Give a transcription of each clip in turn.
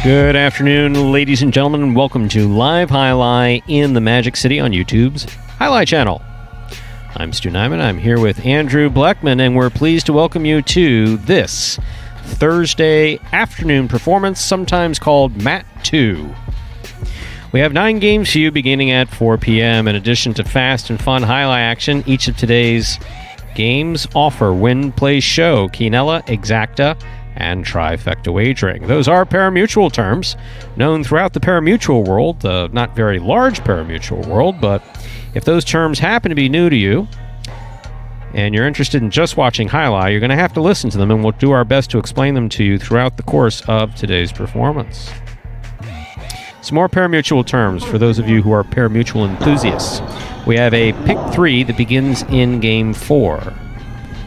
Good afternoon, ladies and gentlemen, and welcome to Live Jai-Alai in the Magic City on YouTube's Jai-Alai Channel. I'm Stu Nyman. I'm here with Andrew Blackman, and we're pleased to welcome you to this Thursday afternoon performance, sometimes called Mat 2. We have 9 games for you beginning at 4 p.m. In addition to fast and fun Jai-Alai action, each of today's games offer win, play, show, quinella, exacta, and trifecta wagering. Those are parimutuel terms known throughout the parimutuel world, the not very large parimutuel world, but if those terms happen to be new to you and you're interested in just watching Jai-Alai, you're going to have to listen to them, and we'll do our best to explain them to you throughout the course of today's performance. Some more parimutuel terms for those of you who are parimutuel enthusiasts. We have a pick 3 that begins in game 4.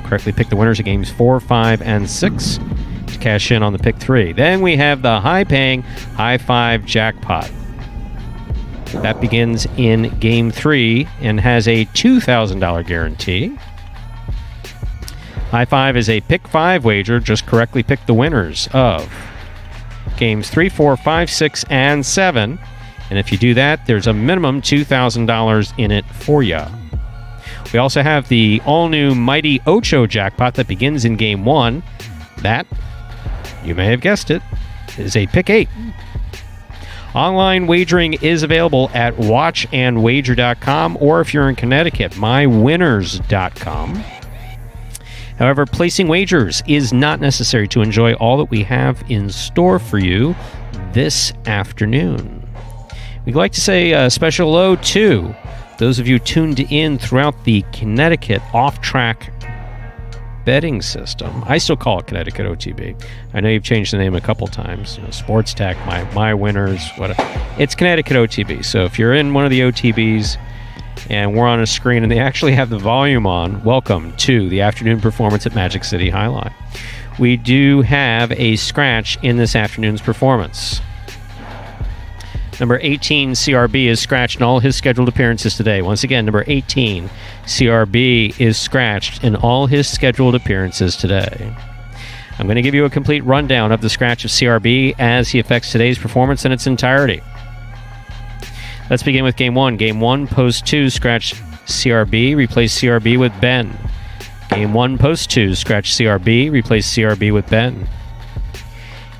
Correctly pick the winners of games 4, 5, and 6 to cash in on the pick 3. Then we have the high-paying High 5 jackpot. That begins in game 3 and has a $2,000 guarantee. High 5 is a pick 5 wager. Just correctly pick the winners of games 3, 4, 5, 6, and 7. And if you do that, there's a minimum $2,000 in it for you. We also have the all-new Mighty Ocho jackpot that begins in game 1. That, you may have guessed it, is a pick 8. Online wagering is available at watchandwager.com, or if you're in Connecticut, mywinners.com. However, placing wagers is not necessary to enjoy all that we have in store for you this afternoon. We'd like to say a special hello to those of you tuned in throughout the Connecticut off-track betting system. I still call it Connecticut OTB. I know you've changed the name a couple times. Sports Tech, my winners, whatever. It's Connecticut OTB. So if you're in one of the OTBs and we're on a screen and they actually have the volume on, welcome to the afternoon performance at Magic City Jai-Alai. We do have a scratch in this afternoon's performance. Number 18, CRB, is scratched in all his scheduled appearances today. Once again, number 18, CRB, is scratched in all his scheduled appearances today. I'm going to give you a complete rundown of the scratch of CRB as he affects today's performance in its entirety. Let's begin with Game 1. Game 1, Post 2, scratch CRB, replace CRB with Ben. Game 1, Post 2, scratch CRB, replace CRB with Ben.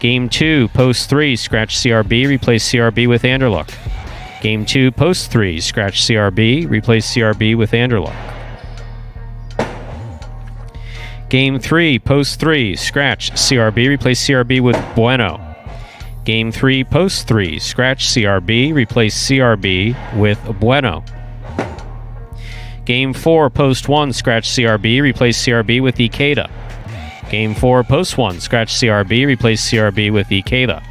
Game 2, Post 3, scratch CRB, replace CRB with Anderluck. Game 2, Post 3, scratch CRB, replace CRB with Anderluck. Game 3, Post 3, scratch CRB, replace CRB with Bueno. Game 3, Post 3, scratch CRB, replace CRB with Bueno. Game 4, Post 1, scratch CRB, replace CRB with Ikeda. Game 4, Post 1, scratch CRB, replace CRB with Ikeda.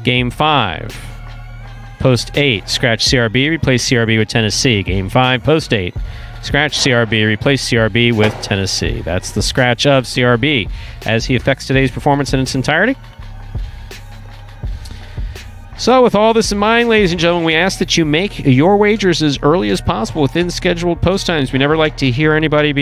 Game 5, Post 8, scratch CRB, replace CRB with Tennessee. Game 5, Post 8, scratch CRB, replace CRB with Tennessee. That's the scratch of CRB as he affects today's performance in its entirety. So with all this in mind, ladies and gentlemen, we ask that you make your wagers as early as possible within scheduled post times. We never like to hear of anybody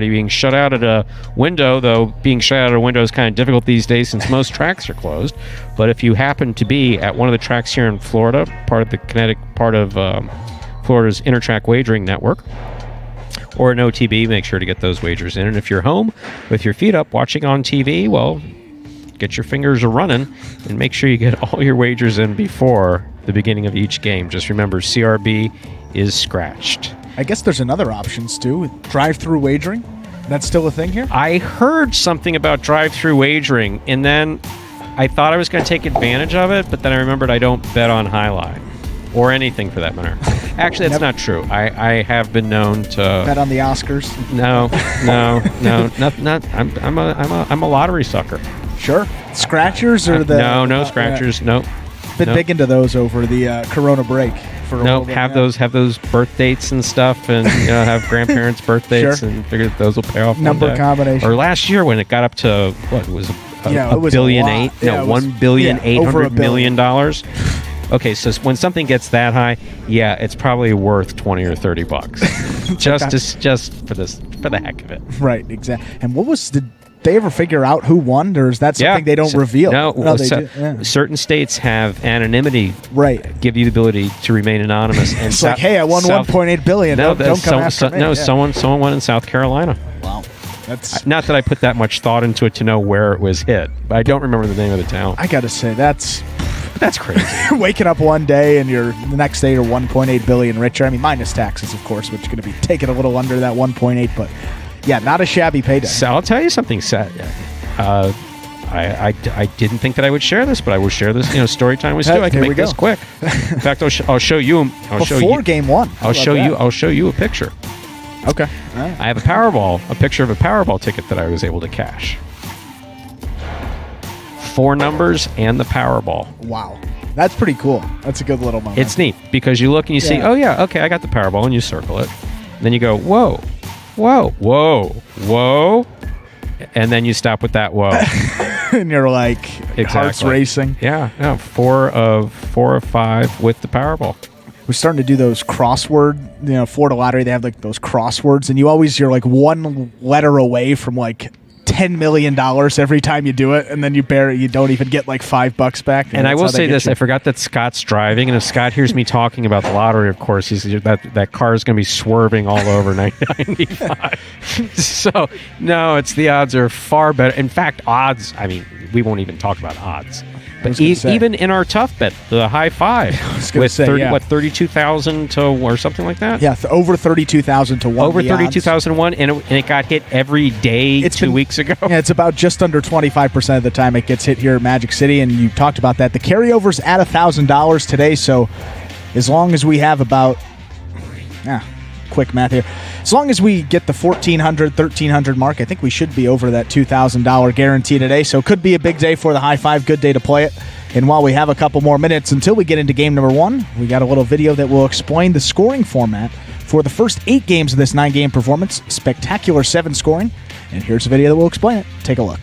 being shut out at a window, though being shut out at a window is kind of difficult these days since most tracks are closed. But if you happen to be at one of the tracks here in Florida, part of Florida's Intertrack Wagering Network, or an OTB, make sure to get those wagers in. And if you're home with your feet up watching on TV, well, get your fingers running and make sure you get all your wagers in before the beginning of each game. Just remember, CRB is scratched. I guess there's another option, Stu. Drive-through wagering? That's still a thing here? I heard something about drive-through wagering, and then I thought I was going to take advantage of it, but then I remembered I don't bet on Jai-Alai. Or anything for that matter. Actually, that's not true. I have been known to bet on the Oscars. No. I'm a lottery sucker. Sure. Scratchers or the no scratchers. No. Been big into those over the Corona break. Have those birth dates and stuff, and have grandparents' birth dates, sure. And figured those will pay off. Number combination. Or last year when it got up to what it was $1.8 billion. $1.8 billion. Okay, so when something gets that high, yeah, it's probably worth $20 or $30, just for the heck of it. Right, exactly. And did they ever figure out who won, or is that something they don't reveal? No, they do. Yeah. Certain states have anonymity. Right, give you the ability to remain anonymous. And it's like, hey, I won $1.8 billion. No, don't come after me. No, someone won in South Carolina. Wow. That's not that I put that much thought into it to know where it was hit, but I don't remember the name of the town. I gotta say, that's crazy. Waking up one day and the next day you're 1.8 billion richer. I mean, minus taxes, of course, which is going to be taking a little under that 1.8, but yeah, not a shabby payday. So I'll tell you something, Seth. I didn't think that I would share this, but I will share this. Story time was due. I can make this quick. In fact, I'll show you. Before game one. I'll show you a picture. Okay. All right. I have a picture of a Powerball ticket that I was able to cash. 4 numbers and the Powerball. Wow. That's pretty cool. That's a good little moment. It's neat because you look and you see, oh yeah, okay, I got the Powerball, and you circle it. And then you go, whoa, whoa, whoa, whoa. And then you stop with that whoa. And you're like, heart's racing. Yeah, 4 of 5 with the Powerball. We're starting to do those crossword, Florida Lottery, they have like those crosswords, and you're like one letter away from like $10 million every time you do it, and then you don't even get like $5 back. And I will say this, I forgot that Scott's driving, and if Scott hears me talking about the lottery, of course, that car is going to be swerving all over 95. So, no, the odds are far better. In fact, odds, we won't even talk about odds. But even in our tough bet, the high five, with 32,000 to or something like that? Yeah, over 32,000 to 1. Over 32,000 to 1, and it got hit every day 2 weeks ago. Yeah, it's about just under 25% of the time it gets hit here at Magic City, and you talked about that. The carryover's at $1,000 today, so as long as we have about... quick math here. As long as we get the 1,400, 1,300 mark, I think we should be over that $2,000 guarantee today. So it could be a big day for the high five. Good day to play it. And while we have a couple more minutes until we get into game number 1, we got a little video that will explain the scoring format for the first 8 games of this 9-game performance. Spectacular 7 scoring. And here's a video that will explain it. Take a look.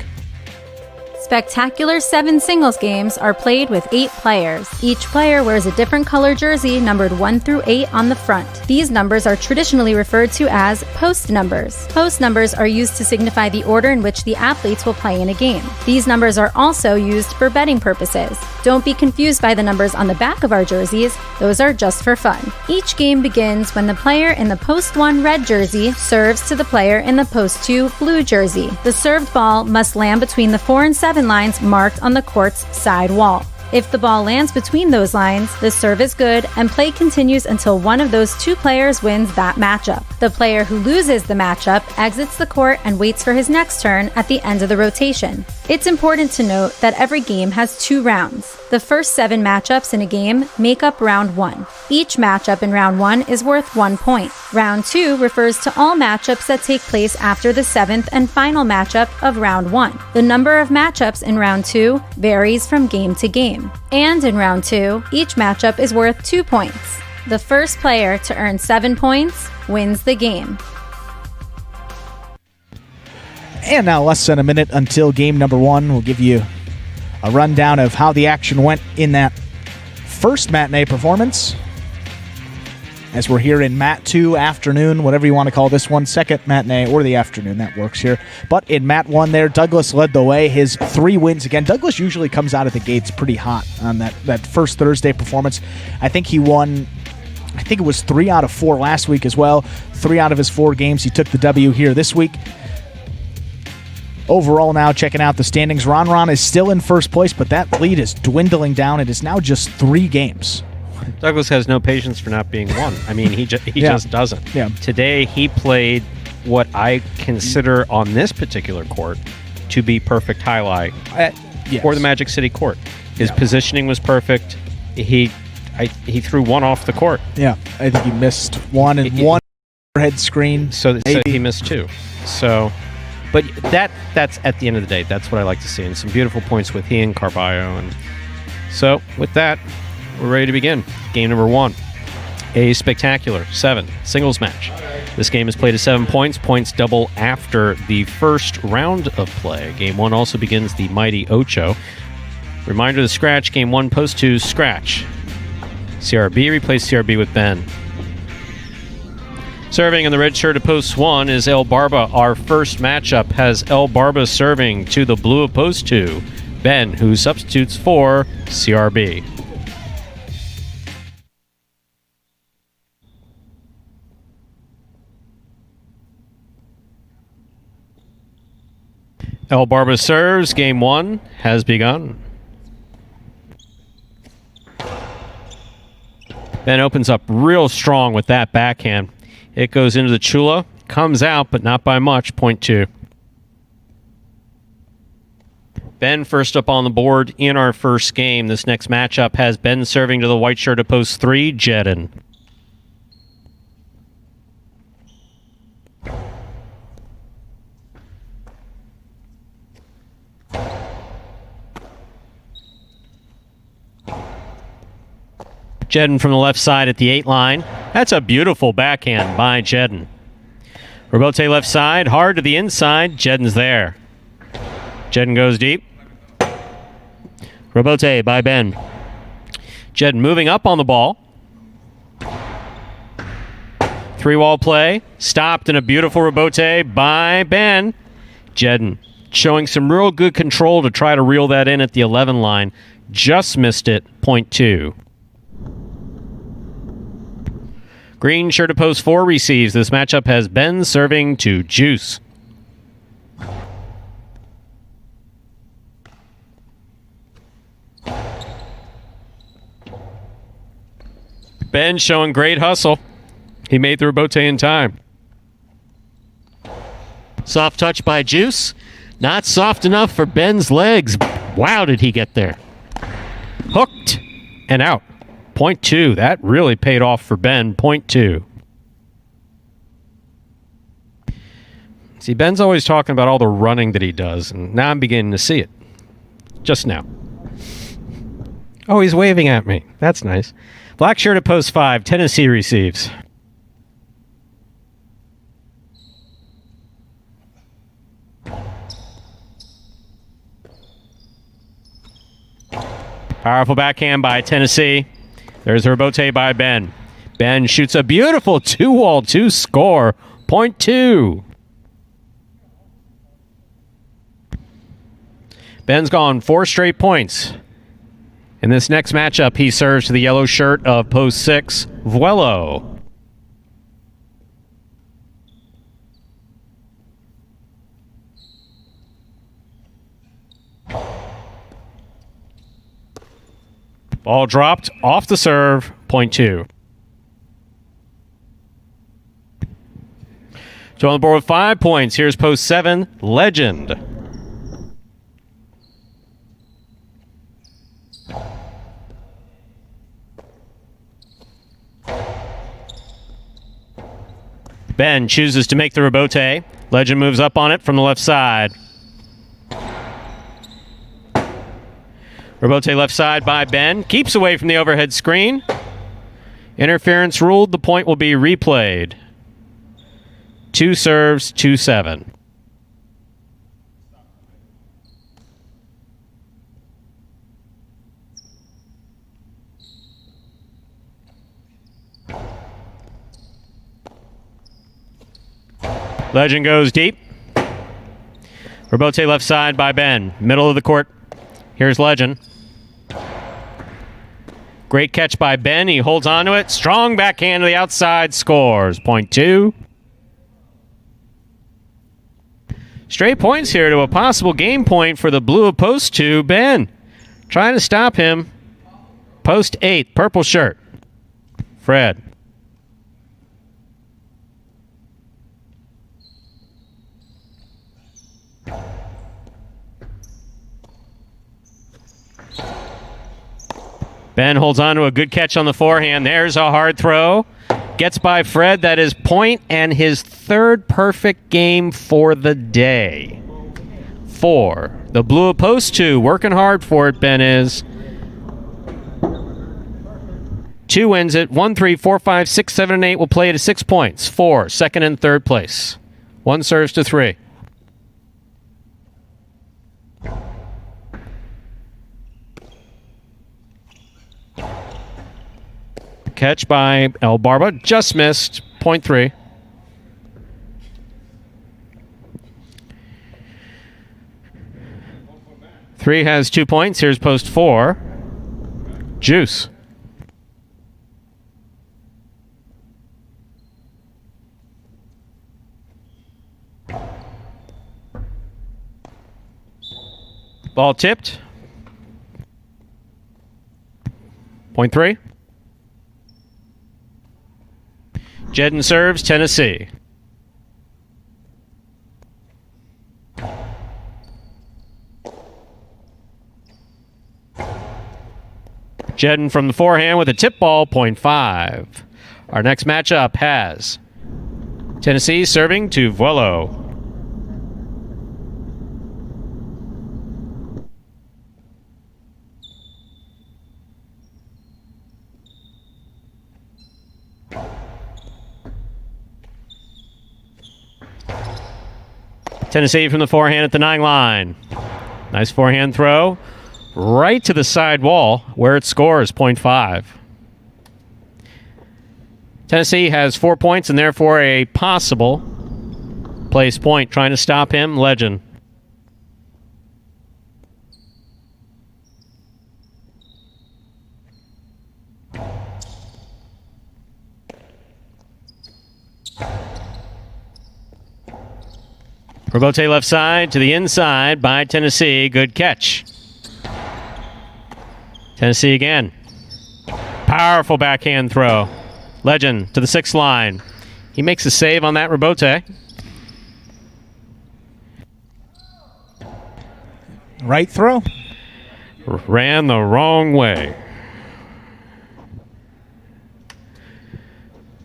Spectacular 7 singles games are played with 8 players. Each player wears a different color jersey numbered 1 through 8 on the front. These numbers are traditionally referred to as post numbers. Post numbers are used to signify the order in which the athletes will play in a game. These numbers are also used for betting purposes. Don't be confused by the numbers on the back of our jerseys. Those are just for fun. Each game begins when the player in the post 1 red jersey serves to the player in the post 2 blue jersey. The served ball must land between the 4 and 7 lines marked on the court's side wall. If the ball lands between those lines, the serve is good and play continues until one of those 2 players wins that matchup. The player who loses the matchup exits the court and waits for his next turn at the end of the rotation. It's important to note that every game has 2 rounds. The first 7 matchups in a game make up round 1. Each matchup in round 1 is worth 1 point. Round 2 refers to all matchups that take place after the 7th and final matchup of round 1. The number of matchups in round 2 varies from game to game. And in round 2, each matchup is worth 2 points. The first player to earn 7 points wins the game. And now less than a minute until game number 1. We'll give you a rundown of how the action went in that first matinee performance. As we're here in Mat 2 afternoon, whatever you want to call this one, second matinee or the afternoon, that works here. But in Mat 1 there, Douglas led the way, his 3 wins. Again, Douglas usually comes out of the gates pretty hot on that first Thursday performance. I think he won, it was 3 out of 4 last week as well. 3 out of his 4 games, he took the W here this week. Overall now, checking out the standings, Ron is still in first place, but that lead is dwindling down. It is now just 3 games. Douglas has no patience for not being won. He just doesn't. Yeah. Today he played what I consider on this particular court to be perfect highlight for the Magic City court. His positioning was perfect. He threw one off the court. Yeah, I think he missed one and one overhead screen. So he missed 2. So, but that's at the end of the day. That's what I like to see, and some beautiful points with he and Carballo. And so with that, we're ready to begin. Game number 1, a spectacular 7 singles match. This game is played at 7 points. Points double after the first round of play. Game 1 also begins the mighty Ocho. Reminder: the scratch. Game 1, post 2, scratch. CRB replaced CRB with Ben. Serving in the red shirt of post 1 is El Barba. Our first matchup has El Barba serving to the blue of post 2, Ben, who substitutes for CRB. El Barba serves. Game 1 has begun. Ben opens up real strong with that backhand. It goes into the chula, comes out, but not by much, point 2. Ben first up on the board in our first game. This next matchup has Ben serving to the white shirt of post 3, Jedin. Jedin from the left side at the 8 line. That's a beautiful backhand by Jedin. Robote left side, hard to the inside. Jedin's there. Jedin goes deep. Robote by Ben. Jedin moving up on the ball. 3-wall play. Stopped in a beautiful Robote by Ben. Jedin showing some real good control to try to reel that in at the 11 line. Just missed it, point 2. Green shirt of post 4 receives. This matchup has Ben serving to Juice. Ben showing great hustle. He made the Robote in time. Soft touch by Juice. Not soft enough for Ben's legs. Wow, did he get there. Hooked and out. Point 2. That really paid off for Ben. Point 2. See, Ben's always talking about all the running that he does, and now I'm beginning to see it. Just now. Oh, he's waving at me. That's nice. Black shirt at post 5. Tennessee receives. Powerful backhand by Tennessee. There's a Robote by Ben. Ben shoots a beautiful 2-wall 2 score. Point 2. Ben's gone 4 straight points. In this next matchup, he serves to the yellow shirt of post 6, Vuelo. Ball dropped off the serve, point 2. So on the board with 5 points, here's post 7, Legend. Ben chooses to make the Robote. Legend moves up on it from the left side. Robote left side by Ben. Keeps away from the overhead screen. Interference ruled. The point will be replayed. 2 serves, 2-7. Legend goes deep. Robote left side by Ben. Middle of the court. Here's Legend. Great catch by Ben. He holds on to it. Strong backhand to the outside. Scores. Point 2. Straight points here to a possible game point for the blue of post 2. Ben trying to stop him. Post 8. Purple shirt. Fred. Ben holds on to a good catch on the forehand. There's a hard throw. Gets by Fred. That is point and his 3rd perfect game for the day. 4. The blue of post 2. Working hard for it, Ben is. 2 wins it. 1, 3, 4, 5, 6, 7, and 8 will play to 6 points. 4. 2nd and 3rd place. 1 serves to 3. catch by El Barba. Just missed. Point 3. Three has 2 points. Here's post 4. Juice. Ball tipped. Point 3. Jedden serves, Tennessee. Jedden from the forehand with a tip ball, point 5. Our next matchup has Tennessee serving to Vuolo. Tennessee from the forehand at the 9 line. Nice forehand throw. Right to the side wall where it scores, point 5. Tennessee has 4 points and therefore a possible place point. Trying to stop him, Legend. Robote left side to the inside by Tennessee. Good catch. Tennessee again. Powerful backhand throw. Legend to the 6th line. He makes a save on that Robote. Right throw. Ran the wrong way.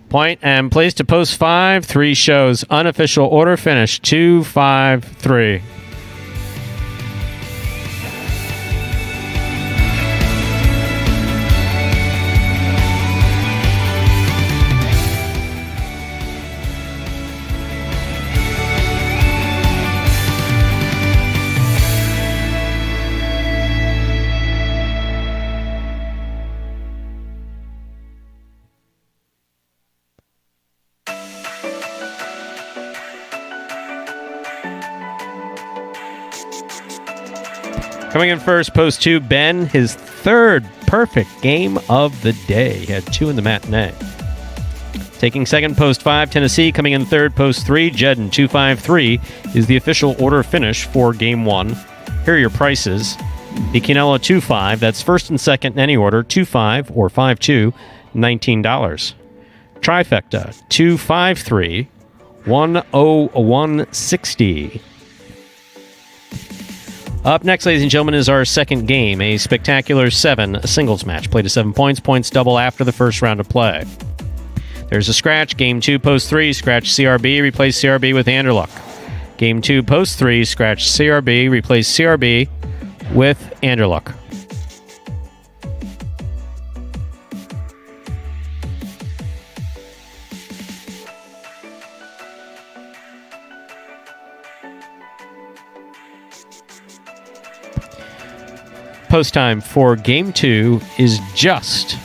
Point and place to post 5. 3 shows. Unofficial order finish 2-5-3. Coming in first, post 2, Ben, his 3rd perfect game of the day. He had 2 in the matinee. Taking second, post 5, Tennessee. Coming in third, post 3, Jedden. 2-5-3 is the official order finish for game 1. Here are your prices. The Quinella 2-5, that's first and second in any order, 2-5 or 5-2, $19. Trifecta 2-5-3, 101.60. Up next, ladies and gentlemen, is our second game, a spectacular 7, a singles match. Play to 7 points, points double after the first round of play. There's a scratch. Game 2, post 3, scratch CRB, replace CRB with Anderluck. Game 2, post 3, scratch CRB, replace CRB with Anderluck. Post time for game 2 is just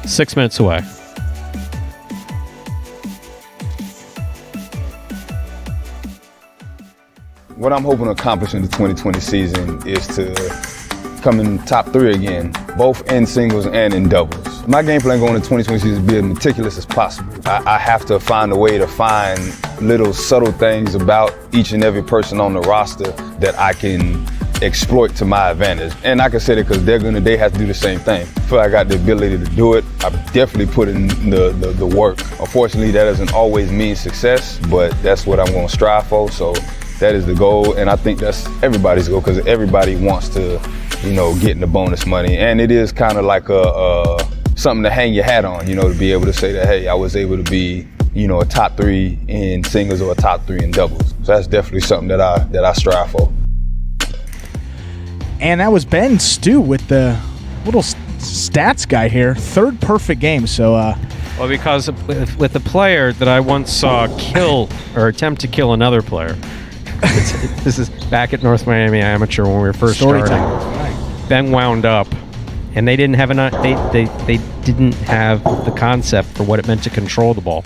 6 minutes away. What I'm hoping to accomplish in the 2020 season is to come in top 3 again, both in singles and in doubles. My game plan going into 2020 season is to be as meticulous as possible. I have to find a way to find little subtle things about each and every person on the roster that I can exploit to my advantage. And I can say that because they have to do the same thing. I feel like I got the ability to do it. I've definitely put in the work. Unfortunately, that doesn't always mean success, but that's what I'm going to strive for. So that is the goal, and I think that's everybody's goal because everybody wants to, get in the bonus money. And it is kind of like something to hang your hat on, to be able to say that, hey, I was able to be, a top 3 in singles or a top 3 in doubles. So that's definitely something that I strive for. And that was Ben Stu with the little stats guy here. 3rd perfect game. So, well, because with a player that I once saw kill or attempt to kill another player. This is back at North Miami Amateur when we were first starting. Ben wound up And they didn't have they didn't have the concept for what it meant to control the ball.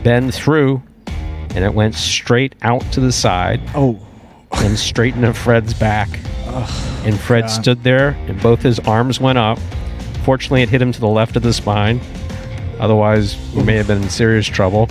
Ben threw, and it went straight out to the side. Oh. And straight into Fred's back. And Fred stood there, and both his arms went up. Fortunately, it hit him to the left of the spine. Otherwise, we may have been in serious trouble.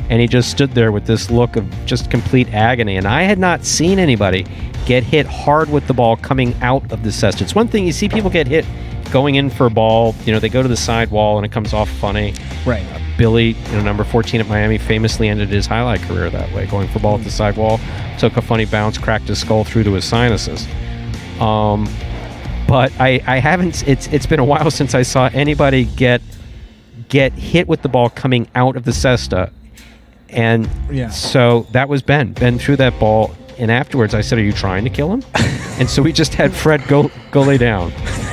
And he just stood there with this look of just complete agony. And I had not seen anybody get hit hard with the ball coming out of the cesta. It's one thing you see people get hit going in for a ball. You know, they go to the side wall and it comes off funny. Right. Billy, number 14 at Miami, famously ended his highlight career that way, going for a ball at the side wall, took a funny bounce, cracked his skull through to his sinuses. But I haven't. It's been a while since I saw anybody get hit with the ball coming out of the cesta. And so that was Ben. Ben threw that ball, and afterwards I said, "Are you trying to kill him?" And so we just had Fred go lay down.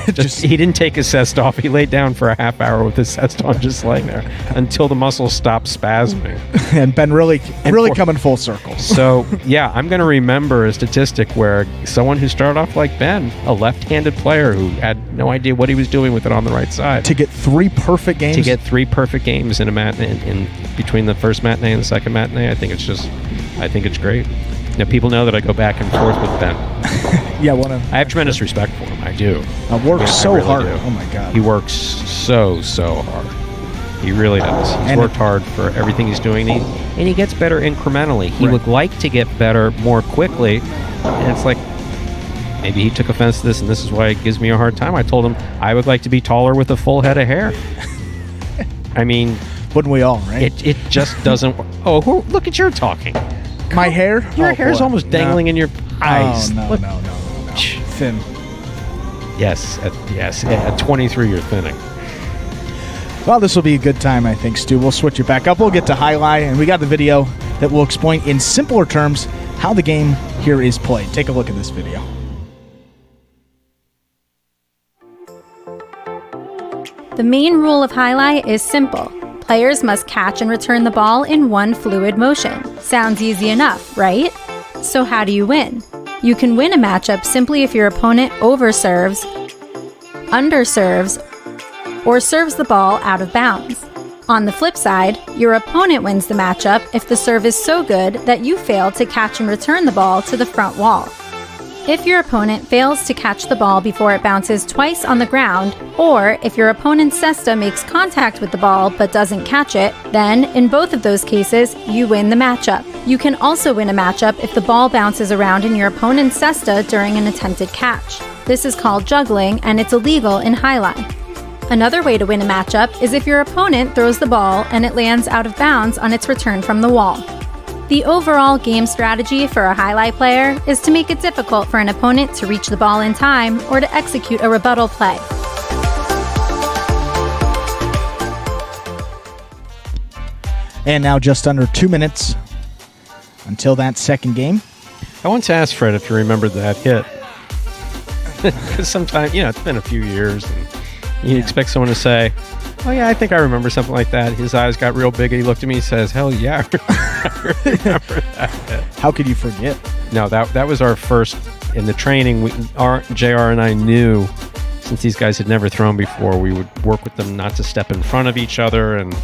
He didn't take his cesta off. He laid down for a half hour with his cesta on, just laying there until the muscles stopped spasming. And Ben really coming full circle. So yeah, I'm going to remember a statistic where someone who started off like Ben, a left-handed player who had no idea what he was doing with it on the right side, to get 3 perfect games. To get 3 perfect games in a matinee, in between the first matinee and the second matinee, I think it's great. Now, people know that I go back and forth with Ben. Yeah, I have tremendous respect for him. I do. Works so really hard. Do. Oh my God. He works so hard. He really does. He's worked hard for everything he's doing, and he gets better incrementally. He would like to get better more quickly, and it's like, maybe he took offense to this, and this is why it gives me a hard time. I told him I would like to be taller with a full head of hair. I mean, wouldn't we all, right? It just doesn't work. Oh, look at your talking. My hair? Your hair's almost dangling in your eyes. Oh, no. Thin. Yes. At 23, you're thinning. Well, this will be a good time, I think, Stu. We'll switch it back up. We'll get to highlight, and we got the video that will explain in simpler terms how the game here is played. Take a look at this video. The main rule of highlight is simple. Players must catch and return the ball in one fluid motion. Sounds easy enough, right? So how do you win? You can win a matchup simply if your opponent overserves, underserves, or serves the ball out of bounds. On the flip side, your opponent wins the matchup if the serve is so good that you fail to catch and return the ball to the front wall. If your opponent fails to catch the ball before it bounces twice on the ground, or if your opponent's cesta makes contact with the ball but doesn't catch it, then, in both of those cases, you win the matchup. You can also win a matchup if the ball bounces around in your opponent's cesta during an attempted catch. This is called juggling, and it's illegal in highlight. Another way to win a matchup is if your opponent throws the ball and it lands out of bounds on its return from the wall. The overall game strategy for a highlight player is to make it difficult for an opponent to reach the ball in time or to execute a rebuttal play. And now just under 2 minutes until that second game. I once asked Fred if you remembered that hit. Because sometimes, it's been a few years, and you expect someone to say, "Oh yeah, I think I remember something like that." His eyes got real big, and he looked at me and says, "Hell yeah, I remember that hit." How could you forget? No, that was our first in the training. JR and I knew, since these guys had never thrown before, we would work with them not to step in front of each other and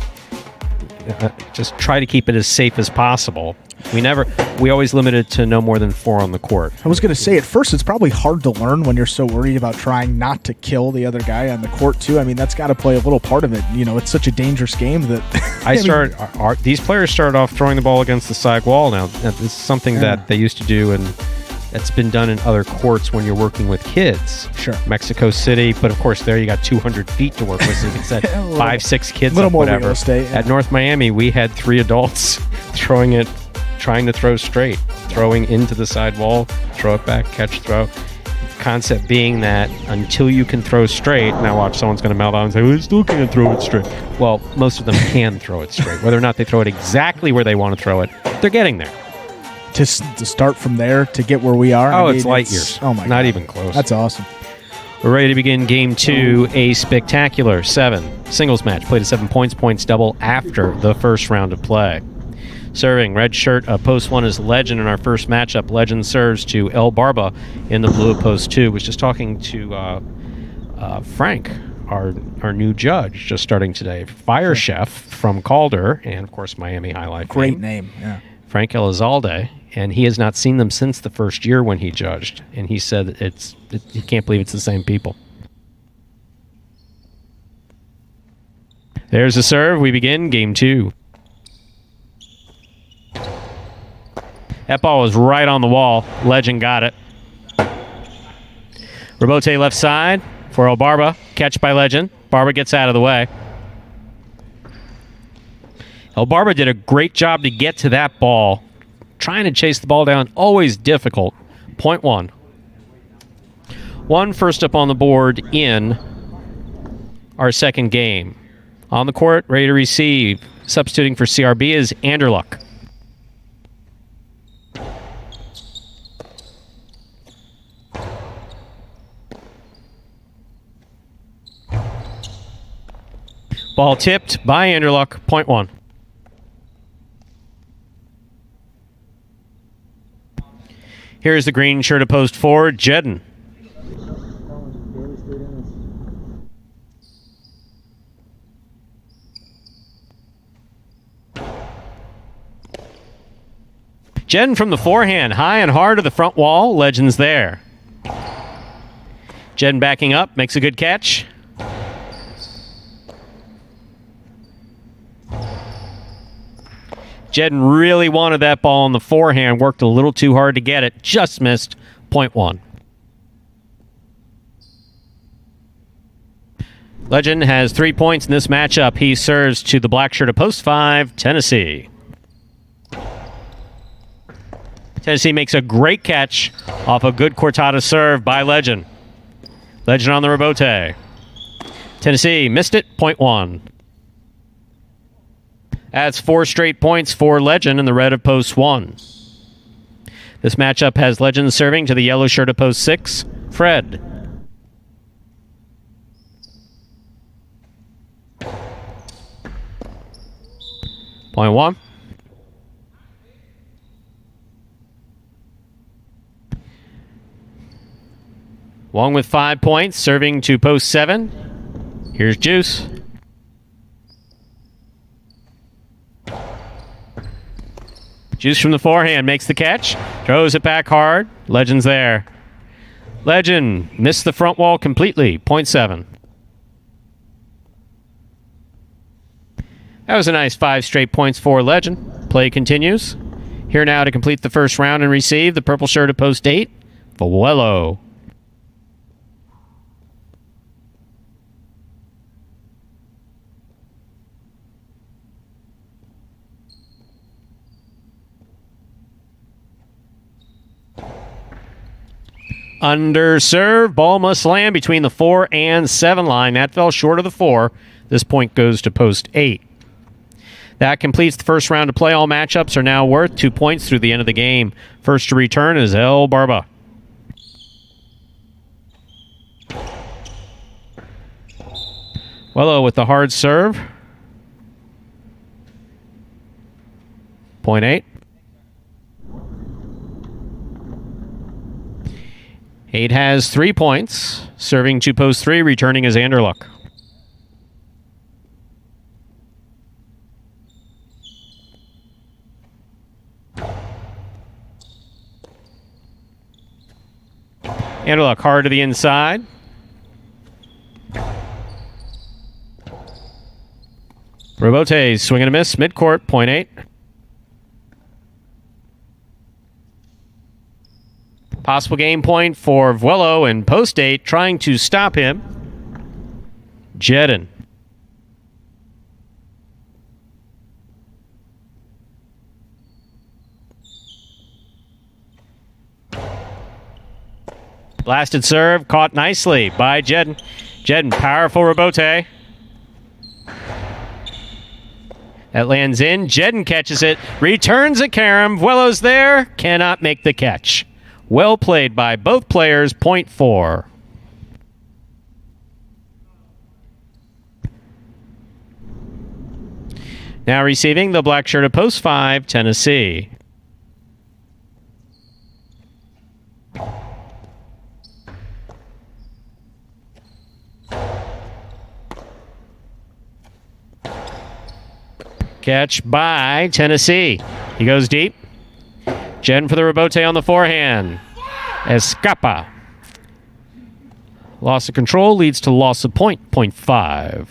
just try to keep it as safe as possible. We always limited to no more than 4 on the court. I was going to say, at first, it's probably hard to learn when you're so worried about trying not to kill the other guy on the court, too. I mean, that's got to play a little part of it. It's such a dangerous game that... these players started off throwing the ball against the side wall now. This is something that they used to do, and that's been done in other courts when you're working with kids. Sure. Mexico City, but of course there you got 200 feet to work with, so you can set 5-6 kids little up, more whatever. Real estate, At North Miami, we had 3 adults trying to throw straight, throwing into the side wall, throw it back, catch, throw. Concept being that until you can throw straight, now watch, someone's going to melt out and say, "We still can't throw it straight." Well, most of them can throw it straight. Whether or not they throw it exactly where they want to throw it, they're getting there. To start from there to get where we are? Oh, it's light years. Oh, my God. Not even close. That's awesome. We're ready to begin Game 2, a spectacular 7 singles match. Played at 7 points, points double after the first round of play. Serving, red shirt, post 1 is Legend in our first matchup. Legend serves to El Barba in the blue post 2. Was just talking to Frank, our new judge, just starting today. Fire Chef from Calder and, of course, Miami High Life. Great name, yeah. Frank Elizalde. And he has not seen them since the first year when he judged. And he said he can't believe it's the same people. There's a serve. We begin game 2. That ball was right on the wall. Legend got it. Rebote left side for El Barba. Catch by Legend. Barba gets out of the way. El Barba did a great job to get to that ball. Trying to chase the ball down, always difficult. Point 1. 1 first up on the board in our second game. On the court, ready to receive. Substituting for CRB is Anderluck. Ball tipped by Anderluck. Point 1. Here's the green shirt to post forward, Jedden. Jedden from the forehand, high and hard to the front wall. Legend's there. Jedden backing up, makes a good catch. Jedden really wanted that ball on the forehand, worked a little too hard to get it, just missed. Point 1. Legend has 3 points in this matchup. He serves to the black shirt of post 5, Tennessee. Tennessee makes a great catch off a good Cortada serve by Legend. Legend on the rebote. Tennessee missed it. Point 1. That's 4 straight points for Legend in the red of post 1. This matchup has Legend serving to the yellow shirt of post 6, Fred. Point 1. Wong with 5 points, serving to post 7. Here's Juice. Juice from the forehand makes the catch. Throws it back hard. Legend's there. Legend missed the front wall completely. Point 7. That was a nice 5 straight points for Legend. Play continues. Here now to complete the first round and receive the purple shirt of post 8, Vuelo. Under serve, ball must land between the 4 and 7 line. That fell short of the 4. This point goes to post 8. That completes the first round of play. All matchups are now worth 2 points through the end of the game. First to return is El Barba. Wello with the hard serve. Point 8. 8 has 3 points. Serving to post 3, returning is Anderluck. Anderluck hard to the inside. Robote swing and a miss, midcourt, point 8. Possible game point for Vuelo and post 8, trying to stop him. Jedden. Blasted serve, caught nicely by Jedden. Jedden, powerful rebote. That lands in. Jedden catches it, returns a carom. Vuelo's there, cannot make the catch. Well played by both players, point 4. Now receiving the black shirt of post 5, Tennessee. Catch by Tennessee. He goes deep. Jen for the rebote on the forehand. Escapa. Loss of control leads to loss of point. 0.5.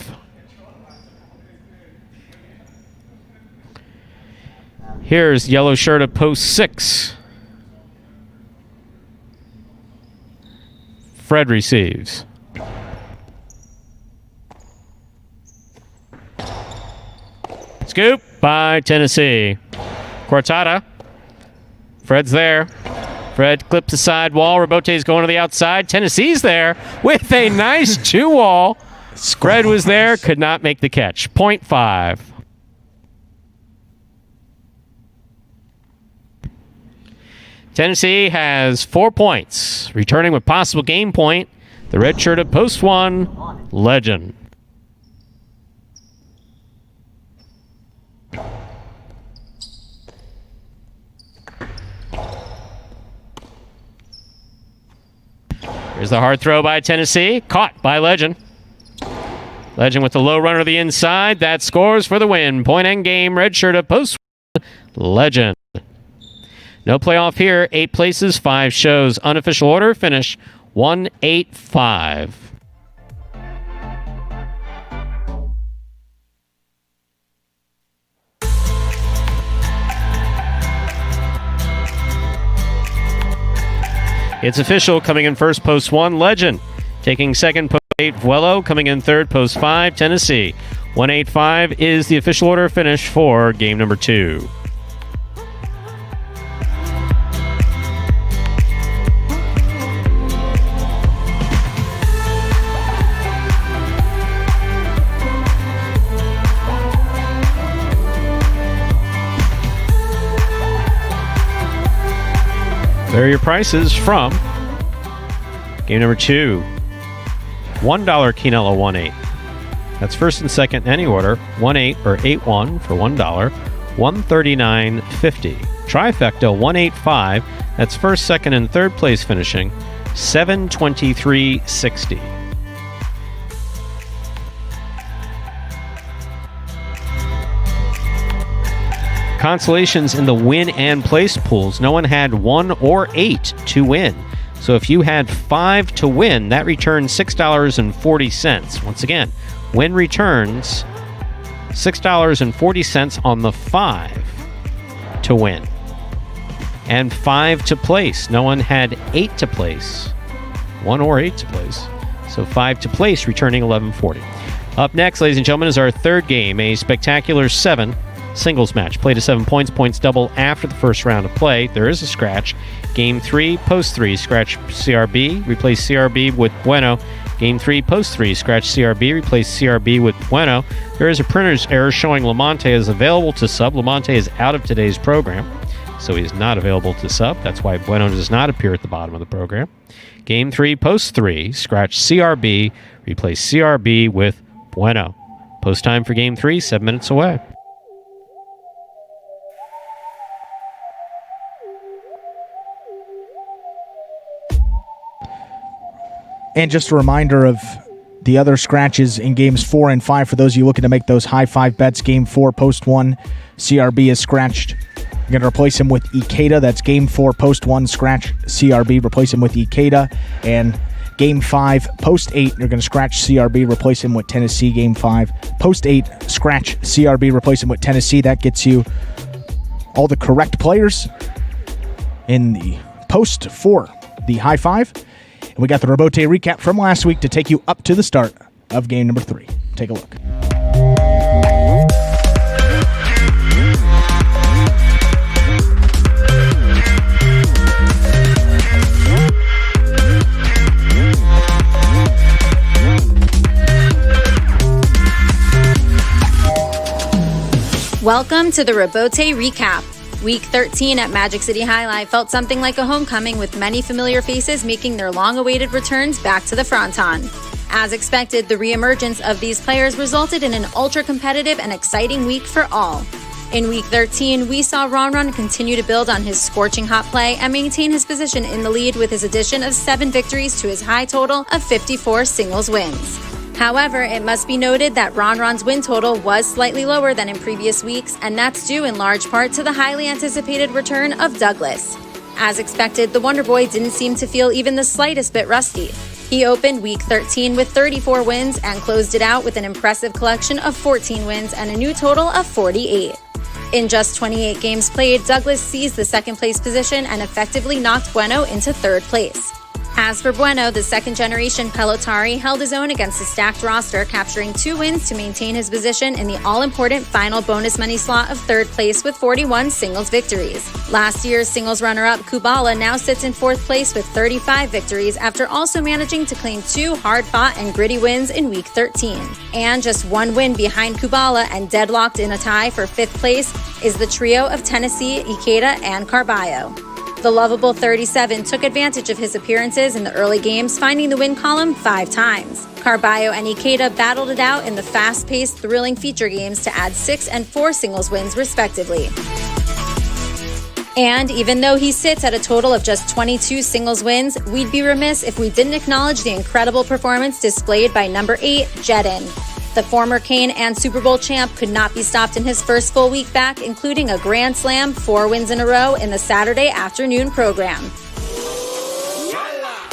Here's yellow shirt at post 6. Fred receives. Scoop by Tennessee. Cortada. Fred's there. Fred clips the side wall. Rebote's going to the outside. Tennessee's there with a nice 2-wall. Fred was there, could not make the catch. 0.5. Tennessee has 4 points. Returning with possible game point, the red shirt at post 1, Legend. Here's the hard throw by Tennessee. Caught by Legend. Legend with the low runner to the inside. That scores for the win. Point end game. Red shirt at post 1, Legend. No playoff here. 8 places, 5 shows. Unofficial order finish 1-8-5. It's official. Coming in first, post 1, Legend. Taking second, post 8, Vuelo. Coming in third, post 5, Tennessee. 1-8-5 is the official order finish for game number 2. There are your prices from game number 2. $1 Quinella 1-8. That's first and second in any order. 1-8 or 8-1 for $1. $139.50. Trifecta 1-8-5. That's first, second, and third place finishing $723.60. Consolations in the win and place pools. No one had 1 or 8 to win. So if you had 5 to win, that returns $6.40. Once again, win returns $6.40 on the 5 to win. And 5 to place. No one had 8 to place. 1 or 8 to place. So 5 to place, returning $11.40. Up next, ladies and gentlemen, is our third game, a spectacular 7 singles match. Play to 7 points. Points double after the first round of play. There is a scratch. Game 3, post 3. Scratch CRB. Replace CRB with Bueno. Game 3, post 3. Scratch CRB. Replace CRB with Bueno. There is a printer's error showing Lamonte is available to sub. Lamonte is out of today's program, so he is not available to sub. That's why Bueno does not appear at the bottom of the program. Game 3, post 3. Scratch CRB. Replace CRB with Bueno. Post time for Game 3, 7 minutes away. And just a reminder of the other scratches in games 4 and 5 for those of you looking to make those high 5 bets. Game 4, post 1, CRB is scratched. You're going to replace him with Ikeda. That's game 4, post 1, scratch CRB, replace him with Ikeda. And game 5, post 8, you're going to scratch CRB, replace him with Tennessee. Game 5, post 8, scratch CRB, replace him with Tennessee. That gets you all the correct players in the post 4, the high 5. And we got the Robote recap from last week to take you up to the start of game number 3. Take a look. Welcome to the Robote recap. Week 13 at Magic City Jai-Alai felt something like a homecoming, with many familiar faces making their long-awaited returns back to the fronton. As expected, the reemergence of these players resulted in an ultra-competitive and exciting week for all. In Week 13, we saw Ron continue to build on his scorching hot play and maintain his position in the lead with his addition of 7 victories to his high total of 54 singles wins. However, it must be noted that Ronron's win total was slightly lower than in previous weeks, and that's due in large part to the highly anticipated return of Douglas. As expected, the Wonder Boy didn't seem to feel even the slightest bit rusty. He opened Week 13 with 34 wins and closed it out with an impressive collection of 14 wins and a new total of 48. In just 28 games played, Douglas seized the second-place position and effectively knocked Bueno into third place. As for Bueno, the second-generation Pelotari held his own against a stacked roster, capturing 2 wins to maintain his position in the all-important final bonus money slot of third place with 41 singles victories. Last year's singles runner-up Kubala now sits in fourth place with 35 victories after also managing to claim 2 hard-fought and gritty wins in Week 13. And just 1 win behind Kubala and deadlocked in a tie for fifth place is the trio of Tennessee, Ikeda, and Carballo. The lovable 37 took advantage of his appearances in the early games, finding the win column 5 times. Carballo and Ikeda battled it out in the fast-paced, thrilling feature games to add 6 and 4 singles wins, respectively. And even though he sits at a total of just 22 singles wins, we'd be remiss if we didn't acknowledge the incredible performance displayed by number 8, Jedin. The former Kane and Super Bowl champ could not be stopped in his first full week back, including a Grand Slam, 4 wins in a row in the Saturday afternoon program.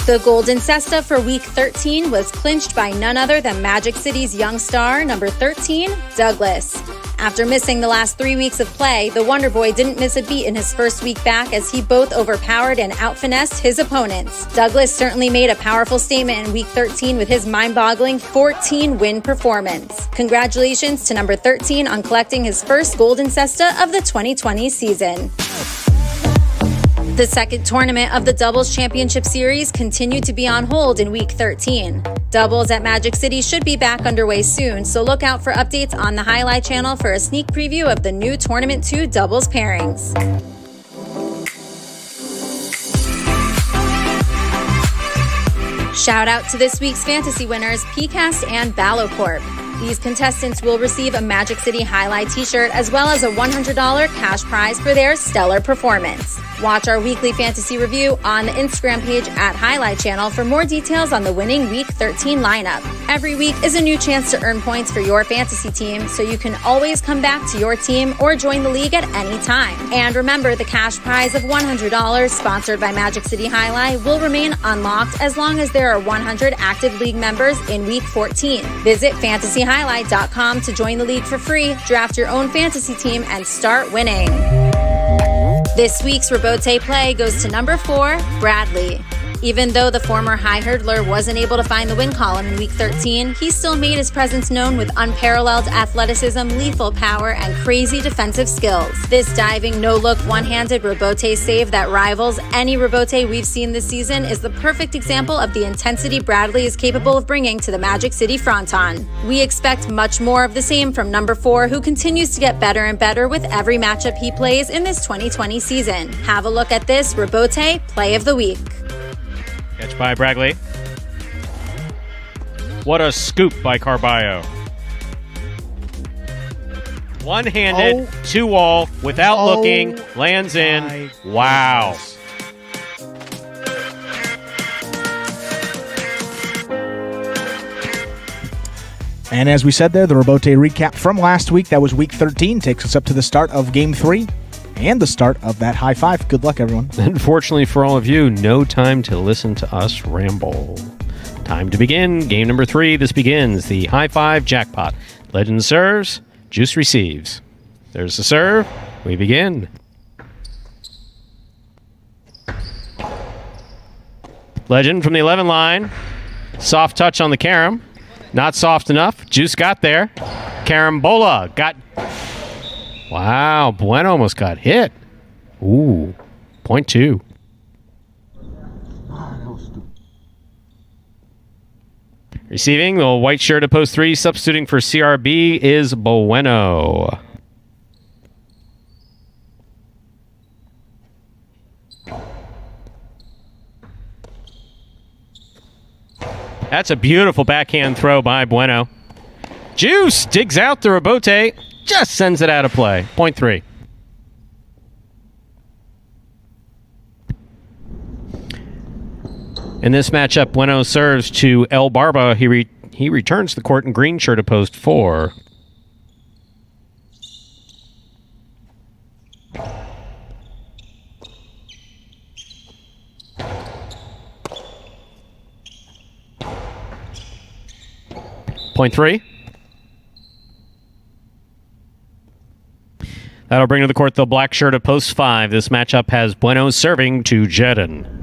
The Golden Cesta for Week 13 was clinched by none other than Magic City's young star, number 13, Douglas. After missing the last 3 weeks of play, the Wonder Boy didn't miss a beat in his first week back as he both overpowered and out-finessed his opponents. Douglas certainly made a powerful statement in Week 13 with his mind-boggling 14-win performance. Congratulations to number 13 on collecting his first Golden Cesta of the 2020 season. The second tournament of the Doubles Championship Series continued to be on hold in Week 13. Doubles at Magic City should be back underway soon, so look out for updates on the Jai-Alai Channel for a sneak preview of the new Tournament 2 doubles pairings. Shout out to this week's fantasy winners, PCast and Ballocorp. These contestants will receive a Magic City Jai-Alai t-shirt as well as a $100 cash prize for their stellar performance. Watch our weekly fantasy review on the Instagram page at Jai-Alai Channel for more details on the winning Week 13 lineup. Every week is a new chance to earn points for your fantasy team, so you can always come back to your team or join the league at any time. And remember, the cash prize of $100 sponsored by Magic City Jai-Alai will remain unlocked as long as there are 100 active league members in Week 14. Visit fantasyhighlight.com to join the league for free, draft your own fantasy team, and start winning. This week's Robote play goes to number 4, Bradley. Even though the former high hurdler wasn't able to find the win column in Week 13, he still made his presence known with unparalleled athleticism, lethal power, and crazy defensive skills. This diving, no-look, one-handed Robote save that rivals any Robote we've seen this season is the perfect example of the intensity Bradley is capable of bringing to the Magic City fronton. We expect much more of the same from number 4, who continues to get better and better with every matchup he plays in this 2020 season. Have a look at this Robote Play of the Week. Catch by Bradley. What a scoop by Carballo. One-handed, two-wall, without looking, lands in. Wow. And as we said there, the Robote recap from last week, that was Week 13, takes us up to the start of Game 3. And the start of that high five. Good luck, everyone. Unfortunately for all of you, no time to listen to us ramble. Time to begin. Game number 3. This begins the high five jackpot. Legend serves, Juice receives. There's the serve. We begin. Legend from the 11 line. Soft touch on the carom. Not soft enough. Juice got there. Carambola got... Wow, Bueno almost got hit. Ooh, 0.2. Receiving, the white shirt at post 3, substituting for CRB is Bueno. That's a beautiful backhand throw by Bueno. Juice digs out the Robote. Just sends it out of play. 0.3. In this matchup, Bueno serves to El Barba. He He returns to the court in green shirt to post 4. Point 3. That'll bring to the court the black shirt of post 5. This matchup has Bueno serving to Jedin.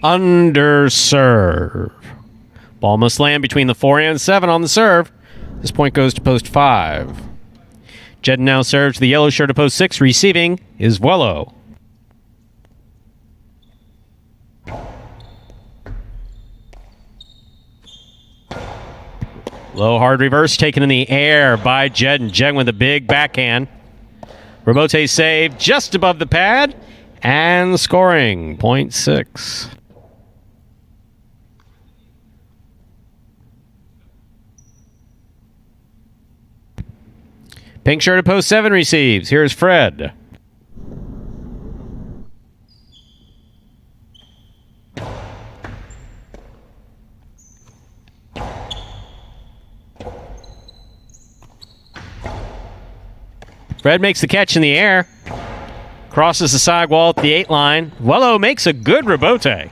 Under serve. Ball must land between the 4 and 7 on the serve. This point goes to post 5. Jedin now serves the yellow shirt of post 6. Receiving is Vuelo. Low hard reverse taken in the air by Jedin. Jedin with a big backhand. Rebote save just above the pad. And scoring. Point 6. Pink shirt at post 7 receives. Here's Fred. Fred makes the catch in the air. Crosses the sidewall at the 8 line. Vuelo makes a good rebote.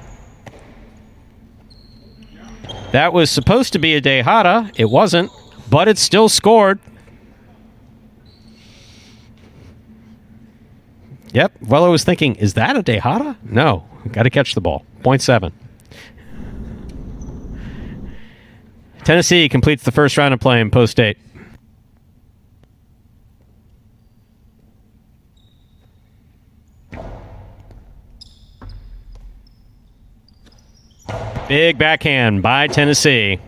That was supposed to be a Dejada. It wasn't, but it still scored. Yep, Vuelo was thinking, is that a Dejada? No, got to catch the ball. Point 7. Tennessee completes the first round of play in post 8. Big backhand by Tennessee.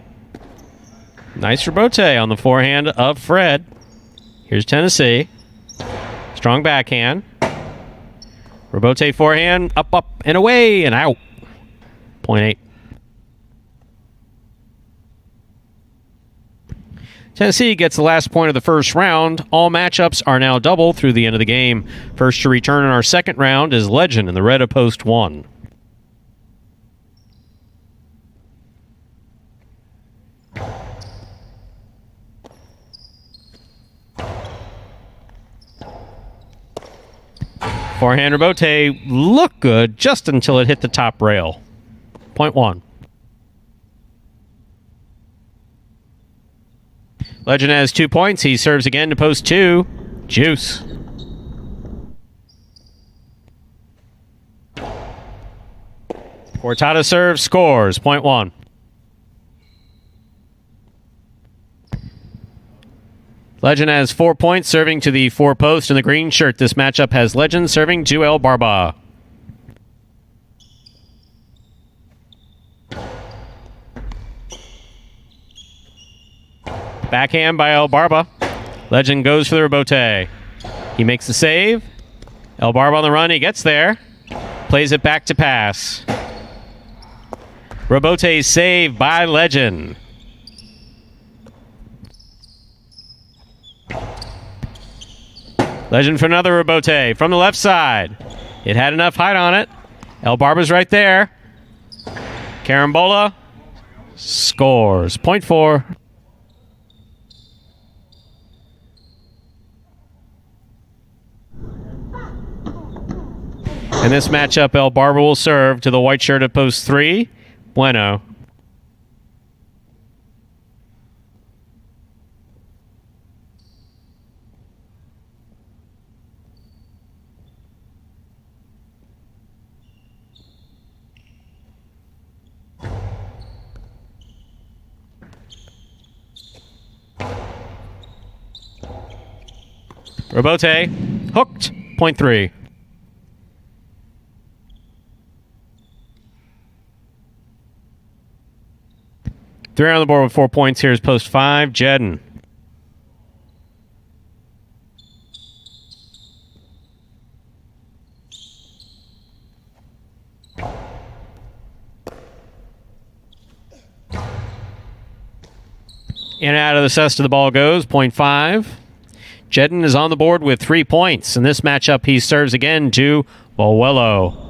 Nice rebote on the forehand of Fred. Here's Tennessee. Strong backhand. Rebote forehand, up, and away, and out. Point 8. Tennessee gets the last point of the first round. All matchups are now double through the end of the game. First to return in our second round is Legend in the red of post 1. Forehand rebote looked good just until it hit the top rail. Point 1. Legend has 2 points. He serves again to post 2. Juice. Cortada serves, scores. Point 1. Legend has 4 points, serving to the 4 post in the green shirt. This matchup has Legend serving to El Barba. Backhand by El Barba. Legend goes for the rebote. He makes the save. El Barba on the run. He gets there. Plays it back to pass. Rebote save by Legend. Legend for another rebote from the left side. It had enough height on it. El Barba's right there. Carambola scores. Point 4. In this matchup, El Barba will serve to the white shirt at post 3. Bueno. Rebote, hooked, point 3. Three on the board with 4 points. Here's post 5, Jedin. In and out of the cesta the ball goes, point 5. Jedden is on the board with 3 points. In this matchup, he serves again to Bolwello.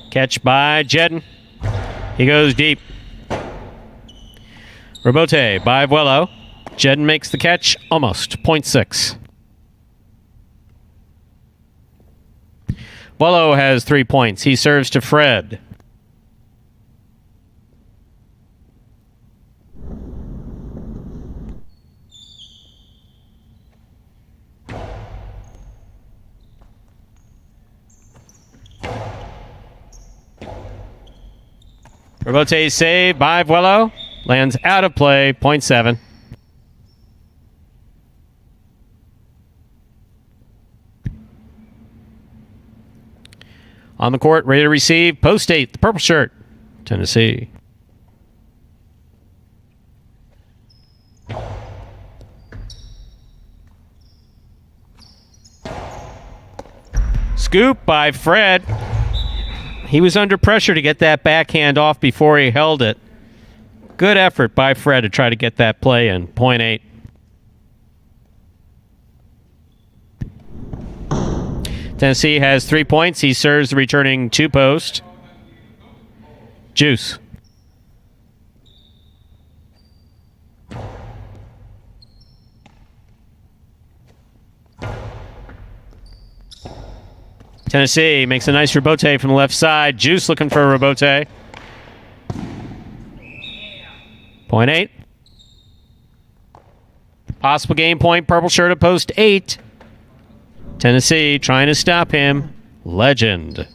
Catch by Jedden. He goes deep. Rebote by Vuelo. Jedden makes the catch, almost, 0.6. Vuelo has 3 points. He serves to Fred. Rebote save by Vuelo. Lands out of play, 0.7. On the court, ready to receive. Post 8, the purple shirt, Tennessee. Scoop by Fred. He was under pressure to get that backhand off before he held it. Good effort by Fred to try to get that play in. 0.8. Tennessee has 3 points. He serves the returning 2 post. Juice. Tennessee makes a nice rebote from the left side. Juice looking for a rebote. 0.8. Possible game point. Purple shirt at post 8. Tennessee trying to stop him. Legend.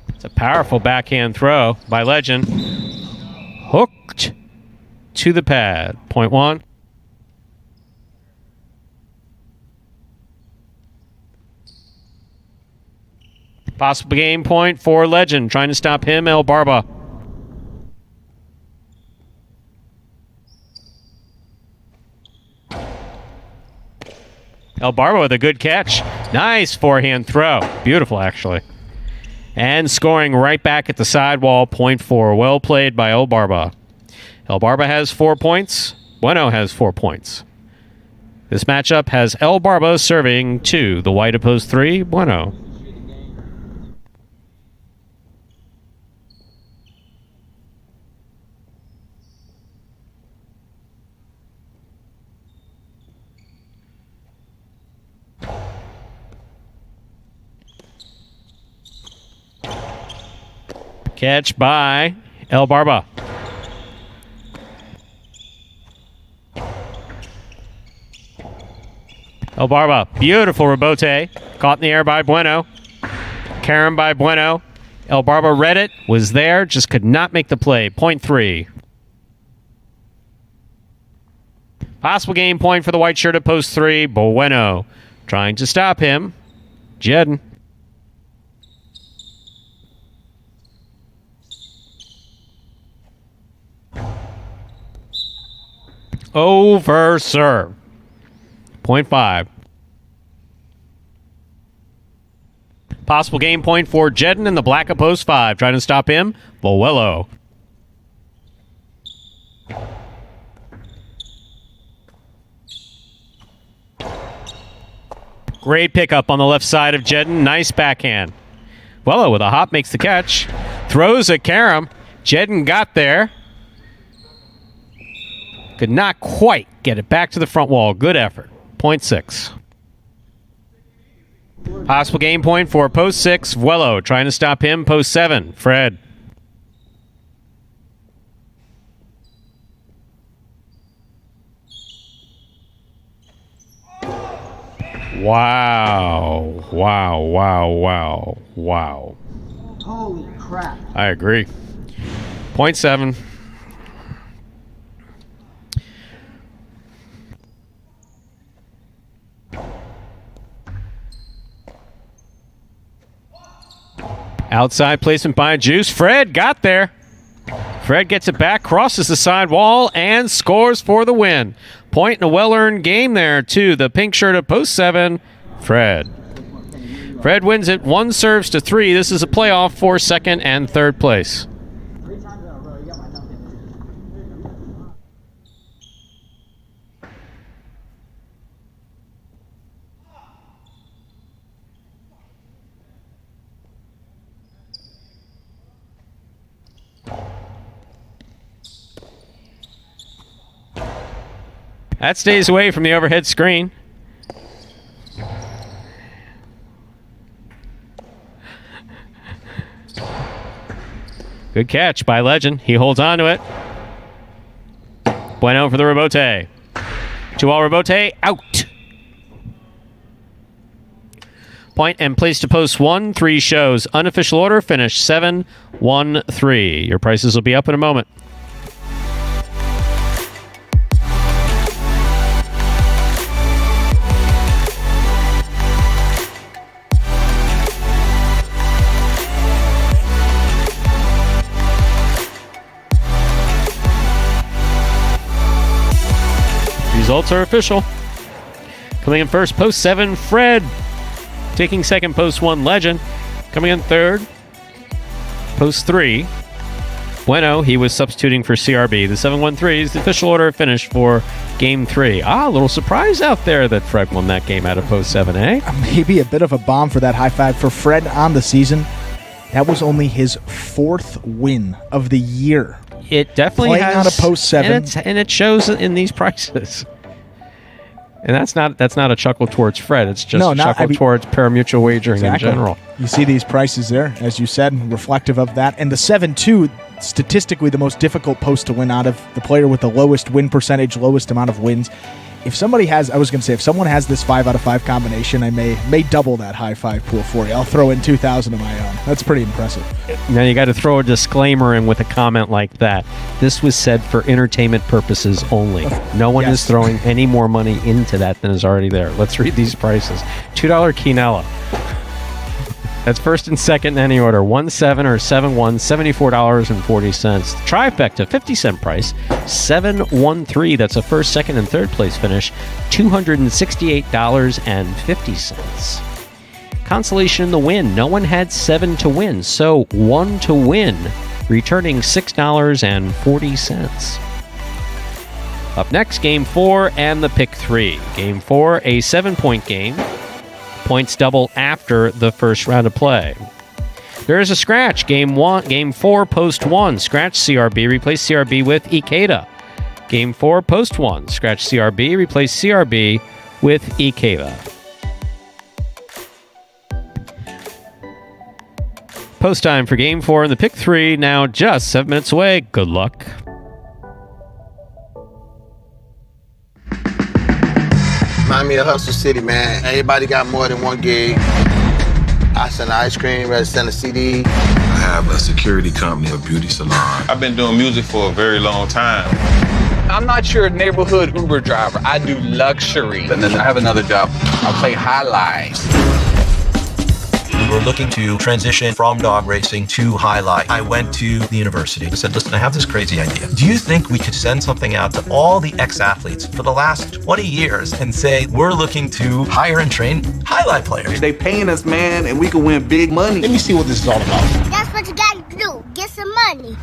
It's a powerful backhand throw by Legend. Hooked to the pad. 0.1. Possible game point for Legend. Trying to stop him, El Barba. El Barba with a good catch. Nice forehand throw. Beautiful, actually. And scoring right back at the sidewall, 0.4. Well played by El Barba. El Barba has 4 points. Bueno has 4 points. This matchup has El Barba serving 2. The white opposed 3. Bueno. Catch by El Barba. El Barba, beautiful rebote. Caught in the air by Bueno. Carom by Bueno. El Barba read it, was there, just could not make the play. 0.3. Possible game point for the white shirt at post 3. Bueno trying to stop him. Jedden. Over serve. 0.5. Possible game point for Jedden in the black of post 5. Trying to stop him. Bolwello. Great pickup on the left side of Jedden. Nice backhand. Bolwello with a hop makes the catch. Throws at Carom. Jedden got there. Could not quite get it back to the front wall. Good effort. 0.6. Possible game point for post 6. Vuelo trying to stop him. Post 7. Fred. Wow. Wow, wow, wow, wow. Holy crap. I agree. 0.7. Outside placement by Juice. Fred got there. Fred gets it back, crosses the side wall, and scores for the win. Point and a well-earned game there to the pink shirt of post 7, Fred. Fred wins it 1 serves to 3. This is a playoff for second and third place. That stays away from the overhead screen. Good catch by Legend. He holds on to it. Bueno for the rebote. 2-all rebote, out. Point and place to post 1, 3 shows. Unofficial order, finish 7, 1, 3. Your prices will be up in a moment. Results are official. Coming in first, post 7, Fred. Taking second, post 1, Legend. Coming in third, post 3, Bueno. He was substituting for CRB. The 7-1-3 is the official order finish for Game 3. A little surprise out there that Fred won that game out of post 7, eh? Maybe a bit of a bomb for that high five for Fred on the season. That was only his 4th win of the year. It definitely playing has, on a post 7, and it shows in these prices. And that's not a chuckle towards Fred. It's just a chuckle towards parimutuel wagering in general. You see these prices there, as you said, reflective of that. And the 7-2, statistically the most difficult post to win out of the player with the lowest win percentage, lowest amount of wins. If somebody has, if someone has this 5 out of 5 combination, I may double that high five pool for you. I'll throw in 2,000 of my own. That's pretty impressive. Now you got to throw a disclaimer in with a comment like that. This was said for entertainment purposes only. No one is throwing any more money into that than is already there. Let's read these prices. $2 quinella. That's first and second in any order. 1-7 or 7-1, $74.40. Trifecta, 50-cent price. 7-1-3. That's a first, second, and third place finish. $268.50. Consolation in the win. No one had 7 to win, so 1 to win, returning $6.40. Up next, Game 4 and the Pick 3. Game 4, a 7-point game. Points double after the first round of play. There is a scratch. Game 4, post 1. Scratch CRB, replace CRB with Ikeda. Game 4, post 1. Scratch CRB, replace CRB with Ikeda. Post time for Game 4 and the Pick 3, now just 7 minutes away. Good luck. Remind me of Hustle City, man. Everybody got more than one gig. I sell ice cream, rather sell a CD. I have a security company, a beauty salon. I've been doing music for a very long time. I'm not your neighborhood Uber driver. I do luxury. And then I have another job. I play highlights. We were looking to transition from dog racing to highlight. I went to the university. I said, listen, I have this crazy idea. Do you think we could send something out to all the ex-athletes for the last 20 years and say, we're looking to hire and train highlight players? They paying us, man, and we can win big money. Let me see what this is all about. That's what you gotta do. Get some money.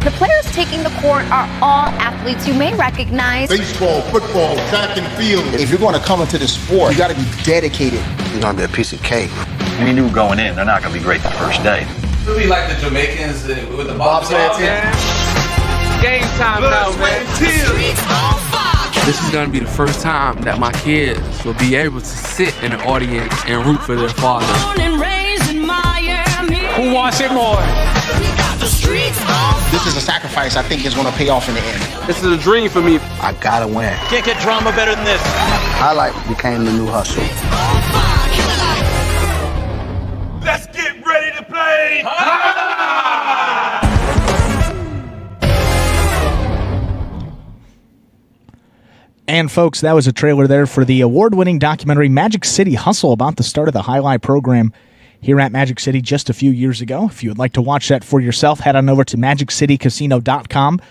The players taking the court are all athletes you may recognize. Baseball, football, track and field. If you're going to come into the sport, you got to be dedicated. You're going to be a piece of cake. We knew going in, they're not going to be great the first day. We'll be like the Jamaicans with the bobsled team. Game time now, man. This is going to be the first time that my kids will be able to sit in the audience and root for their father. Who wants it more? This is a sacrifice I think is going to pay off in the end. This is a dream for me. I got to win. Can't get drama better than this. Highlight became the new hustle. Let's get ready to play! And folks, that was a trailer there for the award-winning documentary Magic City Hustle about the start of the highlight program here at Magic City just a few years ago. If you would like to watch that for yourself, head on over to MagicCityCasino.com.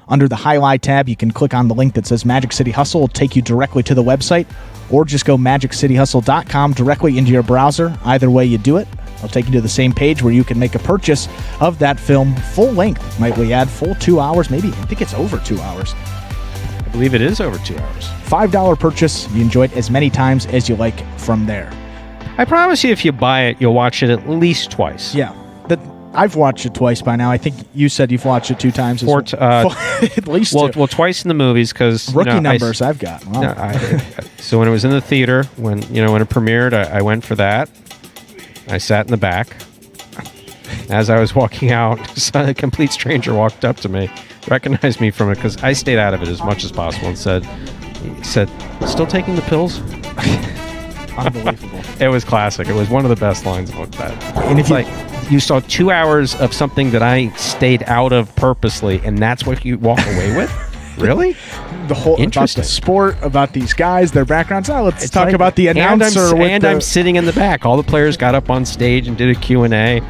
Under the Highlight tab, you can click on the link that says Magic City Hustle. It'll take you directly to the website, or just go MagicCityHustle.com directly into your browser. Either way you do it, it'll take you to the same page where you can make a purchase of that film, full length, might we add, full 2 hours, maybe. I think it's over 2 hours. I believe it is over 2 hours. $5 purchase. You enjoy it as many times as you like from there. I promise you, if you buy it, you'll watch it at least twice. Yeah. I've watched it twice by now. I think you said you've watched it 2 times. At least two. Well, twice in the movies because rookie numbers I've got. Wow. No, so when it was in the theater, when it premiered, I went for that. I sat in the back. As I was walking out, a complete stranger walked up to me, recognized me from it because I stayed out of it as much as possible, and said, "Still taking the pills?" Unbelievable. It was classic. It was one of the best lines about that. And if you saw 2 hours of something that I stayed out of purposely, and that's what you walk away with? Really? The whole about the sport, about these guys, their backgrounds. Now let's talk about the announcer. I'm sitting in the back. All the players got up on stage and did a Q&A.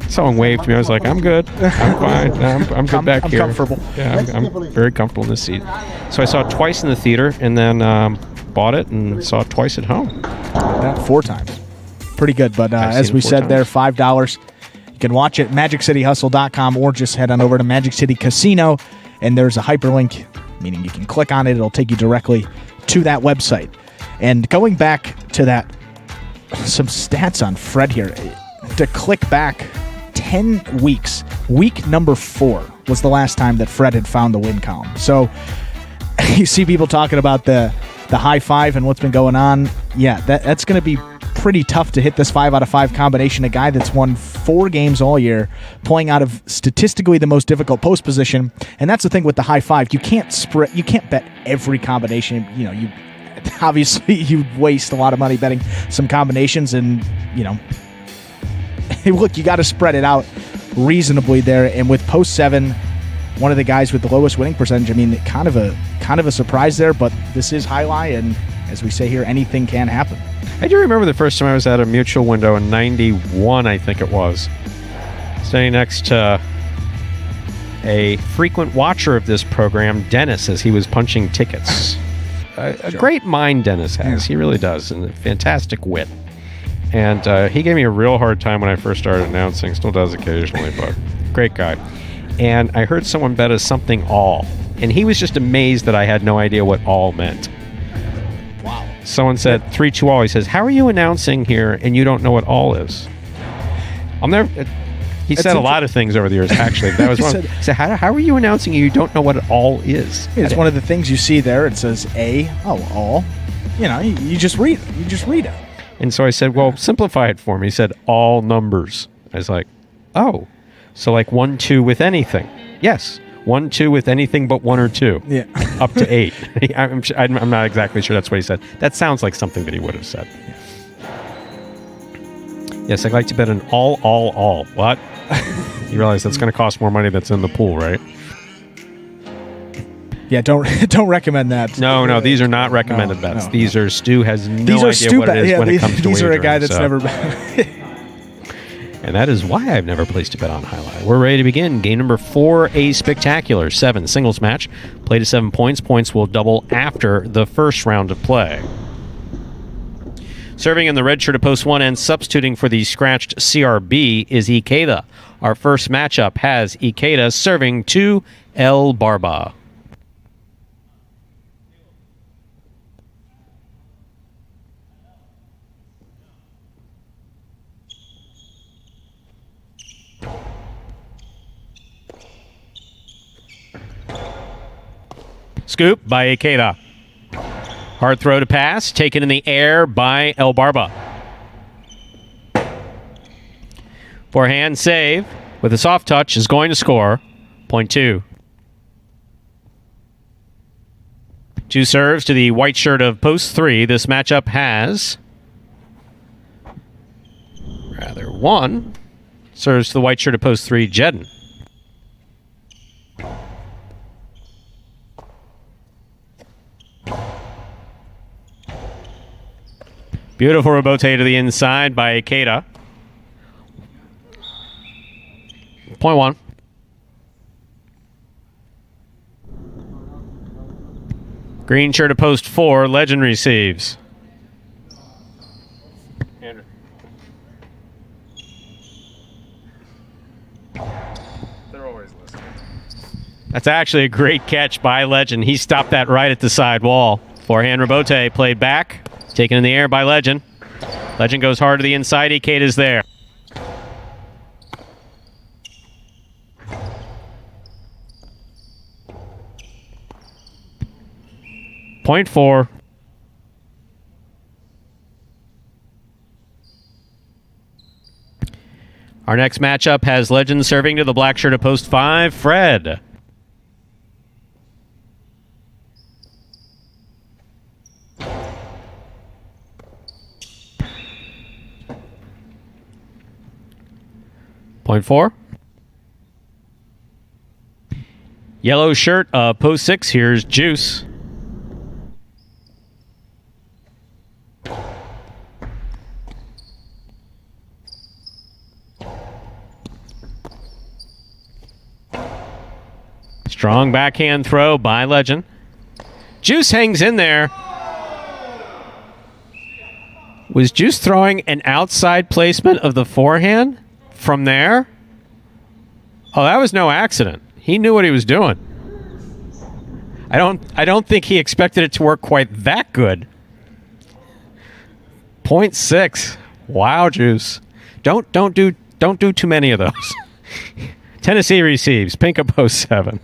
Someone waved to me. I was like, I'm good. I'm fine. I'm good back here. I'm comfortable. Yeah, I'm very comfortable in this seat. So I saw it twice in the theater, and then bought it and saw it twice at home. 4 times. Pretty good. But as we said there, $5. You can watch it at MagicCityHustle.com, or just head on over to Magic City Casino, and there's a hyperlink, meaning you can click on it. It'll take you directly to that website. And going back to that, some stats on Fred here. To click back 10 weeks, week number 4 was the last time that Fred had found the win column. So you see people talking about the high five and what's been going on. Yeah, that's going to be pretty tough to hit this 5 out of 5 combination. A guy that's won 4 games all year, pulling out of statistically the most difficult post position. And that's the thing with the high five. You can't bet every combination. You obviously you waste a lot of money betting some combinations, and look, you got to spread it out reasonably there. And with post 7, one of the guys with the lowest winning percentage, I mean, kind of a surprise there, but this is Jai-Alai, and as we say here, anything can happen. I do remember the first time I was at a mutual window in 91, I think it was, standing next to a frequent watcher of this program, Dennis, as he was punching tickets. A great mind Dennis has. He really does, and a fantastic wit. And he gave me a real hard time when I first started announcing. Still does occasionally, but great guy. And I heard someone bet us something all. And he was just amazed that I had no idea what all meant. Wow. Someone said 3-2 all. He says, "How are you announcing here and you don't know what all is?" He said a lot of things over the years, actually. That was one. He said, how are you announcing and you don't know what it all is? It's one of the things you see there. It says all. You just read it. You just read it. And so I said, well, simplify it for me. He said, all numbers. I was like, oh, so like 1, 2 with anything. Yes, 1, 2 with anything but 1 or 2. Yeah. Up to 8. I'm not exactly sure that's what he said. That sounds like something that he would have said. Yes, I'd like to bet an all. What? You realize that's going to cost more money that's in the pool, right? Yeah, don't recommend that. No, these are not recommended bets. These are Stu has no idea what it is when it comes to these wagering. These are a guy that's never. And that is why I've never placed a bet on Jai-Alai. We're ready to begin. Game number 4, a spectacular 7 singles match. Play to 7 points. Points will double after the first round of play. Serving in the red shirt at post 1 and substituting for the scratched CRB is Ikeda. Our first matchup has Ikeda serving to El Barba. Scoop by Ikeda. Hard throw to pass, taken in the air by El Barba. Forehand save with a soft touch is going to score. Point 2. 2 serves to the white shirt of post 3. This matchup has 1 serves to the white shirt of post 3, Jedden. Beautiful rebote to the inside by Ikeda. Point one. Green shirt to post 4. Legend receives. Andrew. They're always listening. That's actually a great catch by Legend. He stopped that right at the side wall. Forehand Rebote played back. Taken in the air by Legend. Legend goes hard to the inside. Ikeda's there. Point 4. Our next matchup has Legend serving to the black shirt at post 5, Fred. Point 4. Yellow shirt, post 6. Here's Juice. Strong backhand throw by Legend. Juice hangs in there. Was Juice throwing an outside placement of the forehand from there? Oh, that was no accident. He knew what he was doing. I don't think he expected it to work quite that good. 0.6. Wow, Juice. Don't do too many of those. Tennessee receives. Pink up post 7.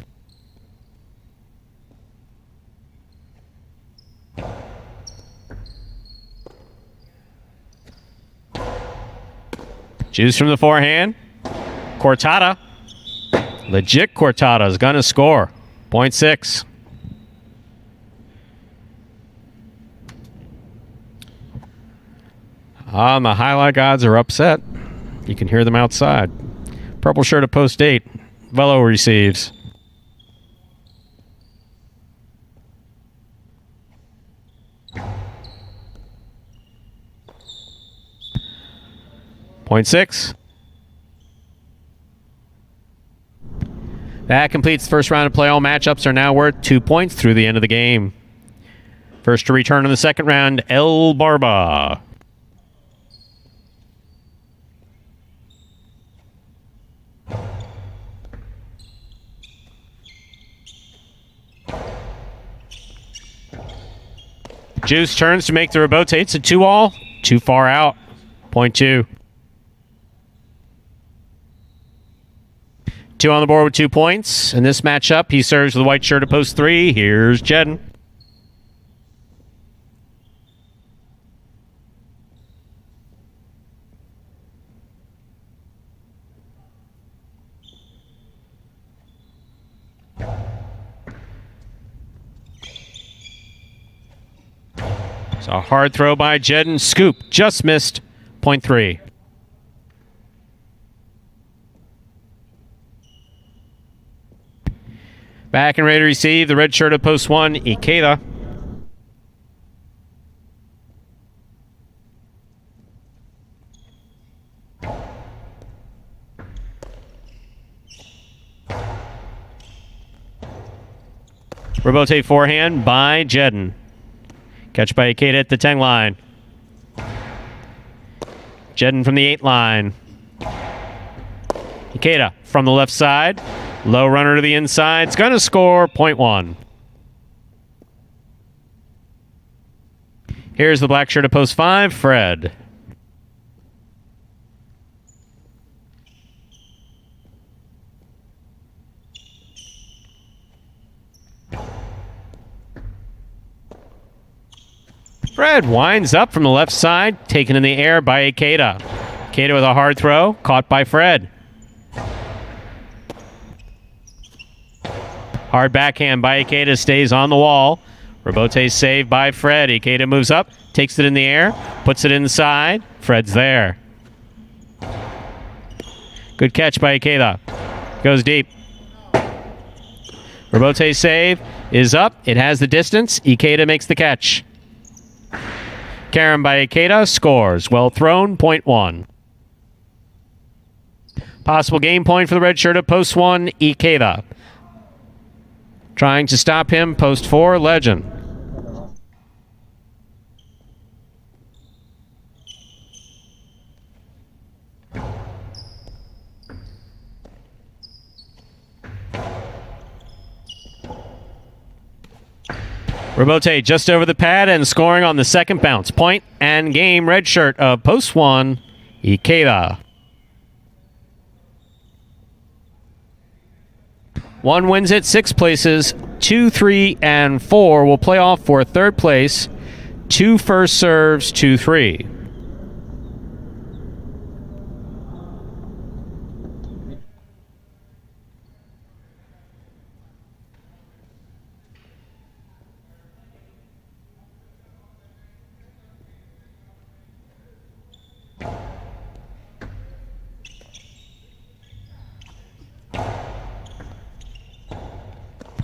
Juice from the forehand. Cortada. Legit Cortada is going to score. 0.6. The highlight gods are upset. You can hear them outside. Purple shirt at post 8. Velo receives. Point 6. That completes the first round of play. All matchups are now worth 2 points through the end of the game. First to return in the second round, El Barba. Juice turns to make the rebote. It's a 2-all. Too far out. 0.2. 2 on the board with 2 points. In this matchup, he serves with the white shirt at post 3. Here's Jedden. So a hard throw by Jedden. Scoop. Just missed. 0.3. Back and ready to receive. The red shirt at post 1, Ikeda. Rebote forehand by Jedden. Catch by Ikeda at the 10 line. Jedden from the 8 line. Ikeda from the left side. Low runner to the inside. It's going to score. 0.1. Here's the black shirt at post 5, Fred. Fred winds up from the left side, taken in the air by Ikeda. Ikeda with a hard throw, caught by Fred. Hard backhand by Ikeda, stays on the wall. Rebote saved by Fred. Ikeda moves up, takes it in the air, puts it inside. Fred's there. Good catch by Ikeda. Goes deep. Rebote save is up. It has the distance. Ikeda makes the catch. Karen by Ikeda scores. Well thrown. 0.1. Possible game point for the red shirt of post 1, Ikeda. Trying to stop him, post 4, Legend. Robote just over the pad and scoring on the second bounce. Point and game, red shirt of post 1, Ikeda. 1 wins it, 6 places. 2, 3, and 4 will play off for third place. 2 first serves, 2, 3.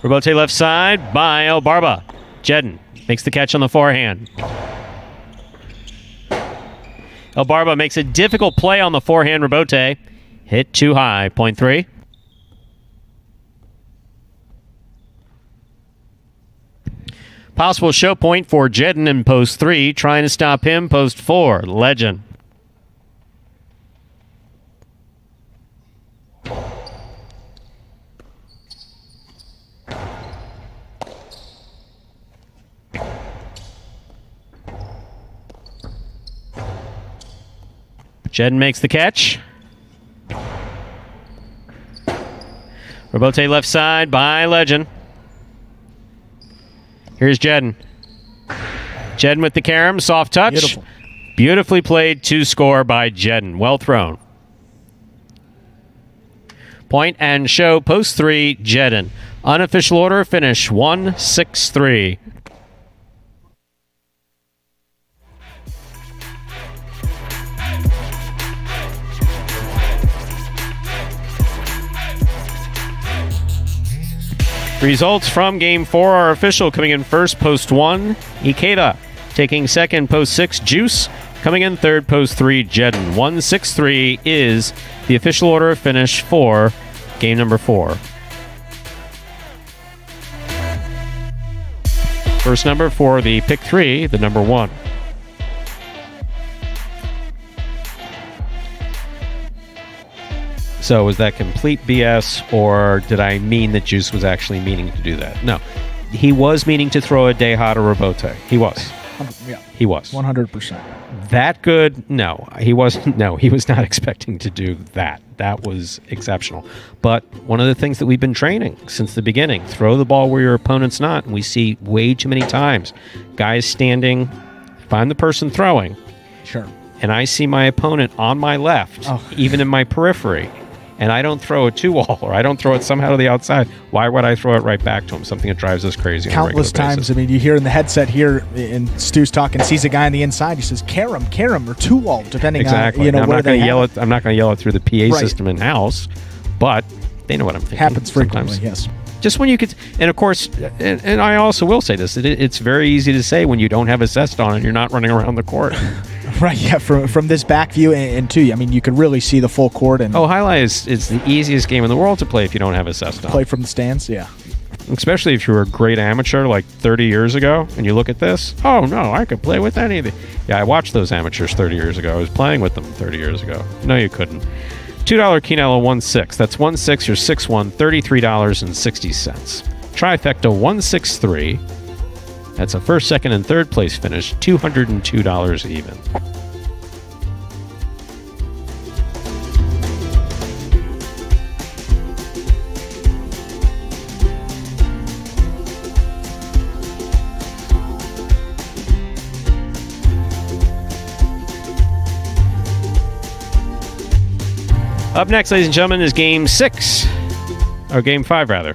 Robote left side by El Barba. Jedden makes the catch on the forehand. El Barba makes a difficult play on the forehand. Robote hit too high. Point 3. Possible show point for Jedden in post 3. Trying to stop him. Post 4. Legend. Jedden makes the catch. Robote left side by Legend. Here's Jedden. Jedden with the carom, soft touch. Beautiful. Beautifully played to score by Jedden. Well thrown. Point and show, post 3, Jedden. Unofficial order, finish 1-6-3. Results from Game 4 are official. Coming in first, post 1, Ikeda. Taking second, post 6, Juice. Coming in third, post 3, Jedden. 1-6-3 is the official order of finish for game number 4. First number for the pick 3, the number 1. So was that complete BS, or did I mean that Juice was actually meaning to do that? No. He was meaning to throw a Dehada Robote. He was. Yeah. He was. 100%. That good? No. He wasn't. No, he was not expecting to do that. That was exceptional. But one of the things that we've been training since the beginning, throw the ball where your opponent's not. And we see way too many times guys standing, if I'm the person throwing, sure, and I see my opponent on my left, even in my periphery, and I don't throw it 2-wall, or I don't throw it somehow to the outside, why would I throw it right back to him? Something that drives us crazy on a regular Countless times. basis. I mean, you hear in the headset here, and Stu's talking, sees a guy on the inside. He says, carom, or 2-wall, depending exactly. on, I'm where not going they to yell have it. I'm not going to yell it through the PA Right. system in-house, but they know what I'm thinking. Happens frequently, sometimes. yes. Just when you could, and of course, and I also will say this, it's very easy to say when you don't have a cest on and you're not running around the court. Right, yeah, from this back view and too, I mean, you could really see the full court. And Jai-Alai is the easiest game in the world to play if you don't have a cest on. play from the stands, yeah. Especially if you were a great amateur like 30 years ago and you look at this, oh no, I could play with any of it. Yeah, I watched those amateurs 30 years ago. I was playing with them 30 years ago. No, you couldn't. $2 Quinella 1-6. That's 1-6, you're 6-1, $33.60. Trifecta 1-6-3. That's a first, second, and third place finish, $202 even. Up next, ladies and gentlemen, is Game 6. Or Game 5, rather.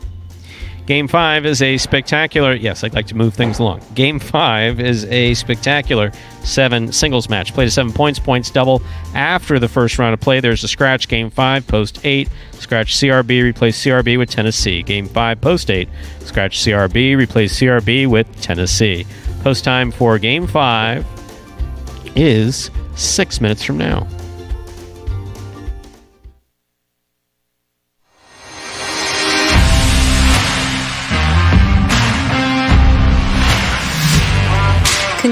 Game 5 is a spectacular... Yes, I'd like to move things along. Game 5 is a spectacular 7 singles match. Played to 7 points. Points double. After the first round of play, there's a scratch. Game 5, post 8. Scratch CRB, replace CRB with Tennessee. Game 5, post 8. Scratch CRB, replace CRB with Tennessee. Post time for Game 5 is 6 minutes from now.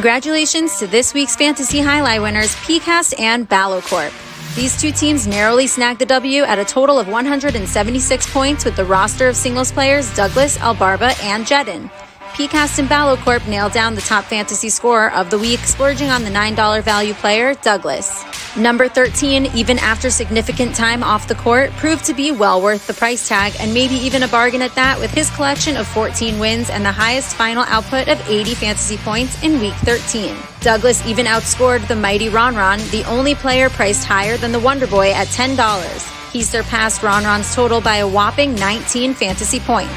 Congratulations to this week's Fantasy Highlight winners, PCast and Ballocorp. These two teams narrowly snagged the W at a total of 176 points with the roster of singles players Douglas, Albarba, and Jedin. PCast and Ballocorp nailed down the top fantasy scorer of the week, splurging on the $9 value player, Douglas. Number 13, even after significant time off the court, proved to be well worth the price tag, and maybe even a bargain at that, with his collection of 14 wins and the highest final output of 80 fantasy points in Week 13. Douglas even outscored the mighty Ron, the only player priced higher than the Wonder Boy at $10. He surpassed Ron's total by a whopping 19 fantasy points.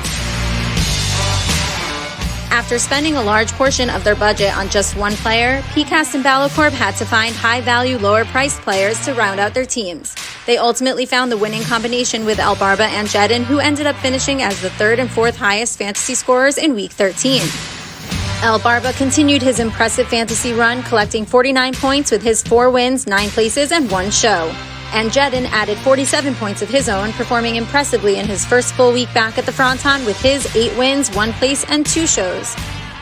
After spending a large portion of their budget on just one player, PCast and Ballocorp had to find high-value, lower-priced players to round out their teams. They ultimately found the winning combination with Albarba and Jedin, who ended up finishing as the third and fourth highest fantasy scorers in Week 13. Albarba continued his impressive fantasy run, collecting 49 points with his 4 wins, 9 places, and 1 show. And Jedin added 47 points of his own, performing impressively in his first full week back at the Fronton with his 8 wins, 1 place, and 2 shows.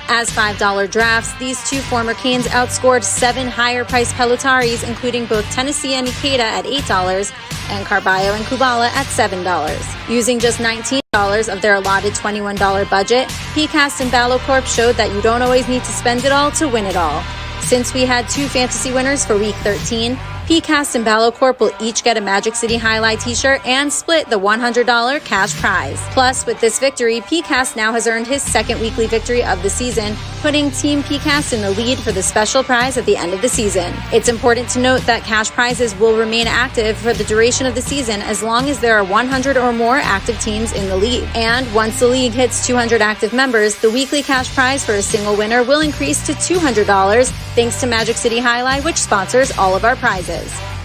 As $5 drafts, these two former Canes outscored 7 higher-priced Pelotaris, including both Tennessee and Ikeda at $8 and Carballo and Kubala at $7. Using just $19 of their allotted $21 budget, PCast and Ballocorp showed that you don't always need to spend it all to win it all. Since we had 2 fantasy winners for Week 13, PCast and Ballocorp will each get a Magic City Jai-Alai t-shirt and split the $100 cash prize. Plus, with this victory, PCast now has earned his second weekly victory of the season, putting Team PCast in the lead for the special prize at the end of the season. It's important to note that cash prizes will remain active for the duration of the season as long as there are 100 or more active teams in the league. And once the league hits 200 active members, the weekly cash prize for a single winner will increase to $200 thanks to Magic City Jai-Alai, which sponsors all of our prizes.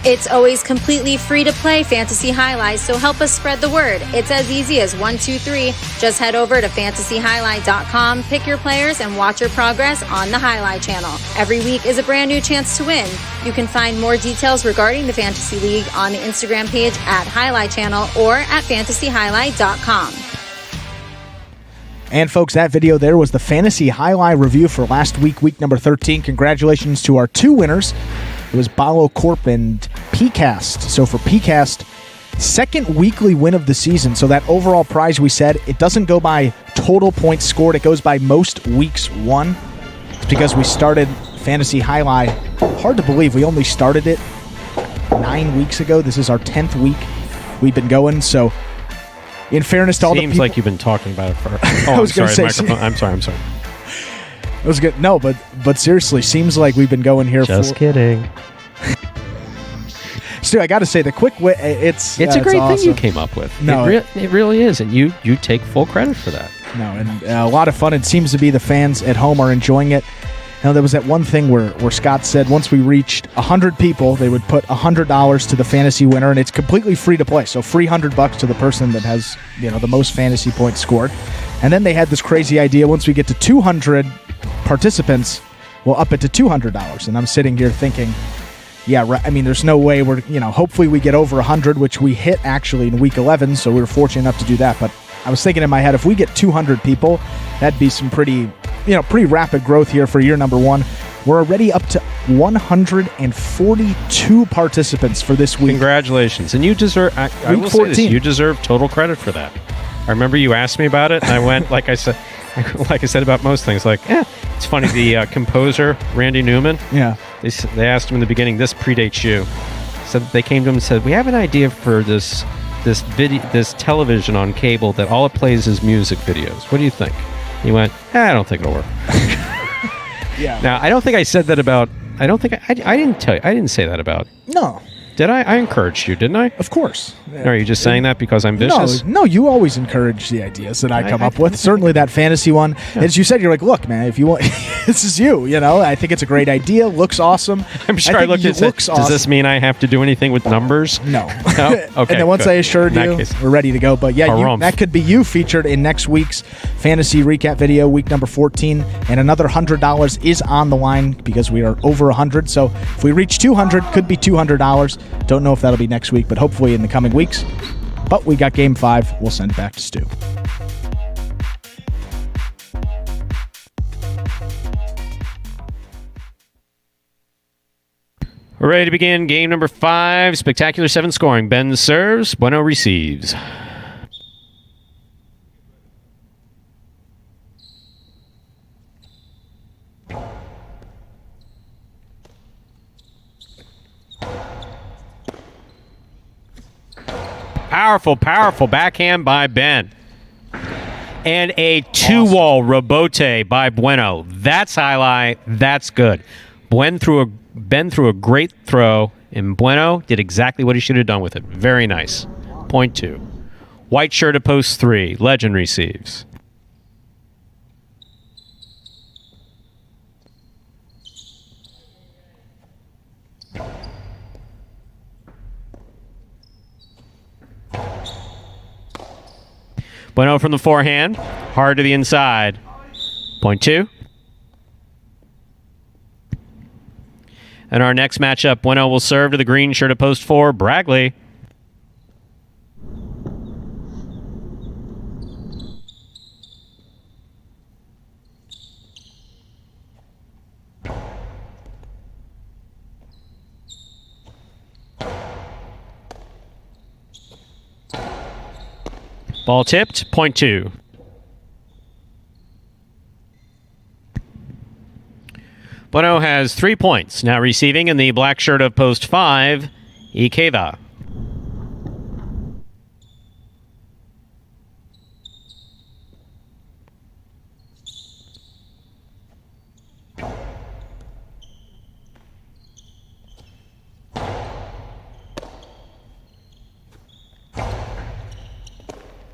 It's always completely free to play Fantasy Jai-Alai, so help us spread the word. It's as easy as 1, 2, 3. Just head over to fantasyjai-alai.com, pick your players, and watch your progress on the Jai-Alai Channel. Every week is a brand new chance to win. You can find more details regarding the Fantasy League on the Instagram page at Jai-Alai Channel or at fantasyjai-alai.com. And folks, that video there was the Fantasy Jai-Alai review for last week, week number 13. Congratulations to our 2 winners. It was Ballocorp and PCast. So for PCast, second weekly win of the season. So that overall prize we said, it doesn't go by total points scored. It goes by most weeks won. It's because we started Fantasy Jai-Alai. Hard to believe we only started it 9 weeks ago. This is our 10th week we've been going. So in fairness to all the people... Seems like you've been talking about it for... I was going to say... Microphone. I'm sorry. It was good. No, but seriously, seems like we've been going here Just kidding. Stu, I got to say, the quick wit, it's a great awesome thing you came up with. No, it really is, and you take full credit for that. No, and a lot of fun. It seems to be the fans at home are enjoying it. Now, there was that one thing where Scott said once we reached 100 people, they would put $100 to the fantasy winner, and it's completely free to play. So free $100 to the person that has the most fantasy points scored. And then they had this crazy idea: once we get to 200 participants, we'll up it to $200. And I'm sitting here thinking, yeah, right. I mean, there's no way we're hopefully we get over 100, which we hit actually in week 11. So we were fortunate enough to do that. But I was thinking in my head, if we get 200 people, that'd be some pretty rapid growth here for year number 1. We're already up to 142 participants for this week. Congratulations. And you deserve, I will say this, you deserve total credit for that. I remember you asked me about it, and I went, like I said about most things, it's funny, the composer, Randy Newman, they asked him in the beginning, this predates you. So they came to him and said, we have an idea for this television on cable that all it plays is music videos. What do you think? He went, I don't think it'll work. Yeah. Now, I don't think I said that about, I didn't say that about. No. Did I? I encouraged you, didn't I? Of course. Are you just saying that because I'm vicious? No, you always encourage the ideas that I come up with. Certainly that fantasy one. Yeah. As you said, you're like, look, man, if you want, this is you, I think it's a great idea. Looks awesome. I'm sure I looked at it. Does this mean I have to do anything with numbers? No. No? Okay. And then once I assured you, we're ready to go. But yeah, that could be you featured in next week's fantasy recap video, week number 14. And another $100 is on the line because we are over 100. So if we reach 200, could be $200. Don't know if that'll be next week, but hopefully in the coming weeks. But we got Game 5. We'll send it back to Stu. We're ready to begin game number 5. Spectacular 7 scoring. Ben serves. Bueno receives. Powerful, powerful backhand by Ben. And a two-wall rebote by Bueno. That's highlight. That's good. Ben threw a great throw, and Bueno did exactly what he should have done with it. Very nice. Point 2. White shirt at post 3. Legend receives. Bueno from the forehand. Hard to the inside. Point 2. And our next matchup, Bueno will serve to the green shirt at post 4, Bragley. Ball tipped, point 2. Bueno has 3 points. Now receiving in the black shirt of post 5, Ikeda.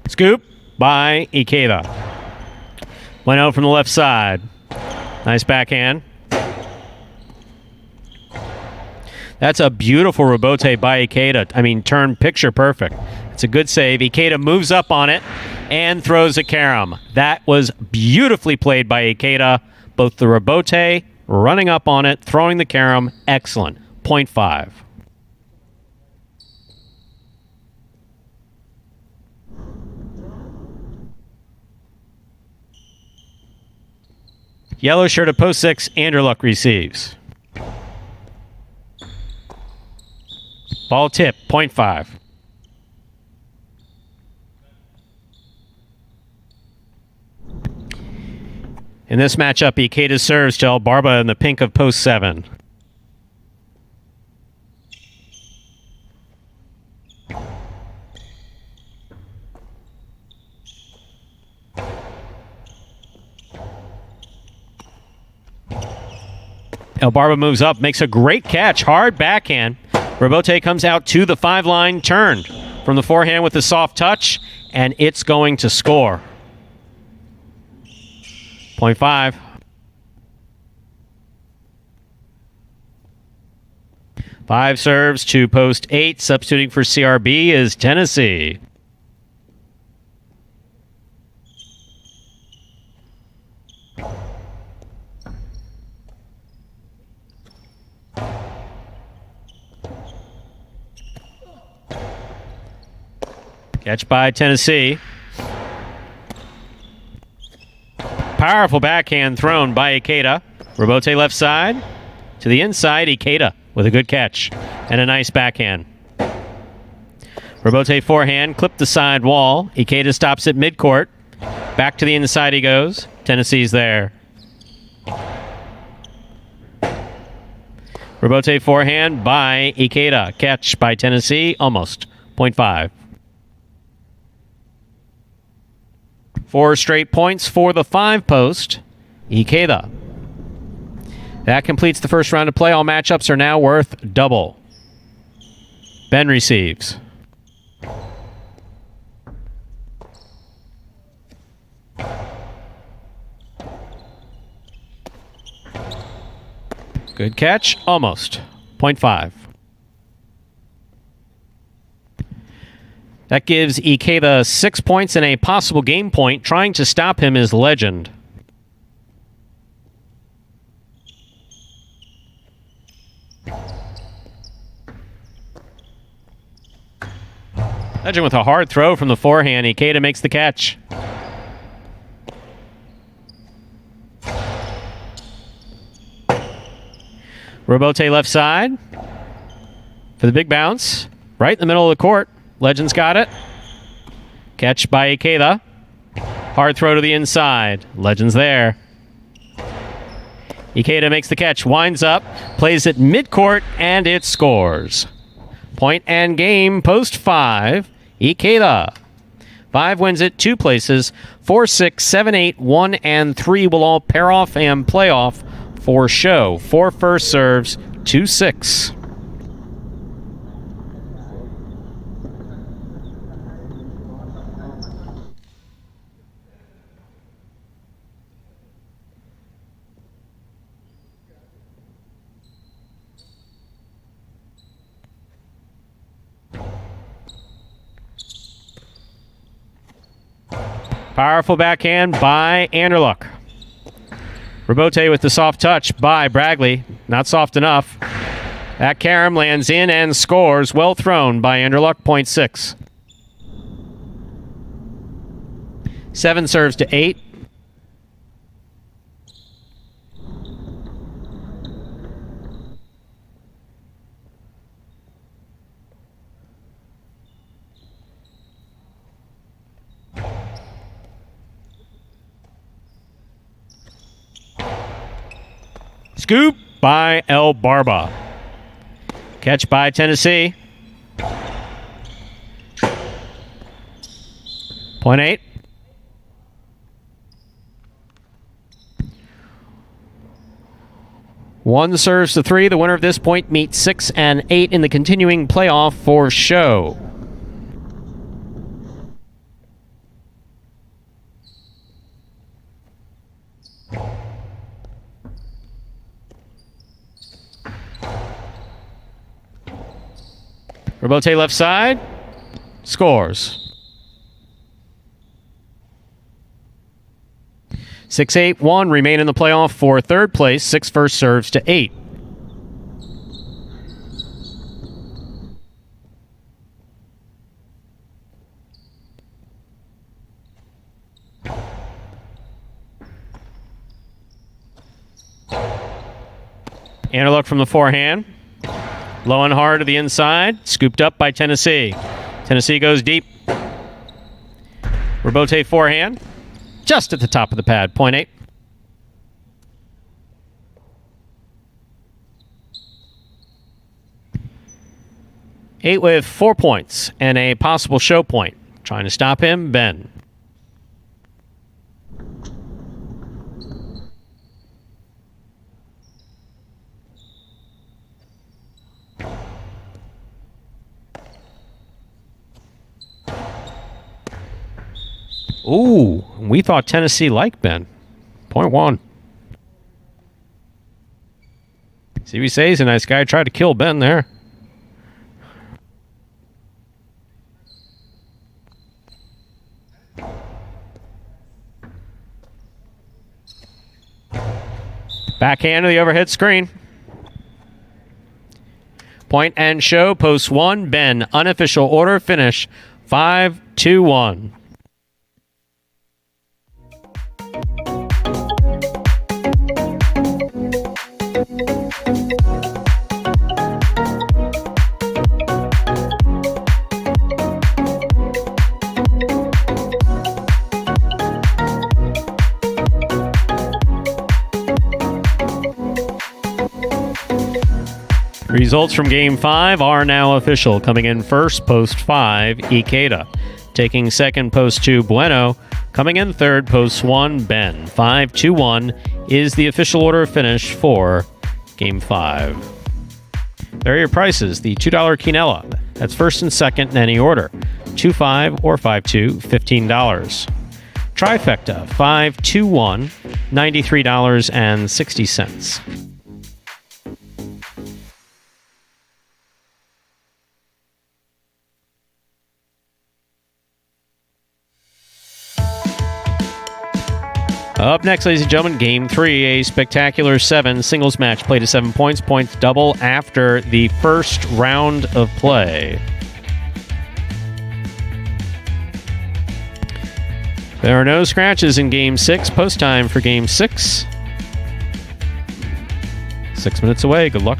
Scoop by Ikeda. Bueno from the left side. Nice backhand. That's a beautiful rebote by Ikeda. I mean, turn picture perfect. It's a good save. Ikeda moves up on it and throws a carom. That was beautifully played by Ikeda. Both the rebote, running up on it, throwing the carom, excellent. Point 5. Yellow shirt at post 6, Anderluck receives. Ball tip, point 5. In this matchup, Ikeda serves to El Barba in the pink of post 7. El Barba moves up, makes a great catch, hard backhand. Rebote comes out to the 5-line, turned from the forehand with a soft touch, and it's going to score. Point 5. Five serves to post 8. Substituting for CRB is Tennessee. Catch by Tennessee. Powerful backhand thrown by Ikeda. Rebote left side. To the inside, Ikeda with a good catch. And a nice backhand. Rebote forehand, clipped the side wall. Ikeda stops at midcourt. Back to the inside he goes. Tennessee's there. Rebote forehand by Ikeda. Catch by Tennessee, almost. Point 5. 4 straight points for the 5 post, Ikeda. That completes the first round of play. All matchups are now worth double. Ben receives. Good catch, almost. Point 5. That gives Ikeda 6 points and a possible game point. Trying to stop him is Legend. Legend with a hard throw from the forehand. Ikeda makes the catch. Rebote left side. for the big bounce. Right in the middle of the court. Legends got it. Catch by Ikeda. Hard throw to the inside. Legends there. Ikeda makes the catch, winds up, plays it midcourt, and it scores. Point and game, post 5. Ikeda. 5 wins it 2 places. 4, 6, 7, 8, 1, and 3 will all pair off and play off for show. 4 first serves, 2, 6. Powerful backhand by Anderluck. Rabote with the soft touch by Bragley. Not soft enough. That carom lands in and scores. Well thrown by Anderluck, point 6. 7 serves to 8. Scoop by El Barba. Catch by Tennessee. Point 8. One serves to 3. The winner of this point meets 6 and 8 in the continuing playoff for show. Rabote left side. Scores. 6-8-1 remain in the playoff for third place. 6 first serves to 8. Anderluck from the forehand. Low and hard to the inside. Scooped up by Tennessee. Tennessee goes deep. Rabote forehand. Just at the top of the pad. Point 8. Eight with 4 points and a possible show point. Trying to stop him, Ben. Ooh, we thought Tennessee liked Ben. Point 1. See, we say he's a nice guy. Tried to kill Ben there. Backhand to the overhead screen. Point and show, post 1. Ben, unofficial order, finish 5-2-1. Results from Game 5 are now official. Coming in first, post 5, Ikeda. Taking second, post 2, Bueno. Coming in third, post 1, Ben. 5-2-1 is the official order of finish for Game 5. There are your prices. The $2 quinella. That's first and second in any order. 2-5 or 5-2, $15. Trifecta, 5-2-1, $93.60. Up next, ladies and gentlemen, Game 3, a spectacular 7 singles match played to 7 points. Points double after the first round of play. There are no scratches in Game 6. Post time for Game 6. 6 minutes away. Good luck.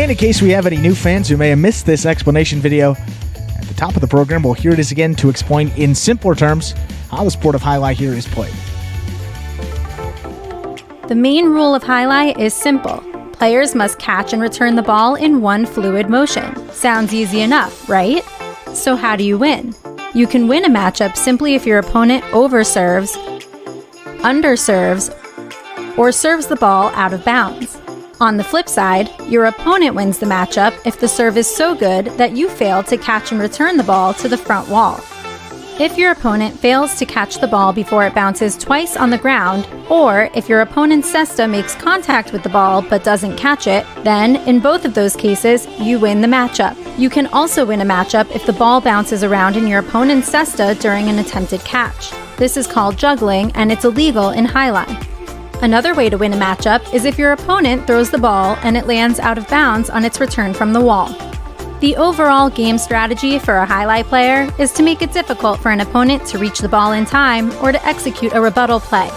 And in case we have any new fans who may have missed this explanation video, at the top of the program, we'll hear it is again to explain in simpler terms how the sport of highlight here is played. The main rule of highlight is simple. Players must catch and return the ball in one fluid motion. Sounds easy enough, right? So how do you win? You can win a matchup simply if your opponent overserves, underserves, or serves the ball out of bounds. On the flip side, your opponent wins the matchup if the serve is so good that you fail to catch and return the ball to the front wall. If your opponent fails to catch the ball before it bounces twice on the ground, or if your opponent's cesta makes contact with the ball but doesn't catch it, then, in both of those cases, you win the matchup. You can also win a matchup if the ball bounces around in your opponent's cesta during an attempted catch. This is called juggling, and it's illegal in highlight. Another way to win a matchup is if your opponent throws the ball and it lands out of bounds on its return from the wall. The overall game strategy for a highlight player is to make it difficult for an opponent to reach the ball in time or to execute a rebuttal play.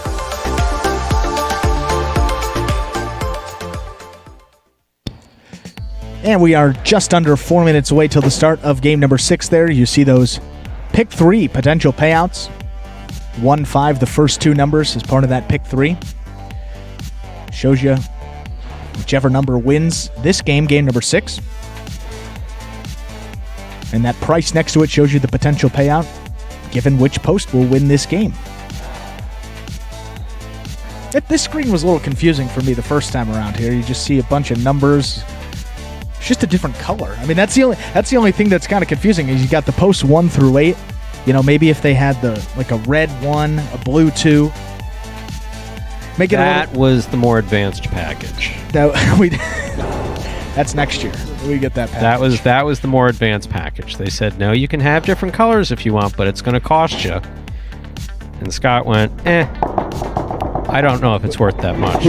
And we are just under 4 minutes away till the start of game number 6 there. You see those pick 3 potential payouts. 1-5, the first 2 numbers as part of that pick 3. Shows you whichever number wins this game, game number 6. And that price next to it shows you the potential payout, given which post will win this game. This screen was a little confusing for me the first time around here. You just see a bunch of numbers. It's just a different color. I mean, that's the only thing that's kind of confusing is you got the posts 1 through 8. You know, maybe if they had a red 1, a blue 2. That was the more advanced package. That's next year. We get that package. That was the more advanced package. They said, no, you can have different colors if you want, but it's going to cost you. And Scott went, I don't know if it's worth that much.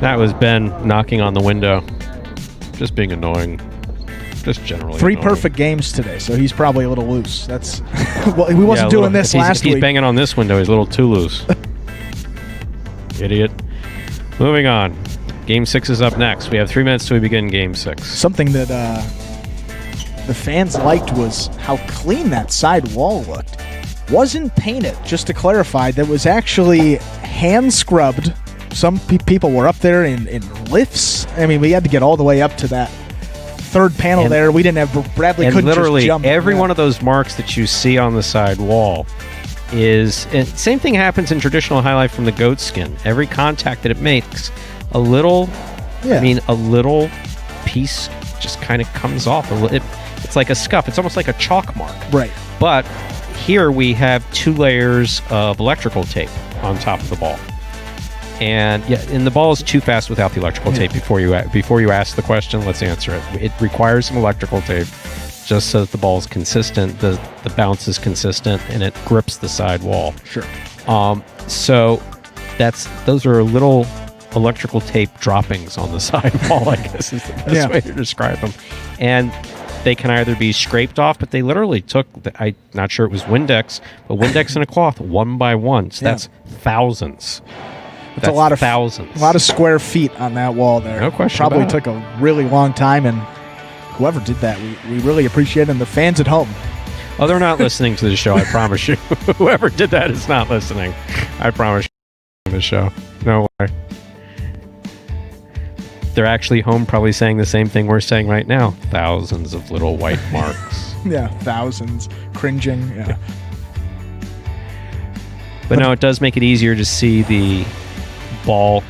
That was Ben knocking on the window. Just being annoying. Just generally 3 annoying. perfect games today, so he's probably a little loose. That's well, we wasn't doing this last week. He's banging on this window. He's a little too loose. Idiot. Moving on. Game 6 is up next. We have 3 minutes till we begin Game 6. Something that the fans liked was how clean that side wall looked. Wasn't painted, just to clarify. That was actually hand scrubbed. Some people were up there in lifts. I mean, we had to get all the way up to that third panel there. We didn't have Bradley. Couldn't literally just jump. Every one of those marks that you see on the side wall is same thing happens in traditional highlight from the goat skin. Every contact that it makes, a little piece just kind of comes off. It's like a scuff. It's almost like a chalk mark. Right. But here we have 2 layers of electrical tape on top of the ball. And the ball is too fast without the electrical tape. Before you ask the question, let's answer it. It requires some electrical tape just so that the ball is consistent, the bounce is consistent, and it grips the side wall. Sure. So those are little electrical tape droppings on the side wall, I guess is the best way to describe them. And they can either be scraped off, but they literally took, I'm not sure it was Windex, but Windex and a cloth, 1 by 1. So that's thousands. It's a lot of thousands. A lot of square feet on that wall there. No question. Probably took a really long time, and whoever did that, we really appreciate it. And the fans at home. Oh, they're not listening to the show, I promise you. Whoever did that is not listening. I promise you. The show. No way. They're actually home probably saying the same thing we're saying right now. Thousands of little white marks. Yeah, thousands. Cringing. Yeah. But no, it does make it easier to see the ball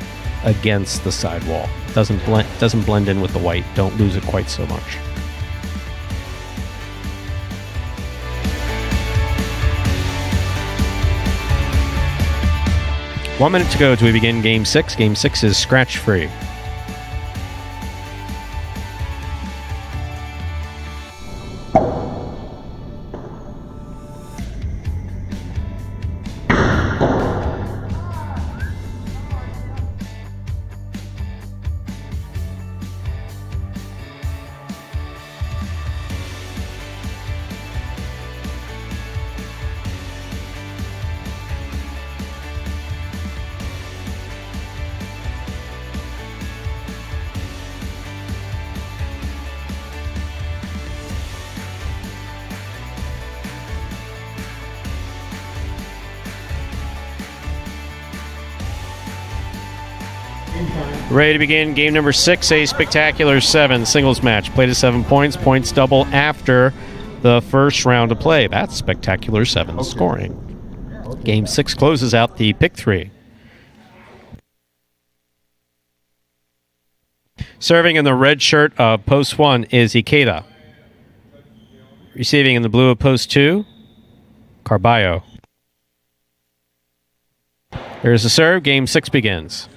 against the sidewall. Doesn't blend in with the white. Don't lose it quite so much. One minute to go till we begin Game 6. Game 6 is scratch-free. Ready to begin game number 6, a spectacular 7 singles match. Played to 7 points. Points double after the first round of play. That's spectacular 7 scoring. Game 6 closes out the pick 3. Serving in the red shirt of post 1 is Ikeda. Receiving in the blue of post 2, Carballo. There's the serve. Game 6 begins.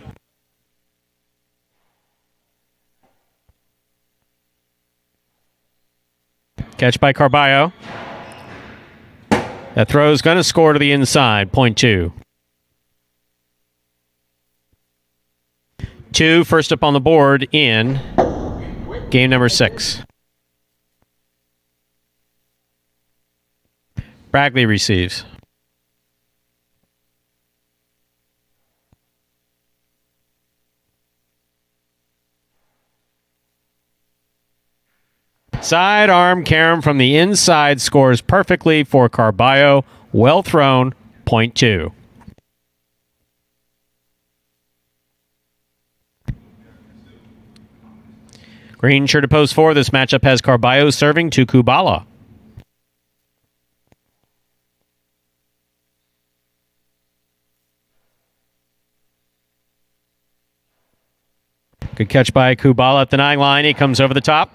Catch by Carballo. That throw is going to score to the inside. Point 2. 2 first up on the board in game number 6. Bragley receives. Sidearm carom from the inside scores perfectly for Carballo. Well thrown. Point 2. Green shirt to post 4. This matchup has Carballo serving to Kubala. Good catch by Kubala at the 9 line. He comes over the top.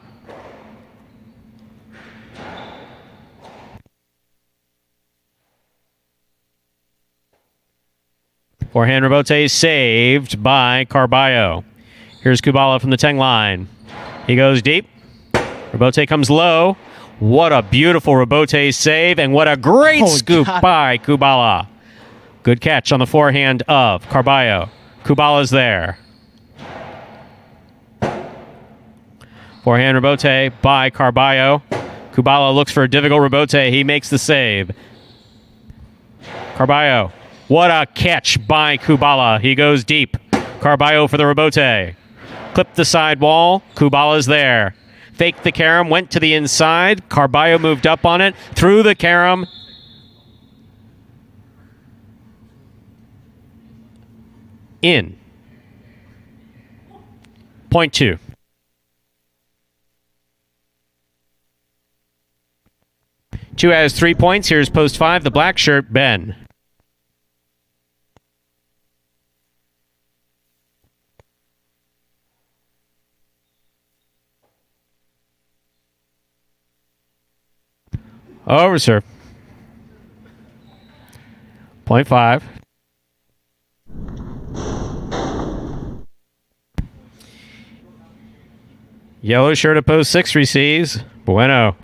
Forehand rebote saved by Carballo. Here's Kubala from the 10 line. He goes deep. Rebote comes low. What a beautiful rebote save, and what a great scoop by Kubala. Good catch on the forehand of Carballo. Kubala's there. Forehand rebote by Carballo. Kubala looks for a difficult rebote. He makes the save. Carballo. What a catch by Kubala. He goes deep. Carballo for the rebote. Clipped the side wall. Kubala's there. Faked the carom. Went to the inside. Carballo moved up on it. Threw the carom. In. Point 2. Two has 3 points. Here's post 5, the black shirt, Ben. Over serve. Point 5. Yellow shirt at post 6 receives. Bueno.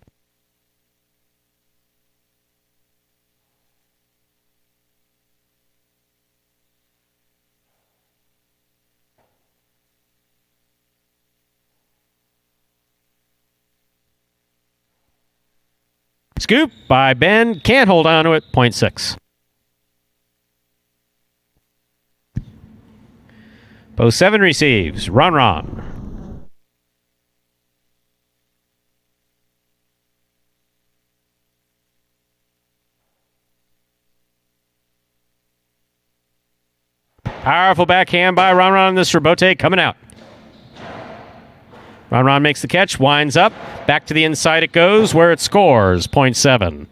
Scoop by Ben. Can't hold on to it. Point 6. Post 7 receives. Ron. Powerful backhand by Ron. This rebote coming out. Ron makes the catch, winds up. Back to the inside it goes, where it scores. Point 7.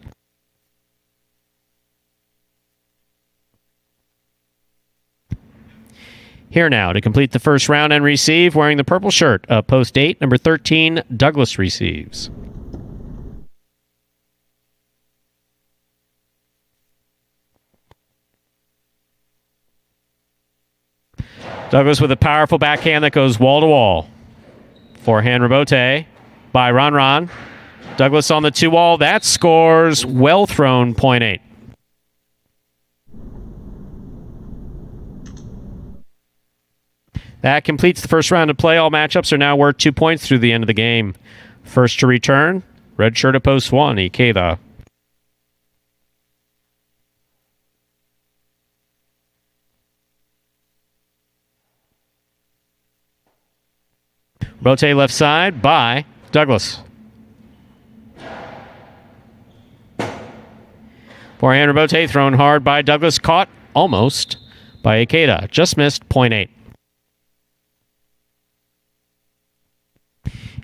Here now to complete the first round and receive, wearing the purple shirt of post 8, number 13, Douglas receives. Douglas with a powerful backhand that goes wall to wall. Forehand rebote by Ron. Douglas on the 2-wall. That scores. Well thrown. Point 8. That completes the first round of play. All matchups are now worth 2 points through the end of the game. First to return, red shirt at post 1, Ikeda. Rebote left side by Douglas. Forehand rebote thrown hard by Douglas. Caught almost by Ikeda. Just missed. Point 8.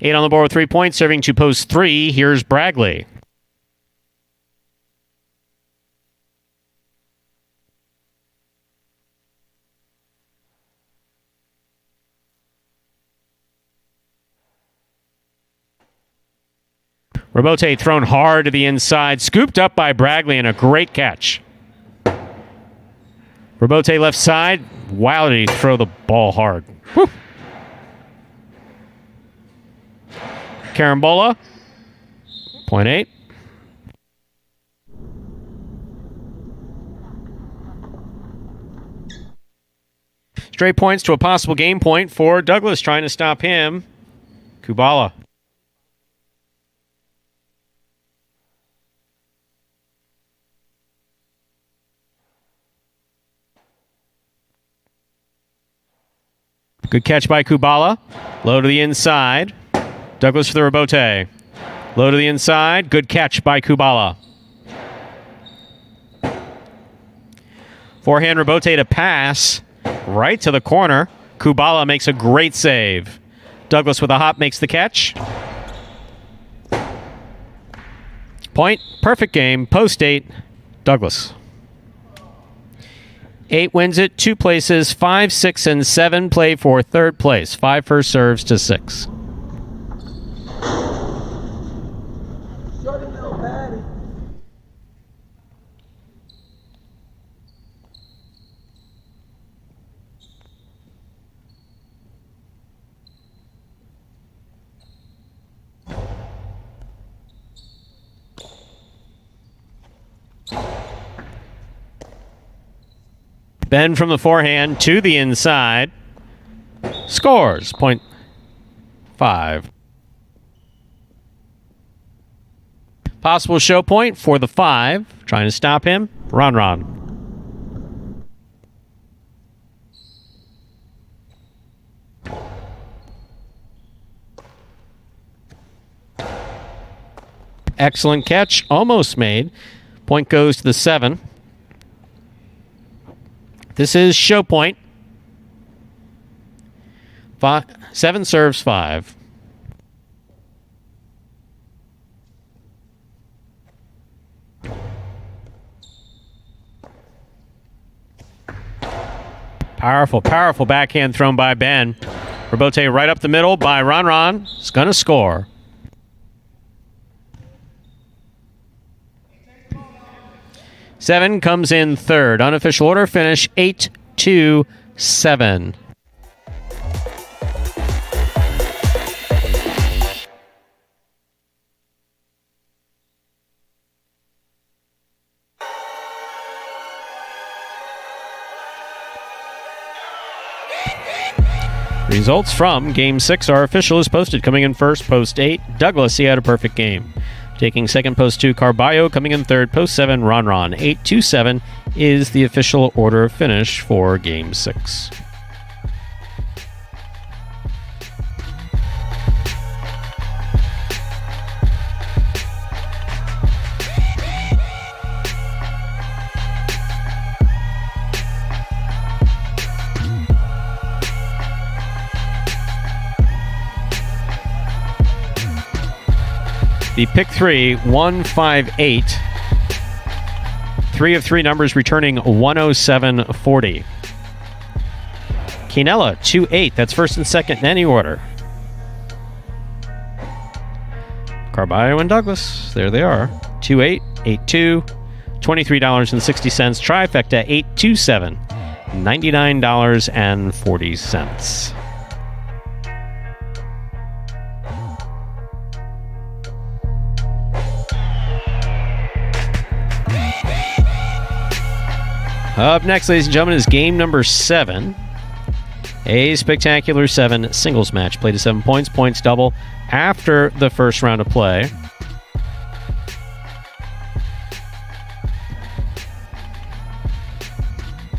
8 on the board with 3 points, serving to post 3. Here's Bragley. Robote thrown hard to the inside, scooped up by Bragley, and a great catch. Robote left side. Wow, did he throw the ball hard. Whew. Carambola, 0.8. Straight points to a possible game point for Douglas, trying to stop him. Kubala. Good catch by Kubala. Low to the inside. Douglas for the Robote. Low to the inside. Good catch by Kubala. Forehand Robote to pass. Right to the corner. Kubala makes a great save. Douglas with a hop makes the catch. Point. Perfect game. Post 8. Douglas. 8 wins it, 2 places, 5, 6, and 7 play for third place. 5 first serves to 6. Ben from the forehand to the inside. Scores. 0.5. Possible show point for the 5. Trying to stop him. Ron. Excellent catch. Almost made. Point goes to the 7. This is show point. 7 serves 5. Powerful backhand thrown by Ben. Robote right up the middle by Ron. Is going to score. Seven comes in third. Unofficial order finish 8-2-7. Results from Game 6 are official as posted. Coming in first, post 8. Douglas, he had a perfect game. Taking second, post 2, Carballo. Coming in third, post 7, Ron. 8-2-7 is the official order of finish for Game 6. The pick 3, 158. 3 of 3 numbers returning 107.40. Quinella, 2-8. That's first and second in any order. Carballo and Douglas, there they are. 2-8, 8-2, $23.60. Trifecta, 8-2-7, $99.40. Up next, ladies and gentlemen, is game number 7. A spectacular 7 singles match. Played to 7 points. Points double after the first round of play.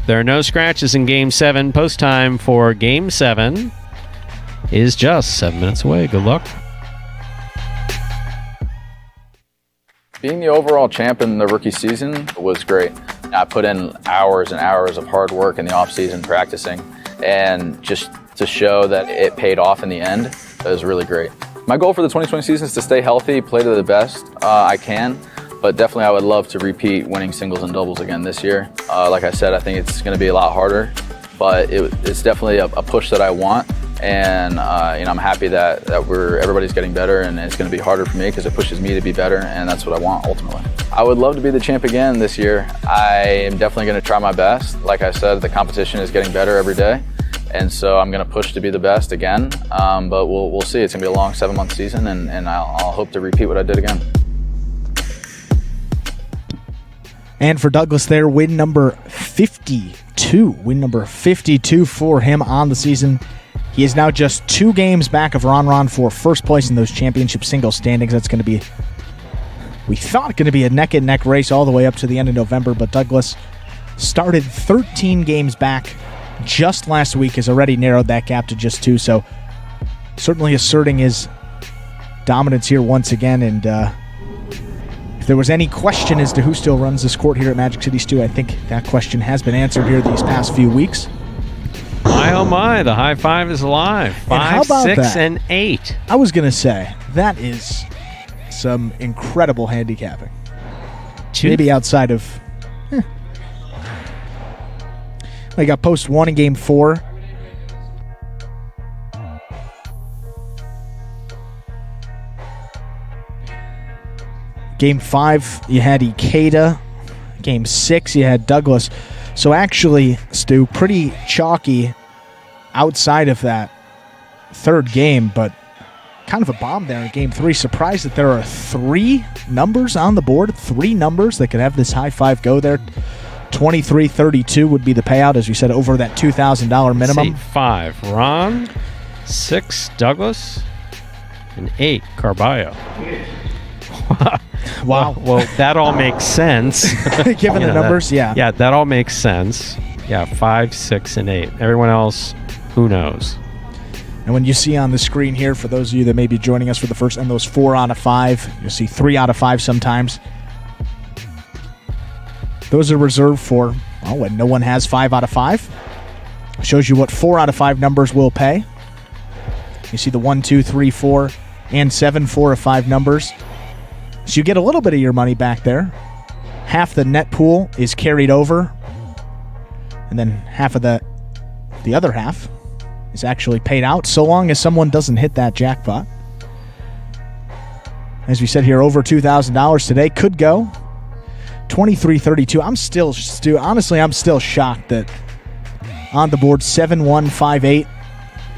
There are no scratches in game 7. Post time for game 7 is just 7 minutes away. Good luck. Being the overall champ in the rookie season was great. I put in hours and hours of hard work in the off-season practicing, and just to show that it paid off in the end, it was really great. My goal for the 2020 season is to stay healthy, play to the best I can, but definitely I would love to repeat winning singles and doubles again this year. Like I said, I think it's going to be a lot harder, but it's definitely a push that I want. And I'm happy that everybody's getting better, and it's going to be harder for me because it pushes me to be better, and that's what I want ultimately. I would love to be the champ again this year. I am definitely going to try my best. Like I said, the competition is getting better every day, and so I'm going to push to be the best again. But we'll see. It's going to be a long 7-month season, and I'll hope to repeat what I did again. And for Douglas there, win number 52. Win number 52 for him on the season. He is now just 2 games back of Ron for first place in those championship singles standings. That's going to be, we thought, going to be a neck-and-neck race all the way up to the end of November, but Douglas started 13 games back just last week, has already narrowed that gap to just 2, so certainly asserting his dominance here once again. And if there was any question as to who still runs this court here at Magic City Stu, I think that question has been answered here these past few weeks. My, oh my, the high five is alive. 5, 6, and 8. I was going to say, that is some incredible handicapping. Maybe outside of... I got post 1 in game 4. Game 5, you had Ikeda. Game 6, you had Douglas. So actually, Stu, pretty chalky outside of that third game, but kind of a bomb there in game 3. Surprised that there are 3 numbers on the board, 3 numbers that could have this high five go there. 23-32 would be the payout, as you said, over that $2,000 minimum. 5, Ron. 6, Douglas. And 8, Carballo. Wow. Well, that all makes sense. Given the numbers, yeah. Yeah, that all makes sense. Yeah, 5, 6, and 8. Everyone else, who knows? And when you see on the screen here, for those of you that may be joining us for the first, and those 4 out of 5, you'll see 3 out of 5 sometimes. Those are reserved for, well, when no one has 5 out of 5. Shows you what 4 out of 5 numbers will pay. You see the 1, 2, 3, 4, and 7, 4 of 5 numbers. So you get a little bit of your money back there. Half the net pool is carried over. And then half of the other half is actually paid out, so long as someone doesn't hit that jackpot. As we said here, over $2,000 today. Could go 23-32. I'm still shocked that on the board 7, 1, 5, 8.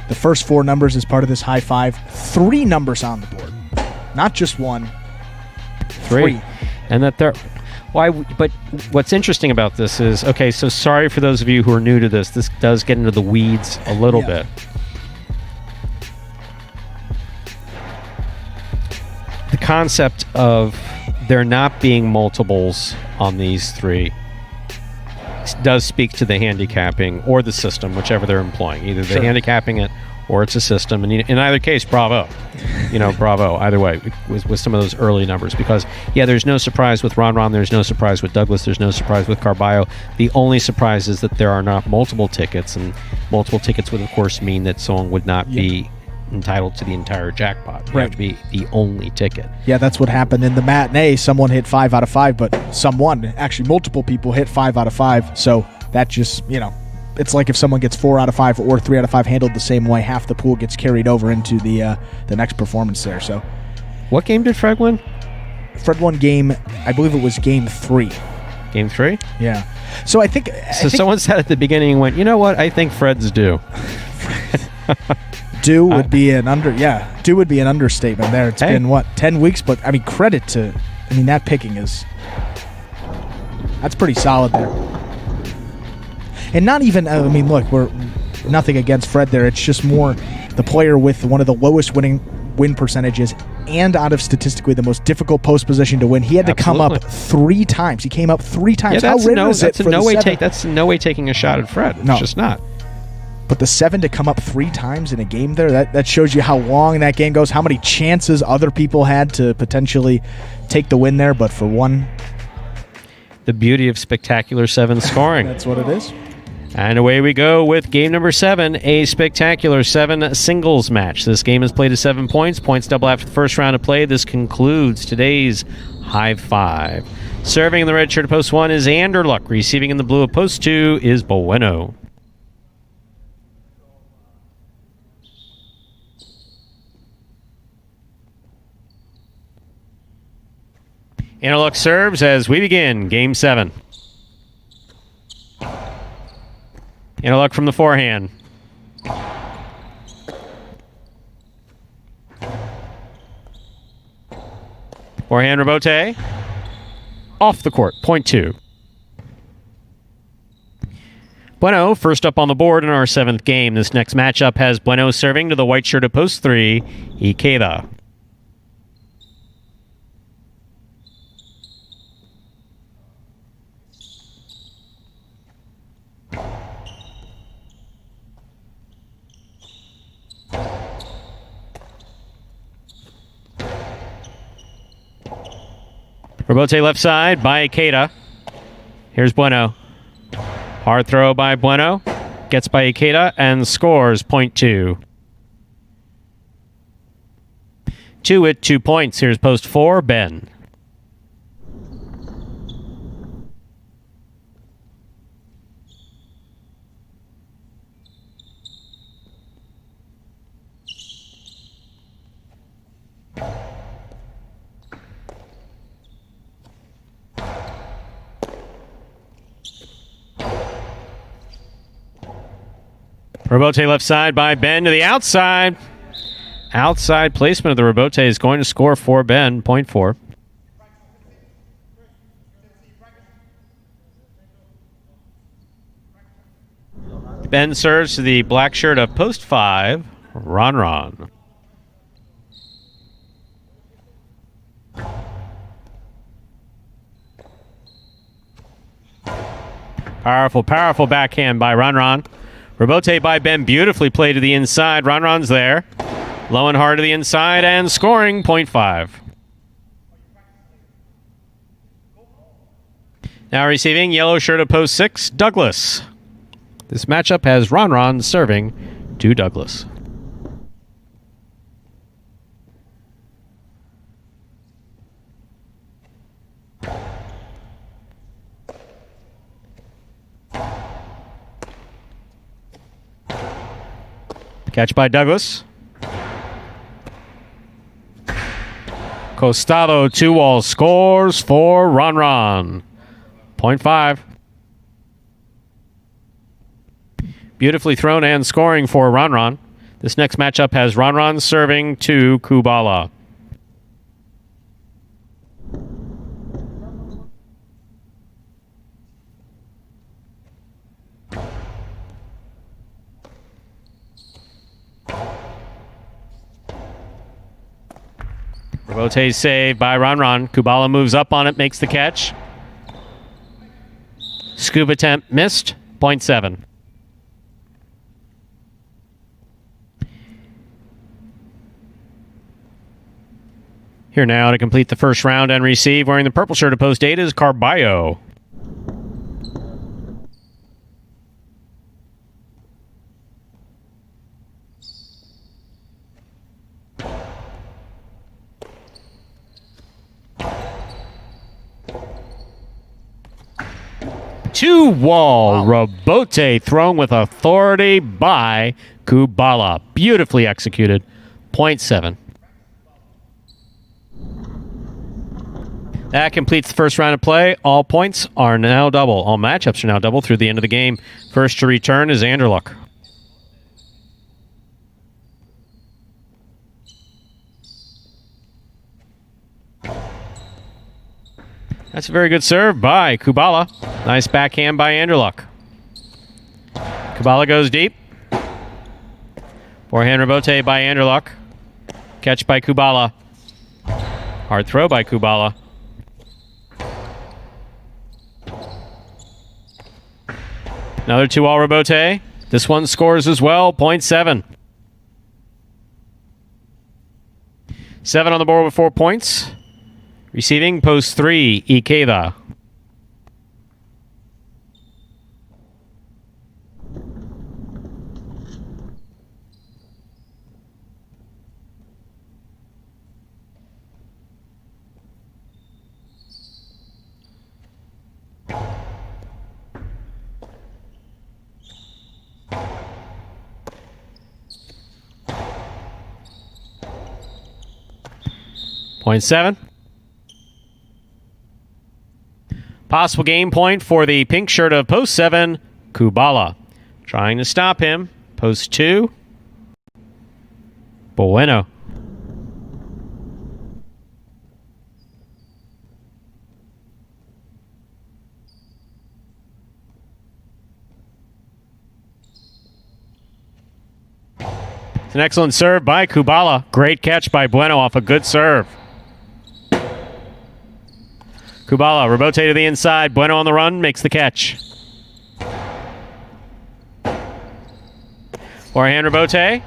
The first 4 numbers as part of this high five. 3 numbers on the board. Not just 1. 3. And that they're... Why? But what's interesting about this is, okay, so sorry for those of you who are new to this. This does get into the weeds a little bit. The concept of there not being multiples on these 3 does speak to the handicapping or the system, whichever they're employing. Either they're handicapping it or it's a system. And in either case, bravo. Bravo. Either way, with some of those early numbers. Because, yeah, there's no surprise with Ron. There's no surprise with Douglas. There's no surprise with Carballo. The only surprise is that there are not multiple tickets. And multiple tickets would, of course, mean that someone would not be entitled to the entire jackpot. You have to be the only ticket. Yeah, that's what happened in the matinee. Someone hit 5 out of 5, but actually multiple people hit 5 out of 5. So that just, it's like if someone gets 4 out of 5 or 3 out of 5 handled the same way, half the pool gets carried over into the next performance there. So, what game did Fred win? Fred won game, I believe it was game 3. Game 3? Yeah. So I think someone said at the beginning and went, you know what? I think Fred's due. Due would be an due would be an understatement there. It's been 10 weeks, but credit to that picking that's pretty solid there. And not even, look, we're nothing against Fred there. It's just more the player with one of the lowest win percentages and out of statistically the most difficult post position to win. He had to come up 3 times. He came up 3 times. Yeah, How rare is it for the 7? That's in no way taking a shot at Fred. It's just not. But the 7 to come up 3 times in a game there, that shows you how long that game goes, how many chances other people had to potentially take the win there, but for one. The beauty of spectacular 7 scoring. That's what it is. And away we go with game number 7, a spectacular 7 singles match. This game is played at 7 points. Points double after the first round of play. This concludes today's high five. Serving in the red shirt of post 1 is Anderluck. Receiving in the blue of post 2 is Bueno. Anderluck serves as we begin game 7. Anderluck from the forehand. Forehand rebote. Off the court, point 2. Bueno first up on the board in our 7th game. This next matchup has Bueno serving to the white shirt of post 3, Ikeda. Rebote left side by Ikeda. Here's Bueno. Hard throw by Bueno. Gets by Ikeda and scores point 2. 2 with 2 points. Here's post 4, Ben. Rebote left side by Ben to the outside. Outside placement of the rebote is going to score for Ben, point 4. Ben serves to the black shirt of post 5, Ron. Powerful backhand by Ron. Rebote by Ben, beautifully played to the inside. Ron's there. Low and hard to the inside and scoring, point 5. Now receiving, yellow shirt of post 6, Douglas. This matchup has Ron serving to Douglas. Catch by Douglas. Costado 2-wall scores for Ron. Point 5. Beautifully thrown and scoring for Ron. This next matchup has Ron serving to Kubala. Rebote save by Ron. Kubala moves up on it, makes the catch. Scoop attempt missed. Point 7. Here now to complete the first round and receive, wearing the purple shirt of post 8 is Carballo. Two-wall rebote thrown with authority by Kubala. Beautifully executed. Point 7. That completes the first round of play. All points are now double. All matchups are now double through the end of the game. First to return is Anderluck. That's a very good serve by Kubala. Nice backhand by Anderluck. Kubala goes deep. Forehand rebote by Anderluck. Catch by Kubala. Hard throw by Kubala. Another 2-wall rebote. This one scores as well. Point 7. 7 on the board with 4 points. Receiving post 3, Ikeda. Point 7. Possible game point for the pink shirt of post 7, Kubala. Trying to stop him. Post 2, Bueno. It's an excellent serve by Kubala. Great catch by Bueno off a good serve. Kubala, Rebote to the inside. Bueno on the run, makes the catch. Forehand Rebote.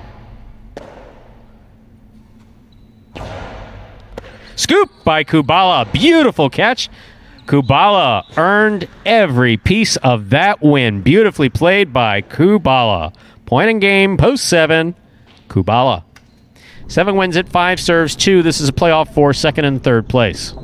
Scoop by Kubala. Beautiful catch. Kubala earned every piece of that win. Beautifully played by Kubala. Point in game, post 7, Kubala. 7 wins at 5 serves 2. This is a playoff for second and third place.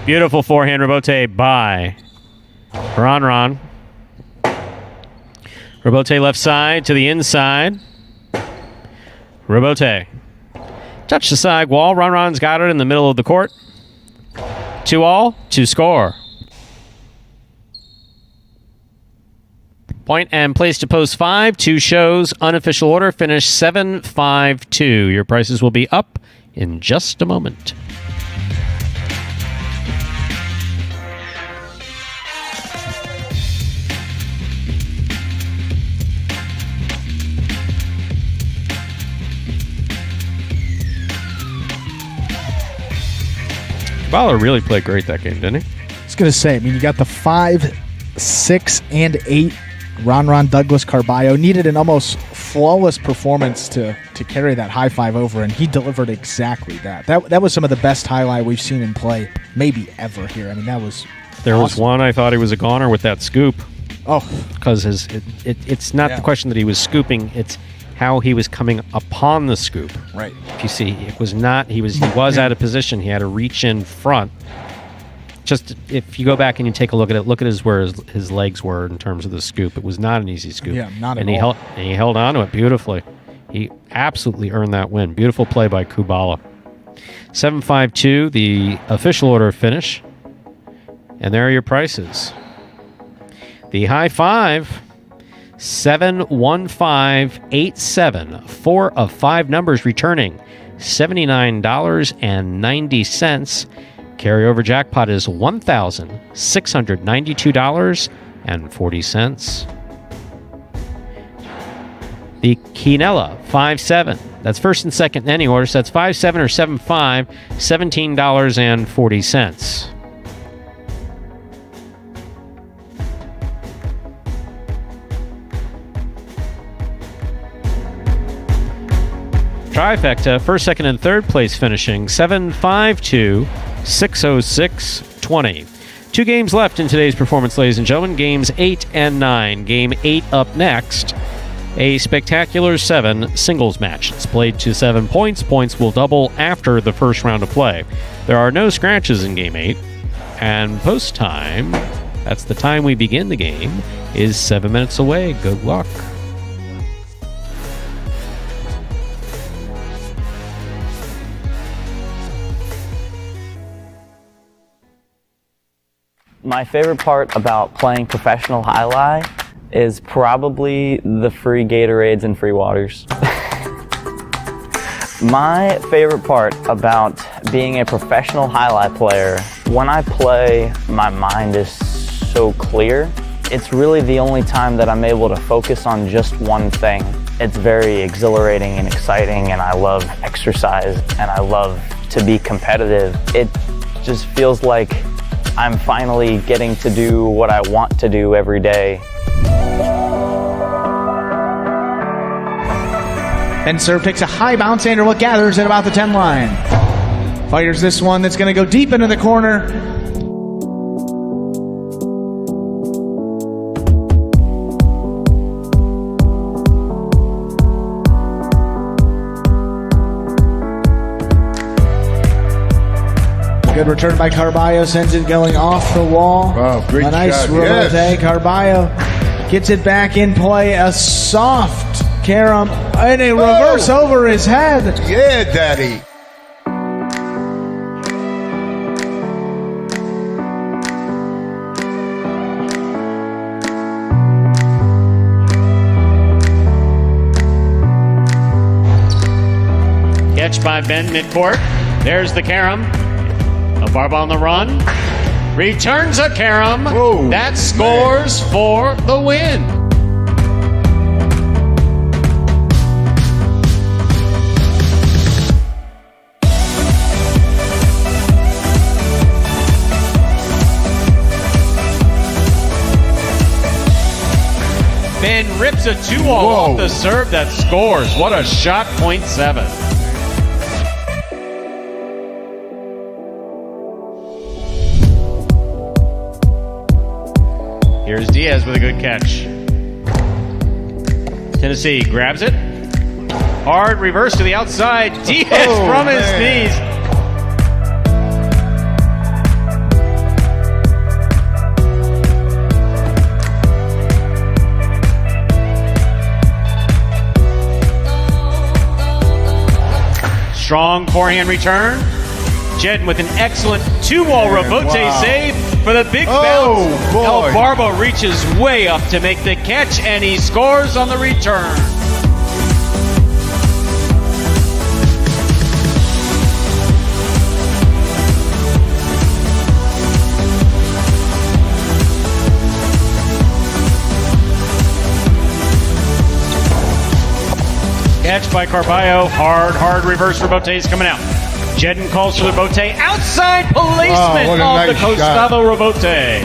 Beautiful forehand Rebote by Ron. Rebote left side to the inside. Rebote. Touch the side wall. Ron's got it in the middle of the court. 2-all to score. Point and place to post 5. 2 shows. Unofficial order. Finish 7-5-2. Your prices will be up in just a moment. Kubala really played great that game, didn't he? I was going to say, you got the 5, 6, and 8. Ron Douglas Carballo needed an almost flawless performance to carry that high 5 over, and he delivered exactly that. That was some of the best highlight we've seen in play, maybe ever here. That was There awesome. was one I thought he was a goner with that scoop. Oh. Because it's not the question that he was scooping, it's how he was coming upon the scoop. Right. If you see, it was not, he was out of position. He had to reach in front. Just if you go back and you take a look at it, look at where his legs were in terms of the scoop. It was not an easy scoop. Yeah, not and at all. He held on to it beautifully. He absolutely earned that win. Beautiful play by Kubala. 7-5-2, the official order finish. And there are your prices. The high 5, 7-1-5-8-7. 4 of 5 numbers returning $79.90. Carryover jackpot is $1,692.40. The Quinella 5-7. That's first and second in any order. So that's 5-7 or 7-5, $17.40. Trifecta, first, second, and third place finishing 7-5-2, 606-20. 2 games left in today's performance, ladies and gentlemen. Games 8 and 9. Game 8 up next. A spectacular 7 singles match. It's played to 7 points. Points will double after the first round of play. There are no scratches in Game 8. And post time, that's the time we begin the game, is 7 minutes away. Good luck. My favorite part about playing professional Jai-Alai is probably the free Gatorades and free waters. My favorite part about being a professional Jai-Alai player, when I play, my mind is so clear. It's really the only time that I'm able to focus on just one thing. It's very exhilarating and exciting, and I love exercise, and I love to be competitive. It just feels like I'm finally getting to do what I want to do every day. And serve takes a high bounce. Anderwood gathers at about the 10 line. Fires this one that's going to go deep into the corner. Good return by Carballo. Sends it going off the wall. Wow, great A nice shot. rebote. Yes. Carballo gets it back in play. A soft carom and a reverse over his head. Yeah, Daddy. Catch by Ben midcourt. There's the carom. A barbell on the run. Returns a carom. Whoa, that scores for the win. Ben rips a 2-all off the serve that scores. What a shot, .7. Here's Diaz with a good catch. Tennessee grabs it. Hard reverse to the outside. Diaz from his knees. Strong forehand return. Jedden with an excellent 2-wall rebote save for the big bounce. El Barbo reaches way up to make the catch, and he scores on the return. Catch by Carballo. Hard reverse rebote is coming out. Jedden calls for the rebote. Outside placement of nice the Gustavo rebote.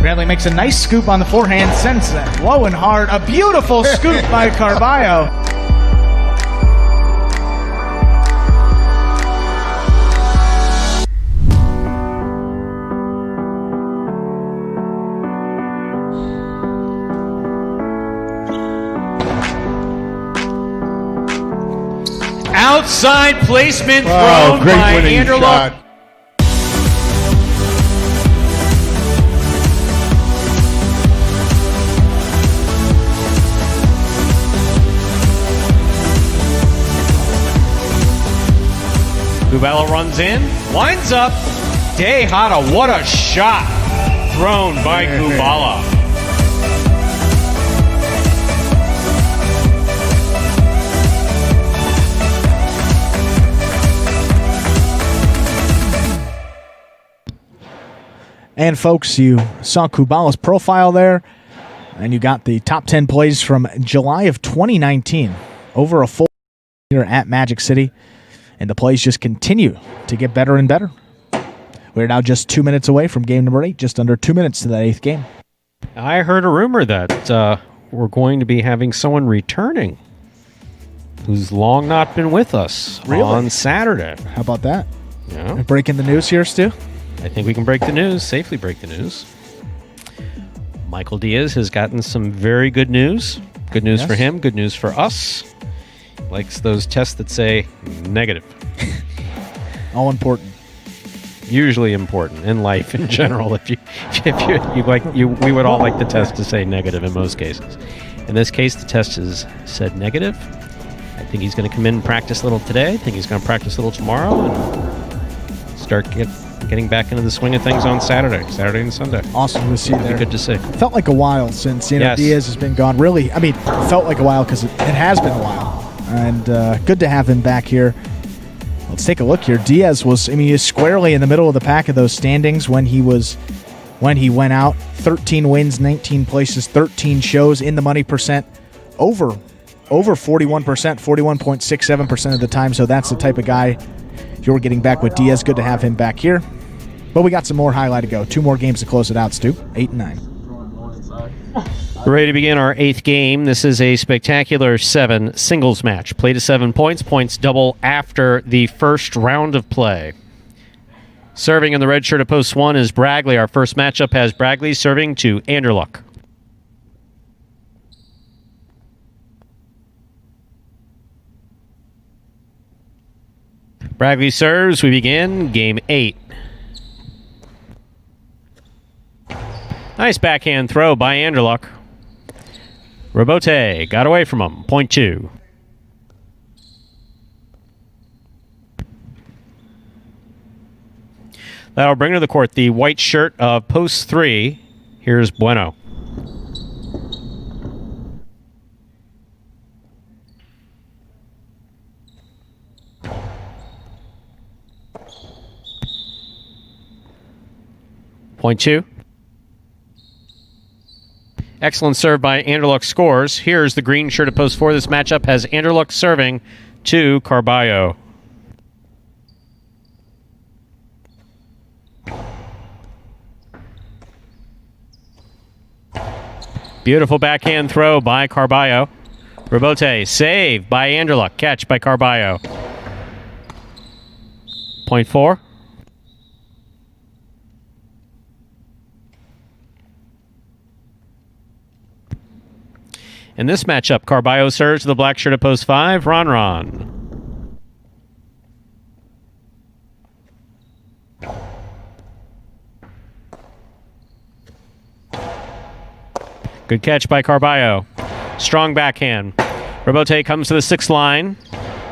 Bradley makes a nice scoop on the forehand, sends that low and hard. A beautiful scoop by Carballo. Outside placement thrown great by winning Anderlock. shot. Kubala runs in, winds up. Tejada, what a shot thrown by Kubala. And folks, you saw Kubala's profile there, and you got the top 10 plays from July of 2019. Over a full year at Magic City, and the plays just continue to get better and better. We're now just 2 minutes away from game number 8, just under 2 minutes to that 8th game. I heard a rumor that we're going to be having someone returning who's long not been with us on Saturday. How about that? Yeah. Breaking the news here, Stu? I think we can break the news, safely break the news. Michael Diaz has gotten some very good news. Good news for him, good news for us. Likes those tests that say negative. All important. Usually important in life in general. If we would all like the test to say negative in most cases. In this case, the test has said negative. I think he's going to come in and practice a little today. I think he's going to practice a little tomorrow and start getting back into the swing of things on Saturday and Sunday. Awesome to see you there. Good to see. Felt like a while since Diaz has been gone. Really, I mean, felt like a while because it has been a while. And good to have him back here. Let's take a look here. Diaz he is squarely in the middle of the pack of those standings when he went out. 13 wins, 19 places, 13 shows in the money percent. Over 41%, 41.67% of the time. So that's the type of guy you're getting back with Diaz. Good to have him back here. But we got some more highlight to go. 2 more games to close it out, Stu. 8 and 9. We're ready to begin our 8th game. This is a spectacular 7 singles match. Play to 7 points. Points double after the first round of play. Serving in the red shirt at post 1 is Bragley. Our first matchup has Bragley serving to Anderluck. Bragley serves. We begin game 8. Nice backhand throw by Anderluck. Robote got away from him. Point 2. That'll bring to the court the white shirt of post 3. Here's Bueno. Point 2. Excellent serve by Anderluck scores. Here's the green shirt at post 4. This matchup has Anderluck serving to Carballo. Beautiful backhand throw by Carballo. Robote save by Anderluck. Catch by Carballo. Point 4. In this matchup, Carballo serves to the black shirt at post 5, Ron. Good catch by Carballo. Strong backhand. Robote comes to the 6th line.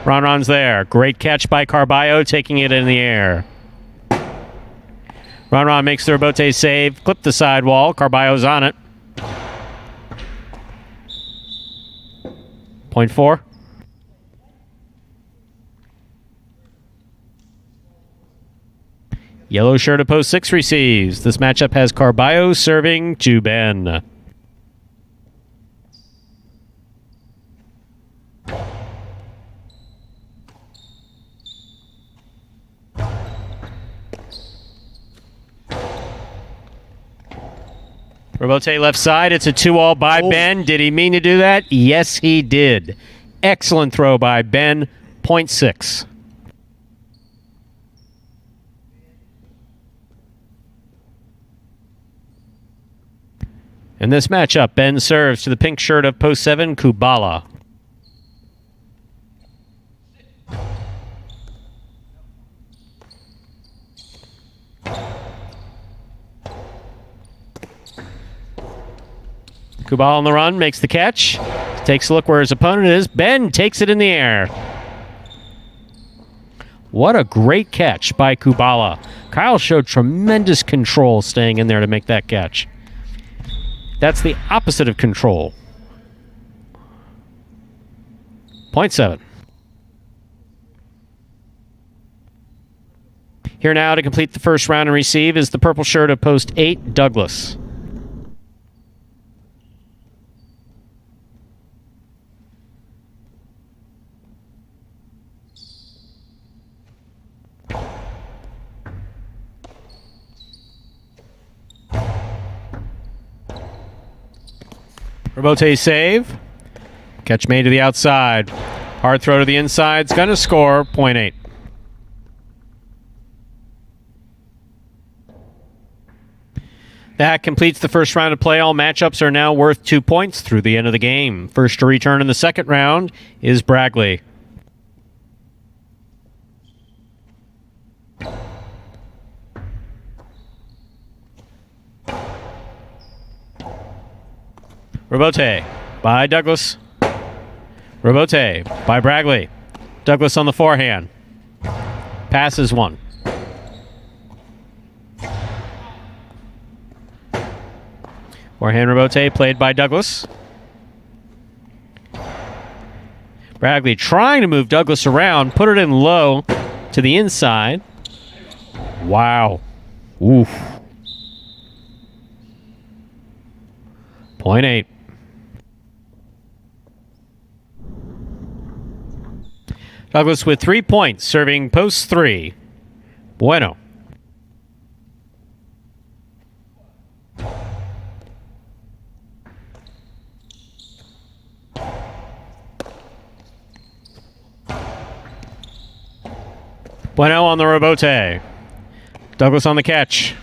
Ron's there. Great catch by Carballo, taking it in the air. Ron makes the Robote save. Clip the sidewall. Carballo's on it. Point 4. Yellow shirt at post 6 receives. This matchup has Carballo serving to Ben. Robote left side. It's a 2-all by Ben. Did he mean to do that? Yes, he did. Excellent throw by Ben. Point 6. In this matchup, Ben serves to the pink shirt of post 7, Kubala. Kubala on the run, makes the catch. Takes a look where his opponent is. Ben takes it in the air. What a great catch by Kubala. Kyle showed tremendous control staying in there to make that catch. That's the opposite of control. Point 7. Here now to complete the first round and receive is the purple shirt of post 8, Douglas. Robote save. Catch made to the outside. Hard throw to the inside. It's going to score. Point 8. That completes the first round of play. All matchups are now worth 2 points through the end of the game. First to return in the second round is Bragley. Robote by Douglas. Robote by Bragley. Douglas on the forehand. Passes one. Forehand Robote played by Douglas. Bragley trying to move Douglas around, put it in low to the inside. Wow. Oof. Point 8. Douglas with 3 points, serving post 3. Bueno. Bueno on the Robote. Douglas on the catch.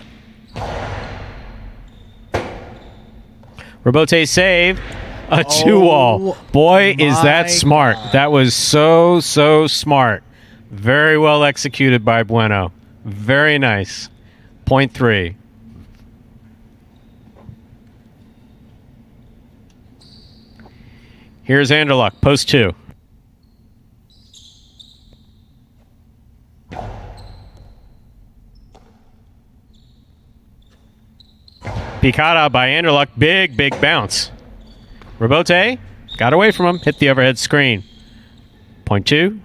Robote save. A 2-wall. Boy, is that smart. God. That was so smart. Very well executed by Bueno. Very nice. 0.3. Here's Anderluck, post 2. Picada by Anderluck, big bounce. Robote got away from him, hit the overhead screen. 0.2.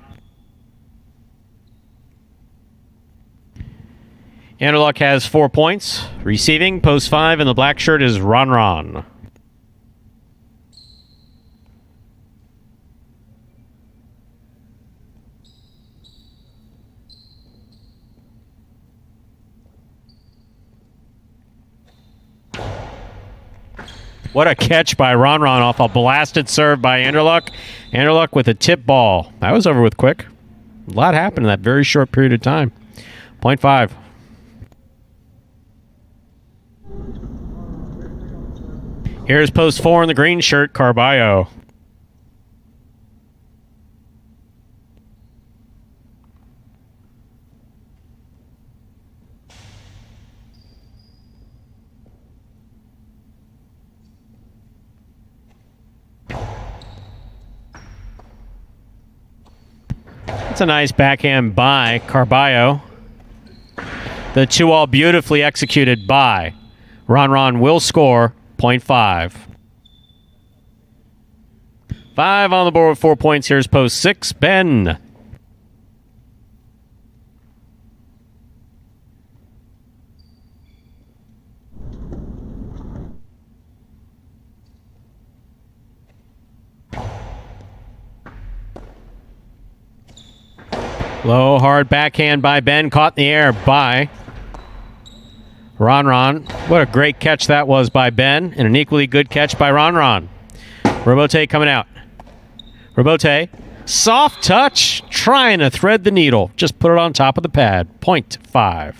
Anderluck has 4 points. Receiving, post 5, and the black shirt is Ron. What a catch by Ron off a blasted serve by Anderluck. Anderluck with a tip ball. That was over with quick. A lot happened in that very short period of time. 0.5. Here's post 4 in the green shirt, Carballo. That's a nice backhand by Carballo. The 2-all beautifully executed by Ron will score 0.5. 5 on the board with 4 points. Here's post 6, Ben. Low, hard backhand by Ben. Caught in the air by Ron. What a great catch that was by Ben, and an equally good catch by Ron. Robote coming out. Robote, soft touch, trying to thread the needle. Just put it on top of the pad. 0.5.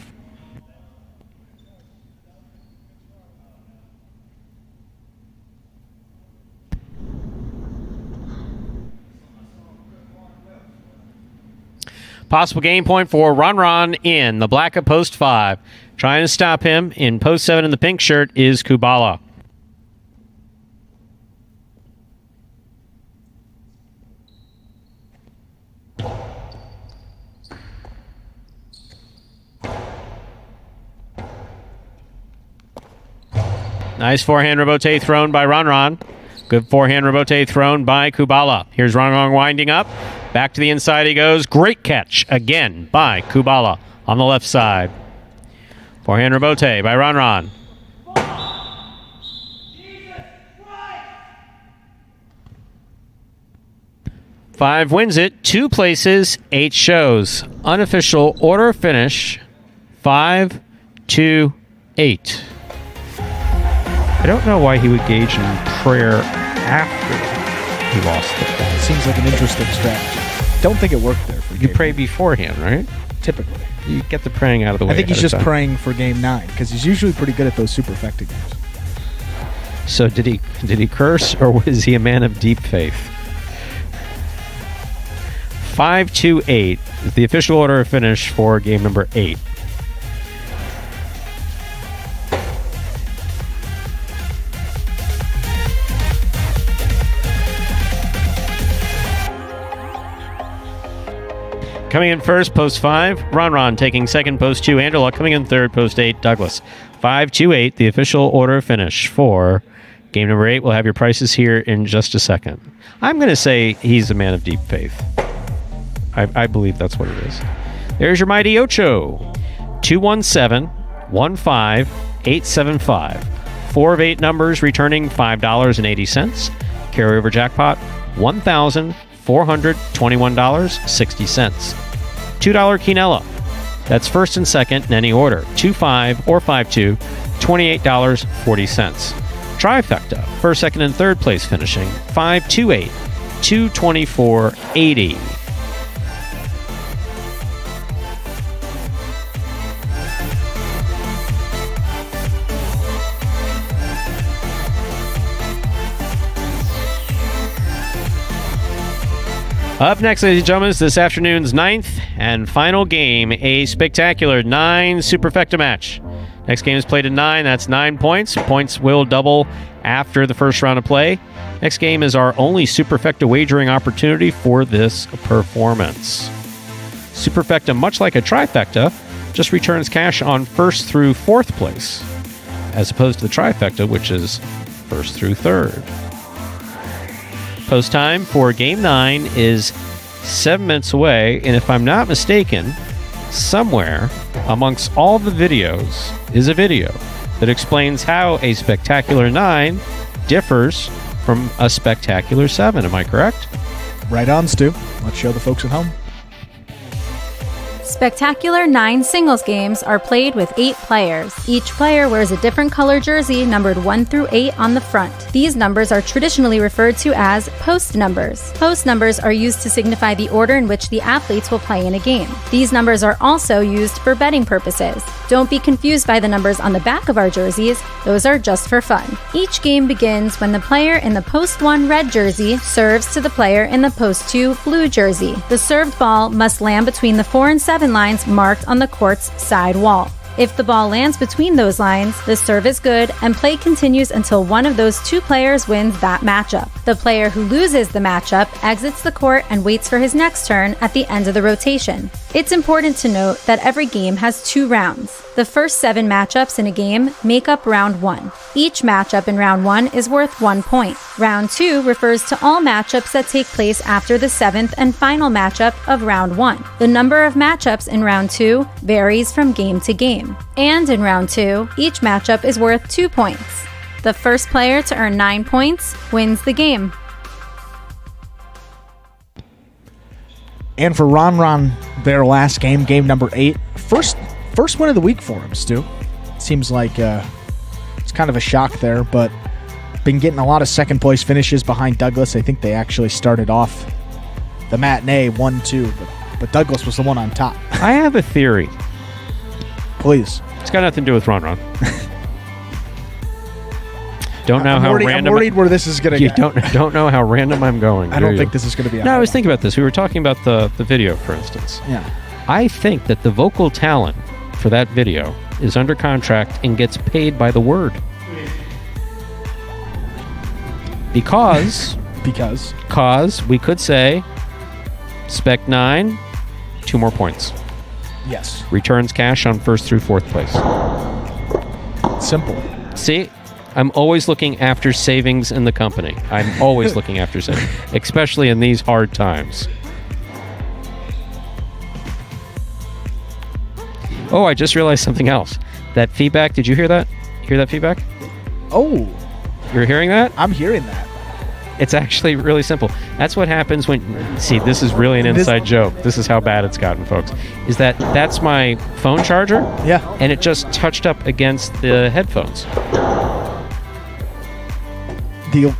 Possible game point for Ron in the black at post 5. Trying to stop him in post 7 in the pink shirt is Kubala. Nice forehand Robote thrown by Ron. Good forehand Robote thrown by Kubala. Here's Ron winding up. Back to the inside he goes. Great catch again by Kubala on the left side. Forehand Robote by Ron. Five wins it. 2 places, 8 shows. Unofficial order finish 5, 2, 8. I don't know why he would engage in prayer after he lost the bet. Seems like an interesting strategy. Don't think it worked there for You pray beforehand, right? Typically. You get the praying out of the way. I think he's just time. praying for game 9 because he's usually pretty good at those superfecta games. So did he curse, or was he a man of deep faith? 5, 2, 8 is the official order of finish for game number 8. Coming in first, post 5, Ron taking second, post 2, Anderluck coming in third, post 8, Douglas. 5, 2, 8, the official order of finish for game number 8. We'll have your prices here in just a second. I'm going to say he's a man of deep faith. I believe that's what it is. There's your Mighty Ocho. 217-15-875. 4 of 8 numbers returning $5.80. Carryover jackpot, $1,421.60. $2 quinella. That's first and second in any order. 2-5 or 5-2, $28.40. Trifecta, first, second, and third place finishing 5-2-8, $224.80. Up next, ladies and gentlemen, is this afternoon's 9th and final game, a spectacular 9 Superfecta match. Next game is played at 9. That's 9 points. Points will double after the first round of play. Next game is our only Superfecta wagering opportunity for this performance. Superfecta, much like a trifecta, just returns cash on first through fourth place, as opposed to the trifecta, which is first through third. Post time for Game 9 is 7 minutes away, and if I'm not mistaken, somewhere amongst all the videos is a video that explains how a Spectacular 9 differs from a Spectacular 7. Am I correct? Right on, Stu. Let's show the folks at home. Spectacular 9 singles games are played with 8 players. Each player wears a different color jersey numbered 1 through 8 on the front. These numbers are traditionally referred to as post numbers. Post numbers are used to signify the order in which the athletes will play in a game. These numbers are also used for betting purposes. Don't be confused by the numbers on the back of our jerseys. Those are just for fun. Each game begins when the player in the post 1 red jersey serves to the player in the post 2 blue jersey. The served ball must land between the 4 and 7 lines marked on the court's side wall. If the ball lands between those lines, the serve is good and play continues until one of those 2 players wins that matchup. The player who loses the matchup exits the court and waits for his next turn at the end of the rotation. It's important to note that every game has 2 rounds. The first 7 matchups in a game make up round 1. Each matchup in round 1 is worth 1 point. Round 2 refers to all matchups that take place after the 7th and final matchup of round 1. The number of matchups in round 2 varies from game to game. And in round 2, each matchup is worth 2 points. The first player to earn 9 points wins the game. And for Ron, their last game, game number 8, first win of the week for him, Stu. Seems like it's kind of a shock there, but been getting a lot of second place finishes behind Douglas. I think they actually started off the matinee 1-2, but Douglas was the one on top. I have a theory. Please. It's got nothing to do with Ron. Don't know how random. I'm worried where this is going to go. Don't know how random I'm going. I don't think this is going to be. No, I was thinking about this. We were talking about the video, for instance. Yeah. I think that the vocal talent for that video is under contract and gets paid by the word. Because we could say Spec 9, 2 more points. Yes. Returns cash on first through fourth place. Simple. See, I'm always looking after savings in the company. I'm always looking after savings, especially in these hard times. Oh, I just realized something else. That feedback, did you hear that? Hear that feedback? Oh. You're hearing that? I'm hearing that. It's actually really simple. That's what happens when... See, this is really an inside joke. This is how bad it's gotten, folks. Is that's my phone charger? Yeah. And it just touched up against the headphones. Deal.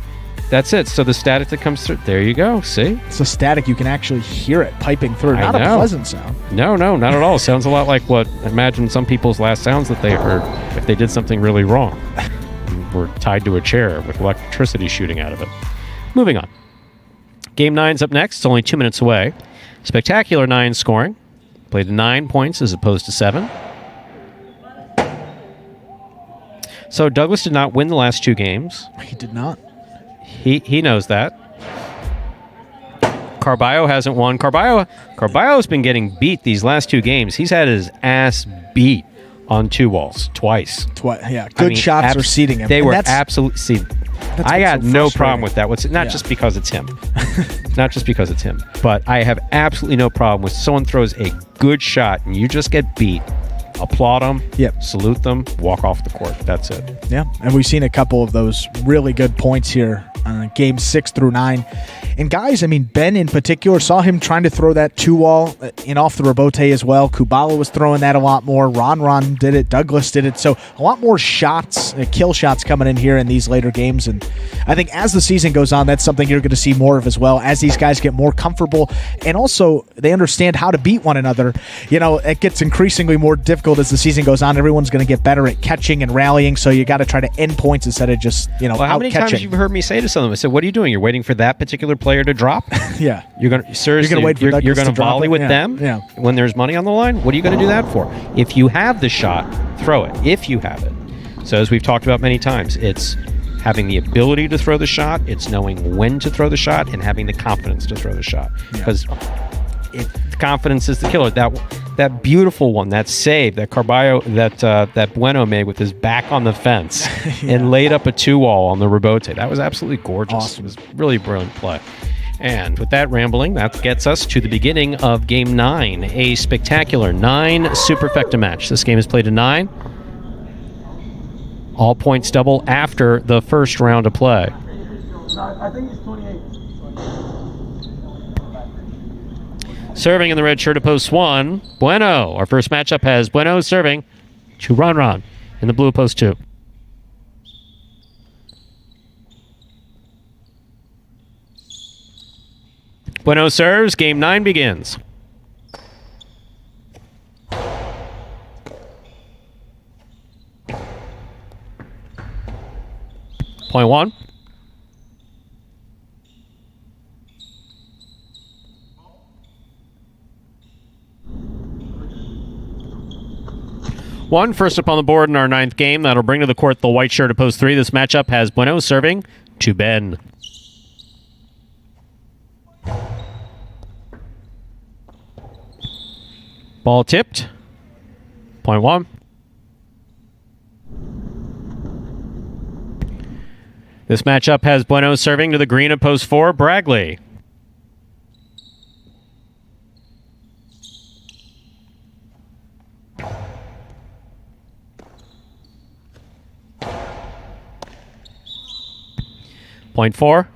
That's it. So the static that comes through... There you go. See? It's a static. You can actually hear it piping through. Not a pleasant sound. No, not at all. It sounds a lot like what... Imagine some people's last sounds that they heard if they did something really wrong. Were tied to a chair with electricity shooting out of it. Moving on. Game 9's up next. It's only 2 minutes away. Spectacular 9 scoring. Played 9 points as opposed to 7. So Douglas did not win the last 2 games. He did not. He knows that. Carballo hasn't won. Carballo's been getting beat these last 2 games. He's had his ass beat on 2 walls twice. Yeah, good shots are seating him. They were absolutely. I got no problem with that. Just because it's him. Not just because it's him. But I have absolutely no problem with someone throws a good shot and you just get beat. Applaud them. Yep. Salute them. Walk off the court. That's it. Yeah. And we've seen a couple of those really good points here. Games 6 through 9. And guys, I mean, Ben in particular, saw him trying to throw that 2-wall in off the rebote as well. Kubala was throwing that a lot more. Ron did it. Douglas did it. So a lot more shots, kill shots coming in here in these later games. And I think as the season goes on, that's something you're going to see more of as well. As these guys get more comfortable and also they understand how to beat one another. You know, it gets increasingly more difficult as the season goes on. Everyone's going to get better at catching and rallying. So you got to try to end points instead of just, out catching. How many times have you heard me say to this on them. I said, "What are you doing? You're waiting for that particular player to drop? Yeah. You're gonna seriously. wait for You're Douglas going to to drop volley it? with Yeah. them Yeah. when there's money on the line. What are you going to do that for? If you have the shot, throw it. If you have it. So as we've talked about many times, it's having the ability to throw the shot. It's knowing when to throw the shot and having the confidence to throw the shot. Because confidence is the killer. That beautiful one, that save that Carballo, that Bueno made with his back on the fence and laid up a 2-wall on the rebote. That was absolutely gorgeous. Awesome. It was really brilliant play. And with that rambling, that gets us to the beginning of Game 9, a spectacular 9 superfecta match. This game is played to 9. All points double after the first round of play. I think it's 28. Serving in the red shirt at post 1, Bueno. Our first matchup has Bueno serving to Ron in the blue post 2. Bueno serves. Game 9 begins. Point 1. One first up on the board in our 9th game. That'll bring to the court the white shirt at post 3. This matchup has Bueno serving to Ben. Ball tipped. Point 1. This matchup has Bueno serving to the green at post 4, Bragley. Point 4.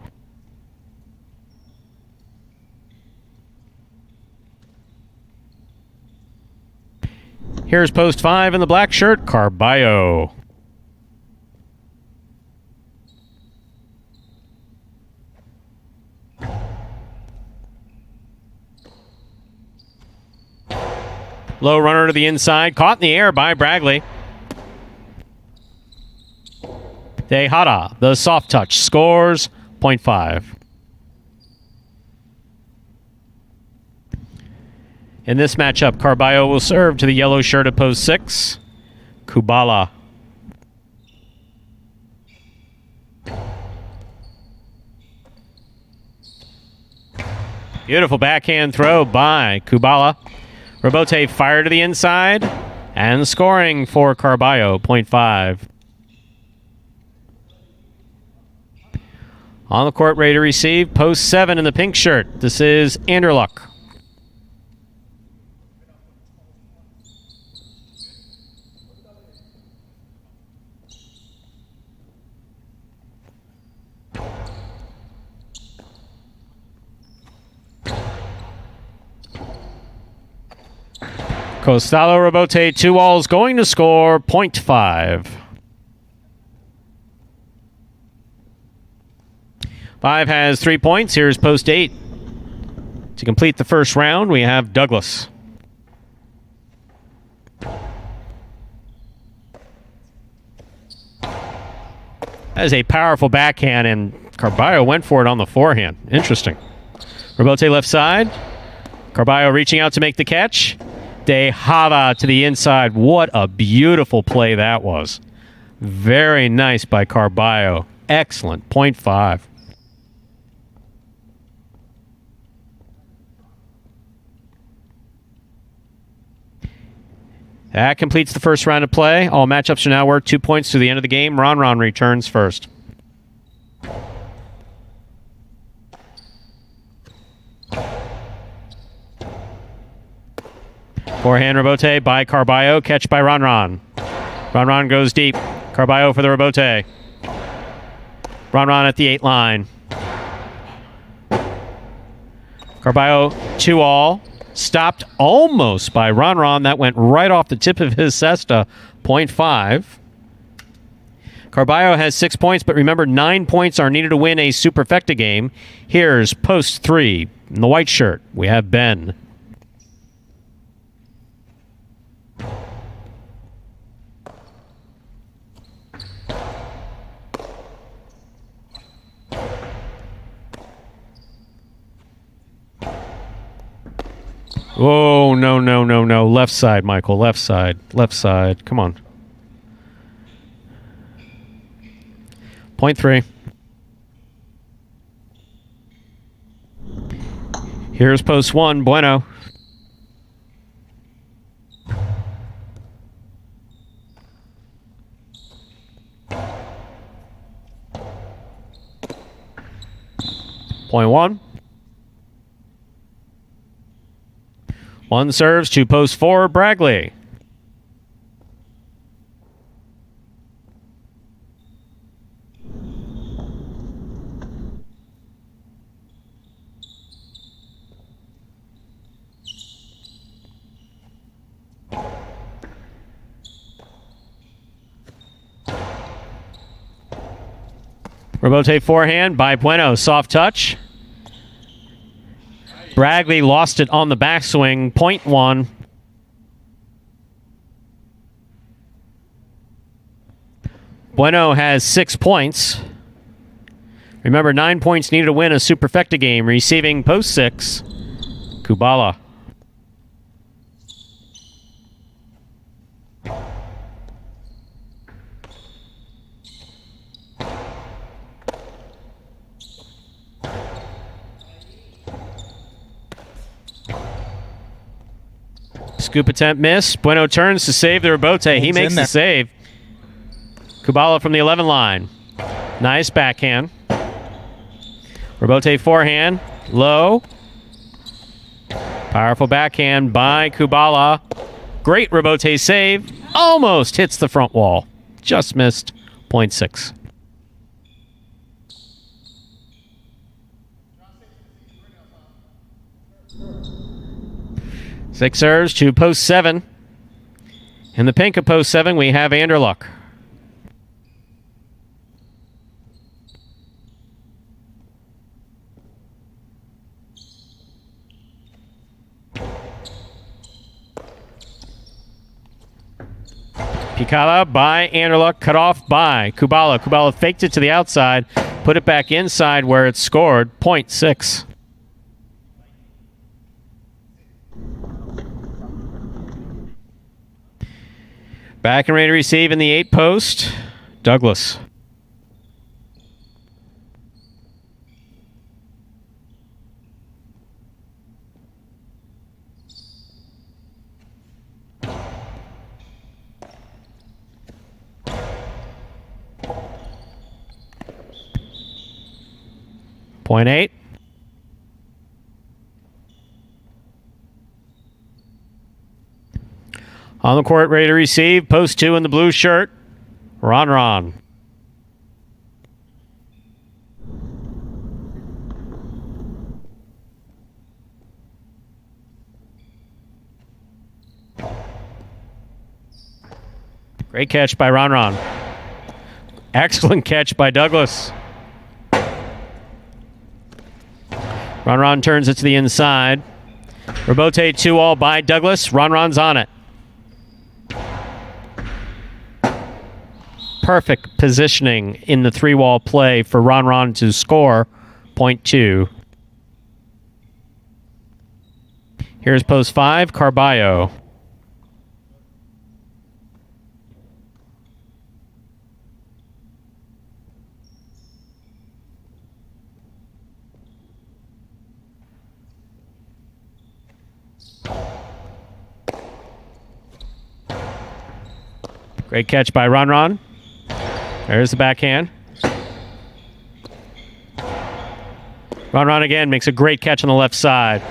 Here's post 5 in the black shirt, Carballo. Low runner to the inside, caught in the air by Bragley. Tejada, the soft touch, scores point 5. In this matchup, Carballo will serve to the yellow shirt at post 6, Kubala. Beautiful backhand throw by Kubala. Rebote fired to the inside and scoring for Carballo, point 5. On the court, ready to receive, post 7 in the pink shirt. This is Anderluck. Costalo Rebote, 2 walls, going to score, point 5. 5 has 3 points. Here's post 8. To complete the first round, we have Douglas. That is a powerful backhand, and Carballo went for it on the forehand. Interesting. Rebote left side. Carballo reaching out to make the catch. Tejada to the inside. What a beautiful play that was. Very nice by Carballo. Excellent. Point 5. That completes the first round of play. All matchups are now worth 2 points to the end of the game. Ron returns first. Forehand Rebote by Carballo. Catch by Ron. Ron goes deep. Carballo for the Rebote. Ron at the 8 line. Carballo 2-all. Stopped almost by Ron. That went right off the tip of his cesta. Point 5. Carballo has 6 points, but remember, 9 points are needed to win a superfecta game. Here's post 3. In the white shirt, we have Ben. Oh, no, no, no, no. Left side, Michael. Left side. Left side. Come on. Point 3. Here's post 1. Bueno. Point 1. 1 serves to post 4. Bragley. Rebote forehand by Bueno. Soft touch. Bragley lost it on the backswing. Point 1. Bueno has 6 points. Remember, 9 points needed to win a superfecta game. Receiving post 6. Kubala. Scoop attempt missed. Bueno turns to save the rebote. He makes the save. Kubala from the 11 line. Nice backhand. Rebote forehand. Low. Powerful backhand by Kubala. Great rebote save. Almost hits the front wall. Just missed. Point 6. Six serves to post 7. In the pink of post 7, we have Anderluck. Picada by Anderluck, cut off by Kubala. Kubala faked it to the outside, put it back inside where it scored. Point 6. Back and ready to receive in the 8 post. Douglas. Point 8. On the court, ready to receive. Post 2 in the blue shirt. Ron. Great catch by Ron. Excellent catch by Douglas. Ron turns it to the inside. Rebote 2-all by Douglas. Ron's on it. Perfect positioning in the 3-wall play for Ron to score. Point 2. Here's post 5, Carballo. Great catch by Ron. There's the backhand. Ron again makes a great catch on the left side.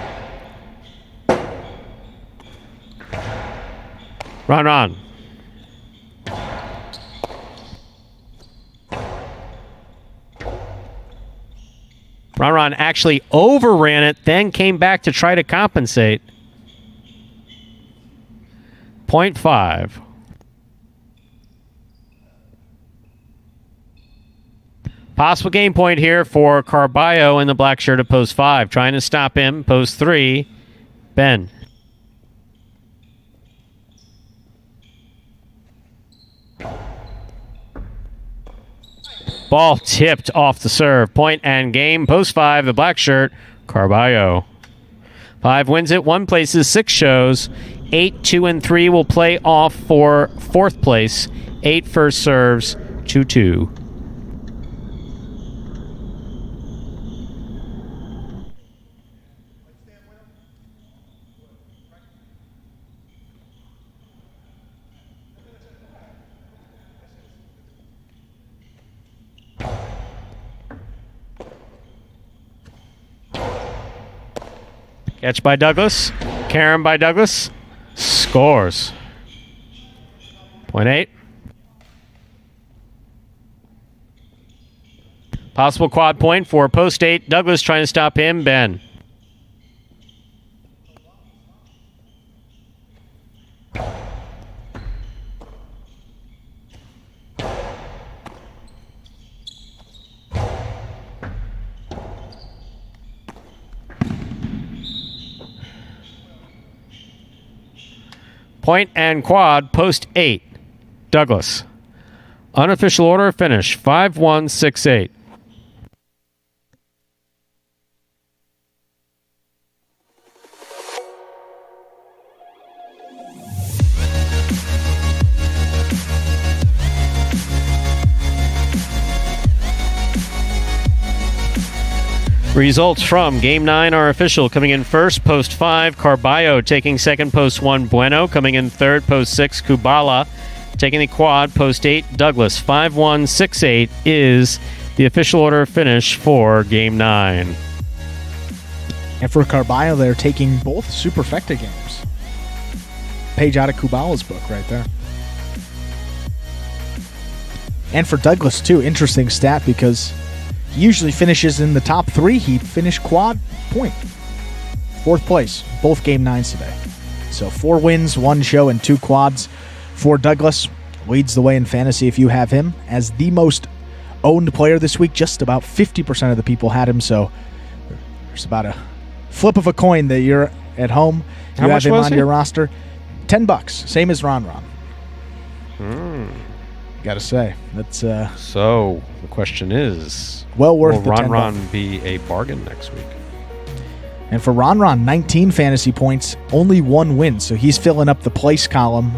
Ron. Ron actually overran it, then came back to try to compensate. Point 5. Possible game point here for Carballo in the black shirt at post 5. Trying to stop him. Post 3. Ben. Ball tipped off the serve. Point and game. Post 5. The black shirt. Carballo. 5 wins it, 1 places, 6 shows. 8, 2, and 3 will play off for 4th place. 8 first serves, 2-2. Catch by Douglas. Carom by Douglas. Scores. Point 8. Possible quad point for post 8. Douglas trying to stop him. Ben. Point and quad, post 8. Douglas. Unofficial order finish 5-1-6-8. Results from Game 9 are official. Coming in first, post 5, Carballo. Taking second, post 1, Bueno. Coming in third, post 6, Kubala. Taking the quad, post 8, Douglas. 5-1-6-8 is the official order finish for Game 9. And for Carballo, they're taking both Superfecta games. Page out of Kubala's book right there. And for Douglas, too, interesting stat because he usually finishes in the top 3. He finished quad point. 4th place, both Game 9s today. So 4 wins, 1 show, and 2 quads for Douglas. Leads the way in fantasy if you have him as the most owned player this week. Just about 50% of the people had him, so there's about a flip of a coin that you're at home. You have him on your roster. $10, same as Ron. Gotta say, that's So the question is, well worth will the Ron be a bargain next week? And for Ron, 19 fantasy points, only 1 win, so he's filling up the place column.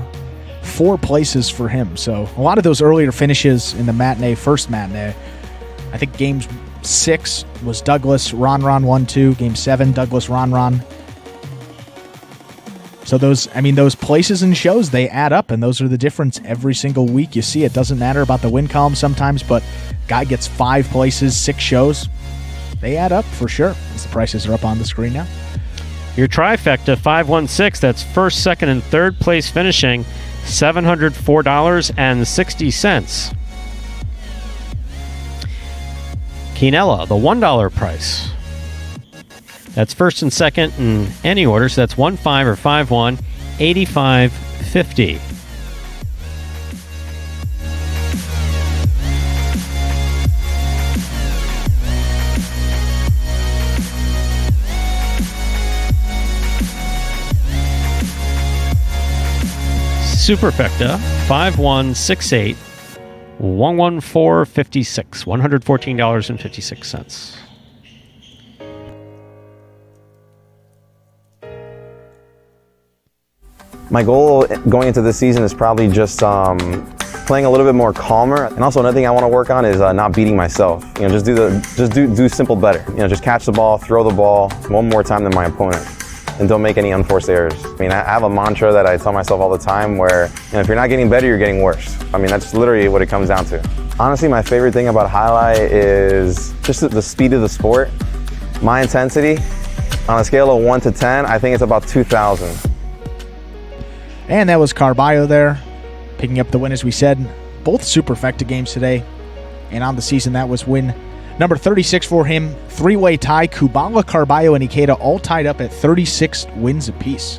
4 places for him. So a lot of those earlier finishes in the first matinee, I think game 6 was Douglas, Ron 1-2. Game 7, Douglas, Ron. So those places and shows, they add up, and those are the difference every single week. You see, it doesn't matter about the win column sometimes, but guy gets 5 places, 6 shows. They add up for sure, as the prices are up on the screen now. Your trifecta, 5-1-6, that's first, second, and third place finishing, $704.60. Quinella, the $1 price. That's first and second in any order, so that's 1-5 or 5-1, $85.50. Superfecta, 5-1-6-8, $114.56, $114.56. My goal going into this season is probably just playing a little bit more calmer. And also another thing I want to work on is not beating myself. Just do simple better. Just catch the ball, throw the ball one more time than my opponent, and don't make any unforced errors. I have a mantra that I tell myself all the time where if you're not getting better, you're getting worse. That's literally what it comes down to. Honestly, my favorite thing about Jai-Alai is just the speed of the sport. My intensity, on a scale of 1 to 10, I think it's about 2,000. And that was Carballo there, picking up the win, as we said. Both Superfecta games today. And on the season, that was win number 36 for him. 3-way tie. Kubala, Carballo, and Ikeda all tied up at 36 wins apiece.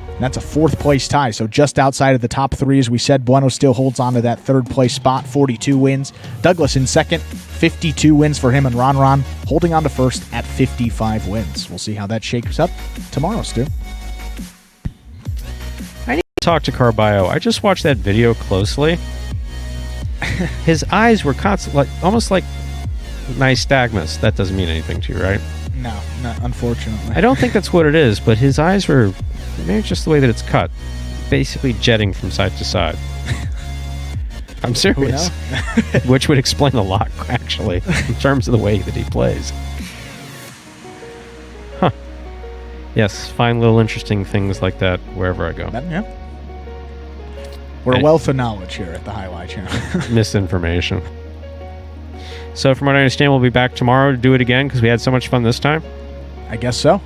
And that's a 4th place tie, so just outside of the top 3. As we said, Bueno still holds on to that 3rd place spot, 42 wins. Douglas in second, 52 wins for him, and Ron holding on to first at 55 wins. We'll see how that shakes up tomorrow, Stu. I need to talk to Carballo. I just watched that video closely. His eyes were constantly, almost like nystagmus. That doesn't mean anything to you, right? No, not unfortunately. I don't think that's what it is, but his eyes were, maybe it's just the way that it's cut, basically jetting from side to side. I'm serious. Which would explain a lot, actually, in terms of the way that he plays. Huh. Yes, find little interesting things like that wherever I go. Yeah. We're a wealth of knowledge here at the Jai-Alai Channel. Misinformation. So from what I understand, we'll be back tomorrow to do it again because we had so much fun this time. I guess so.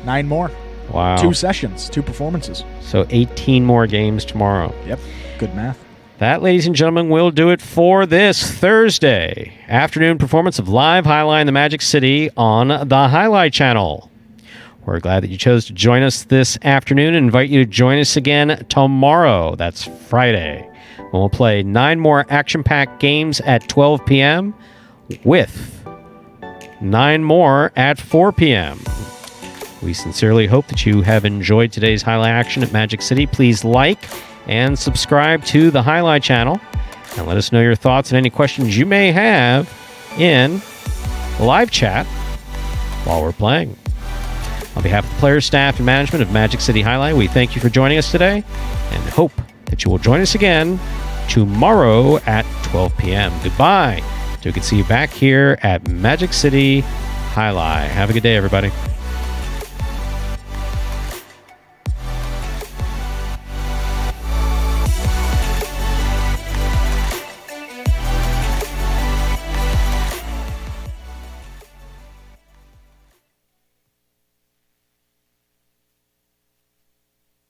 9 more. Wow. 2 sessions, 2 performances. So 18 more games tomorrow. Yep. Good math. That, ladies and gentlemen, will do it for this Thursday afternoon performance of Live Jai-Alai in the Magic City on the Jai-Alai Channel. We're glad that you chose to join us this afternoon and invite you to join us again tomorrow. That's Friday. When we'll play 9 more action-packed games at 12 p.m. with 9 more at 4 p.m. We sincerely hope that you have enjoyed today's Jai-Alai action at Magic City. Please like and subscribe to the Jai-Alai channel and let us know your thoughts and any questions you may have in live chat while we're playing. On behalf of the players, staff, and management of Magic City Jai-Alai, we thank you for joining us today and hope that you will join us again tomorrow at 12 p.m. Goodbye. So we can see you back here at Magic City Jai-Alai. Have a good day, everybody.